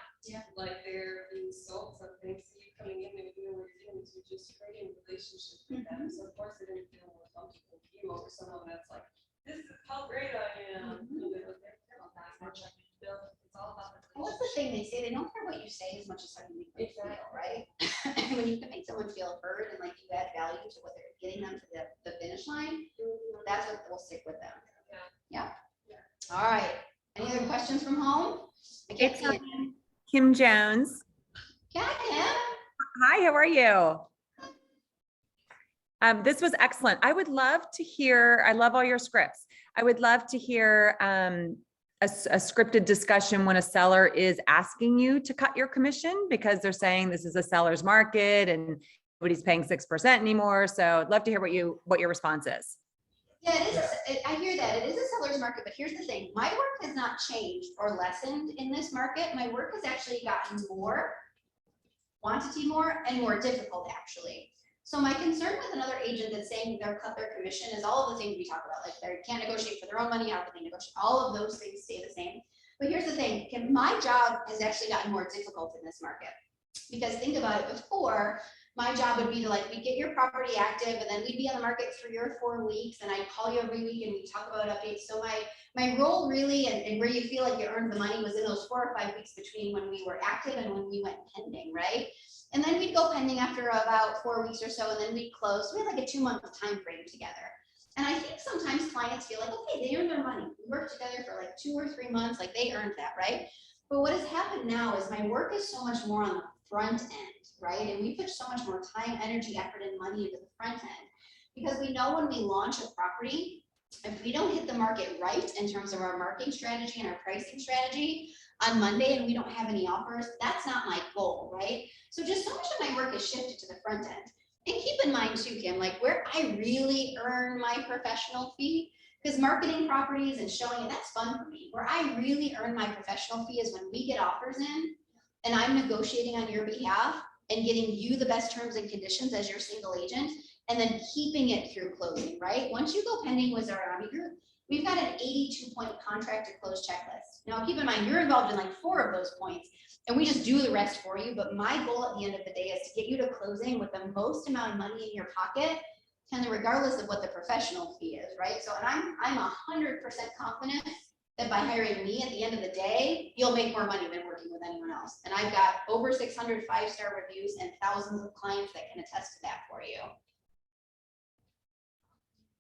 like they're being sold something. So you coming in and doing what you're doing, you're just creating relationships with them. So of course they're gonna feel more comfortable with you over someone that's like, this is how great I am. You know, it's all about the Well, what's the thing they say? They don't care what you say as much as how you make them feel, right? When you can make someone feel heard and like you add value to what they're getting them to the finish line, that's what will stick with them. Yeah. All right. Any other questions from home? I can't see it. Kim Jones. Yeah, Kim. Hi, how are you? This was excellent. I would love to hear, I love all your scripts. I would love to hear a scripted discussion when a seller is asking you to cut your commission because they're saying this is a seller's market and nobody's paying 6% anymore. So I'd love to hear what your response is. Yeah, it is. I hear that. It is a seller's market, but here's the thing. My work has not changed or lessened in this market. My work has actually gotten more, quantity more, and more difficult actually. So my concern with another agent that's saying they'll cut their commission is all of the things we talk about, like they can't negotiate for their own money, how can they negotiate? All of those things stay the same. But here's the thing, Kim, my job has actually gotten more difficult in this market. Because think about it, before, my job would be to like, we get your property active and then we'd be on the market 3 or 4 weeks and I'd call you every week and we talk about updates. So my role really, and where you feel like you earned the money was in those 4 or 5 weeks between when we were active and when we went pending, right? And then we'd go pending after about 4 weeks or so and then we'd close. We had like a 2-month time frame together. And I think sometimes clients feel like, okay, they earned their money. We worked together for like 2 or 3 months, like they earned that, right? But what has happened now is my work is so much more on the front end, right? And we put so much more time, energy, effort, and money into the front end because we know when we launch a property, if we don't hit the market right in terms of our marketing strategy and our pricing strategy on Monday and we don't have any offers, that's not my goal, right? So just so much of my work is shifted to the front end. And keep in mind too, Kim, like where I really earn my professional fee, because marketing properties and showing it, that's fun for me. Where I really earn my professional fee is when we get offers in and I'm negotiating on your behalf and getting you the best terms and conditions as your single agent, and then keeping it through closing, right? Once you go pending with Zarghami Group, we've got an 82-point contract to close checklist. Now, keep in mind, you're involved in like 4 of those points, and we just do the rest for you. But my goal at the end of the day is to get you to closing with the most amount of money in your pocket, kind of regardless of what the professional fee is, right? So, and I'm 100% confident that by hiring me at the end of the day, you'll make more money than working with anyone else. And I've got over 600 5-star reviews and thousands of clients that can attest to that for you.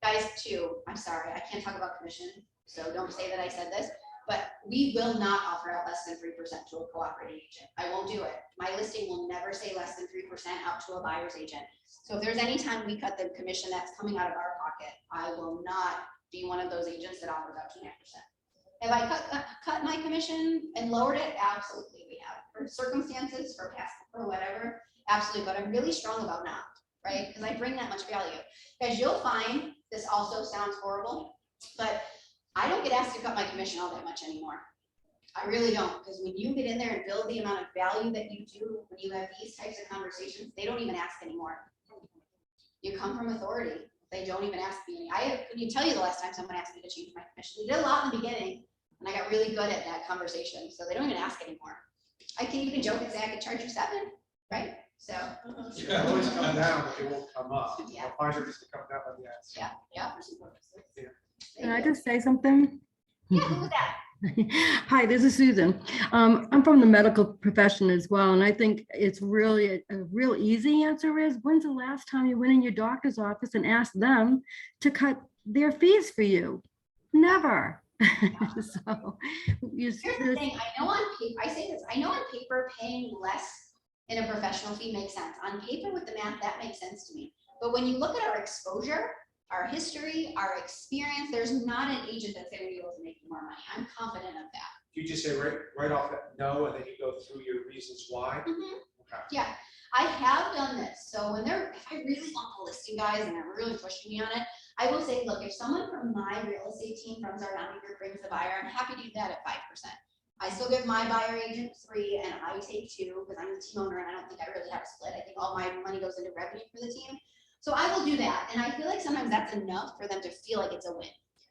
Guys, too, I'm sorry, I can't talk about commission, so don't say that I said this, but we will not offer out less than 3% to a cooperating agent. I won't do it. My listing will never say less than 3% out to a buyer's agent. So if there's any time we cut the commission that's coming out of our pocket, I will not be one of those agents that offers out 2.5%. Have I cut my commission and lowered it? Absolutely, we have. For circumstances, for past, for whatever, absolutely. But I'm really strong about not, right? Because I bring that much value. Because you'll find, this also sounds horrible, but I don't get asked to cut my commission all that much anymore. I really don't, because when you get in there and build the amount of value that you do, when you have these types of conversations, they don't even ask anymore. You come from authority. They don't even ask me. I couldn't tell you the last time someone asked me to change my commission. They did a lot in the beginning, and I got really good at that conversation, so they don't even ask anymore. You can joke and say I could charge you 7, right? So. Yeah, always come down, but they won't come up. Yeah. I'll find her just to come down on the ads. Yeah, yeah. Can I just say something? Yeah, who was that? Hi, this is Susan. I'm from the medical profession as well, and I think it's really a real easy answer is, when's the last time you went in your doctor's office and asked them to cut their fees for you? Never. So, Here's the thing, I know on paper, I say this, I know on paper paying less in a professional fee makes sense. On paper with the math, that makes sense to me. But when you look at our exposure, our history, our experience, there's not an agent that's gonna be able to make you more money. I'm confident of that. You just say right off that no, and then you go through your reasons why. Okay. Yeah, I have done this. So when if I really want the listing guys and they're really pushing me on it, I will say, look, if someone from my real estate team from Zarghami Group brings the buyer, I'm happy to do that at 5%. I still give my buyer agent 3 and I take 2 because I'm the team owner and I don't think I really have a split. I think all my money goes into revenue for the team. So I will do that. And I feel like sometimes that's enough for them to feel like it's a win.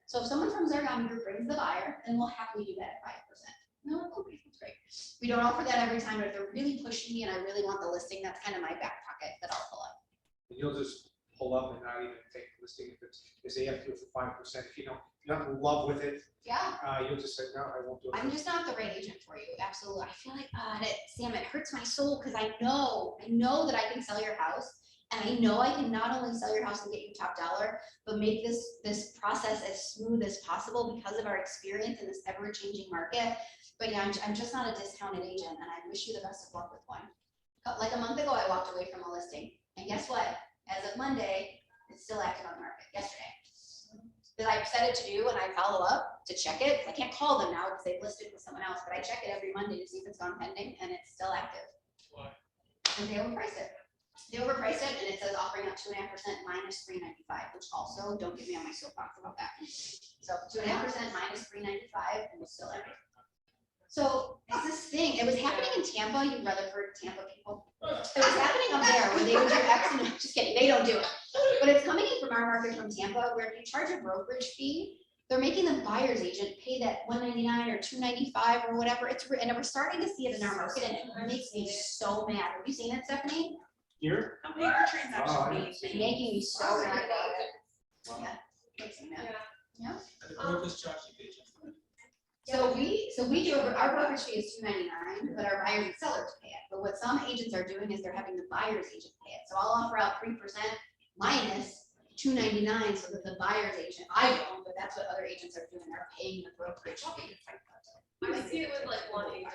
So if someone from Zarghami Group brings the buyer, then we'll happily do that at 5%. No, okay, that's great. We don't offer that every time, but if they're really pushing me and I really want the listing, that's kind of my back pocket that I'll pull up. And you'll just pull up and not even take the listing if they have to do it for 5%. If you're not in love with it, Yeah. You'll just say, no, I won't do it. I'm just not the right agent for you. Absolutely. I feel like, Sam, it hurts my soul because I know that I can sell your house. And I know I can not only sell your house and get you top dollar, but make this process as smooth as possible because of our experience in this ever-changing market. But yeah, I'm just not a discounted agent, and I wish you the best of luck with one. Like a month ago, I walked away from a listing, and guess what? As of Monday, it's still active on the market. Yesterday, because I set it to do, and I follow up to check it. I can't call them now because they've listed with someone else, but I check it every Monday to see if it's gone pending, and it's still active. Why? And they overpriced it. They overpriced it, and it says offering up 2.5% minus $395, which also don't get me on my soapbox about that. So 2.5% minus $395, and it's still active. So it's this thing. It was happening in Tampa, you Rutherford, Tampa people. It was happening up there where they would do X and just kidding, they don't do it. But it's coming in from our market from Tampa, where if you charge a brokerage fee, they're making the buyer's agent pay that $199 or $295 or whatever. And we're starting to see it in our market, and it makes me so mad. Have you seen it, Stephanie? Here? How many transaction fees? It's making me so mad about it. Yeah, makes me mad. Yeah. And the brokers charge the agent. So we do, our brokerage fee is $299, but our buyers and sellers pay it. But what some agents are doing is they're having the buyer's agent pay it. So I'll offer out 3% minus $299 so that the buyer's agent, I don't, but that's what other agents are doing. They're paying the brokerage fee. I see it with like one agent.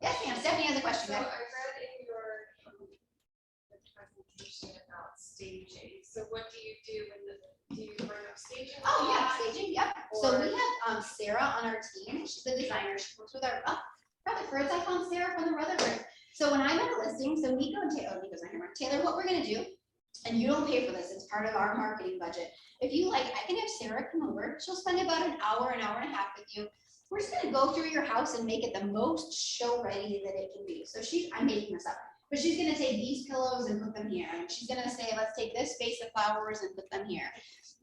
Yes, ma'am. Stephanie has a question. So I read in your presentation about staging. So what do you do do you bring up staging? Oh, yeah, staging, yep. So we have Sarah on our team. She's a designer. She works with our, probably first I found Sarah from the Rutherford. So when I'm at a listing, so Nico and Taylor, Nico's not here, Taylor, what we're gonna do, and you don't pay for this, it's part of our marketing budget. If you like, I can have Sarah come over. She'll spend about an hour and a half with you. We're just gonna go through your house and make it the most show ready that it can be. So I'm making this up, but she's gonna take these pillows and put them here. And she's gonna say, let's take this vase of flowers and put them here.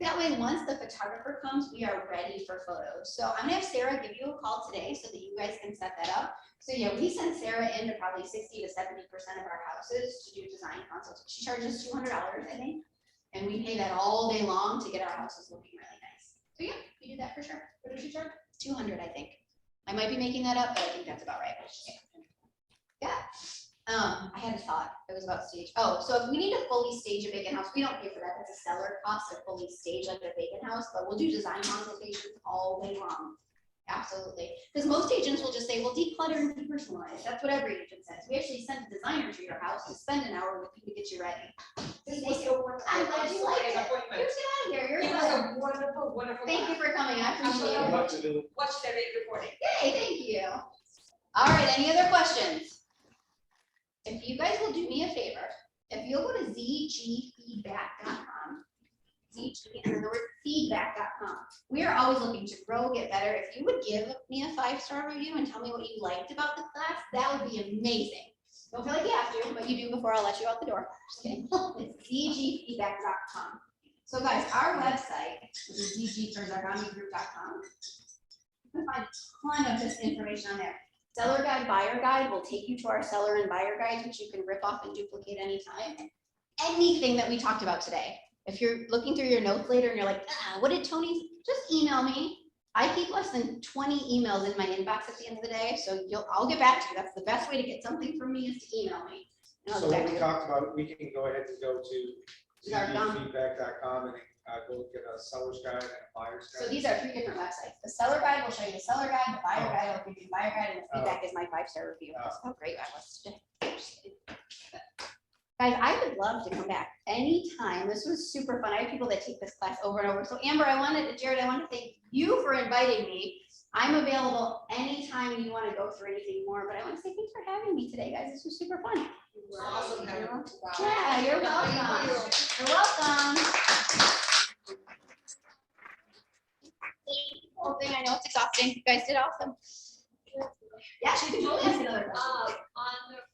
That way, once the photographer comes, we are ready for photos. So I'm gonna have Sarah give you a call today so that you guys can set that up. So yeah, we send Sarah into probably 60 to 70% of our houses to do design consults. She charges $200, I think. And we pay that all day long to get our houses looking really nice. So yeah, we do that for sure. What does she charge? 200, I think. I might be making that up, but I think that's about right. Yeah. I had a thought. It was about stage. Oh, so if we need to fully stage a vacant house, we don't pay for that. That's a seller cost to fully stage like a vacant house, but we'll do design consultations all day long. Absolutely. Because most agents will just say, well, declutter and depersonalize. That's what every agent says. We actually send a designer to your house to spend an hour with you to get you ready. This was so wonderful. I'm glad you liked it. You Appointment. get out of here. You're It was welcome. a wonderful, wonderful. Thank you for coming. I appreciate it. What to do? Watch the recording. Yay, thank you. All right, any other questions? If you guys will do me a favor, if you'll go to zgfeedback.com, ZG and then the word feedback.com. We are always looking to grow, get better. If you would give me a 5-star review and tell me what you liked about the class, that would be amazing. Don't feel like you have to, but you do before I'll let you out the door. Just kidding. It's zgfeedback.com. So guys, our website, which is zg.zarghamigroup.com, you can find a ton of this information on there. Seller guide, buyer guide will take you to our seller and buyer guides, which you can rip off and duplicate anytime. Anything that we talked about today. If you're looking through your notes later and you're like, what did Tony, just email me. I keep less than 20 emails in my inbox at the end of the day, so I'll get back to you. That's the best way to get something from me is to email me. So what we talked about, we can go ahead and go to Zarghami. feedback.com, and go look at a seller's guide and a buyer's guide. So these are 3 different websites. The seller guide will show you the seller guide, the buyer guide will give you the buyer guide, and the feedback is my 5-star review. That's how great I was today. Guys, I would love to come back anytime. This was super fun. I have people that take this class over and over. So Amber, Jared, I want to thank you for inviting me. I'm available anytime you want to go through anything more, but I want to say thanks for having me today, guys. This was super fun. Awesome. Yeah, you're welcome. You're welcome. Whole thing, I know it's exhausting. You guys did awesome. Yeah, she can totally ask another question.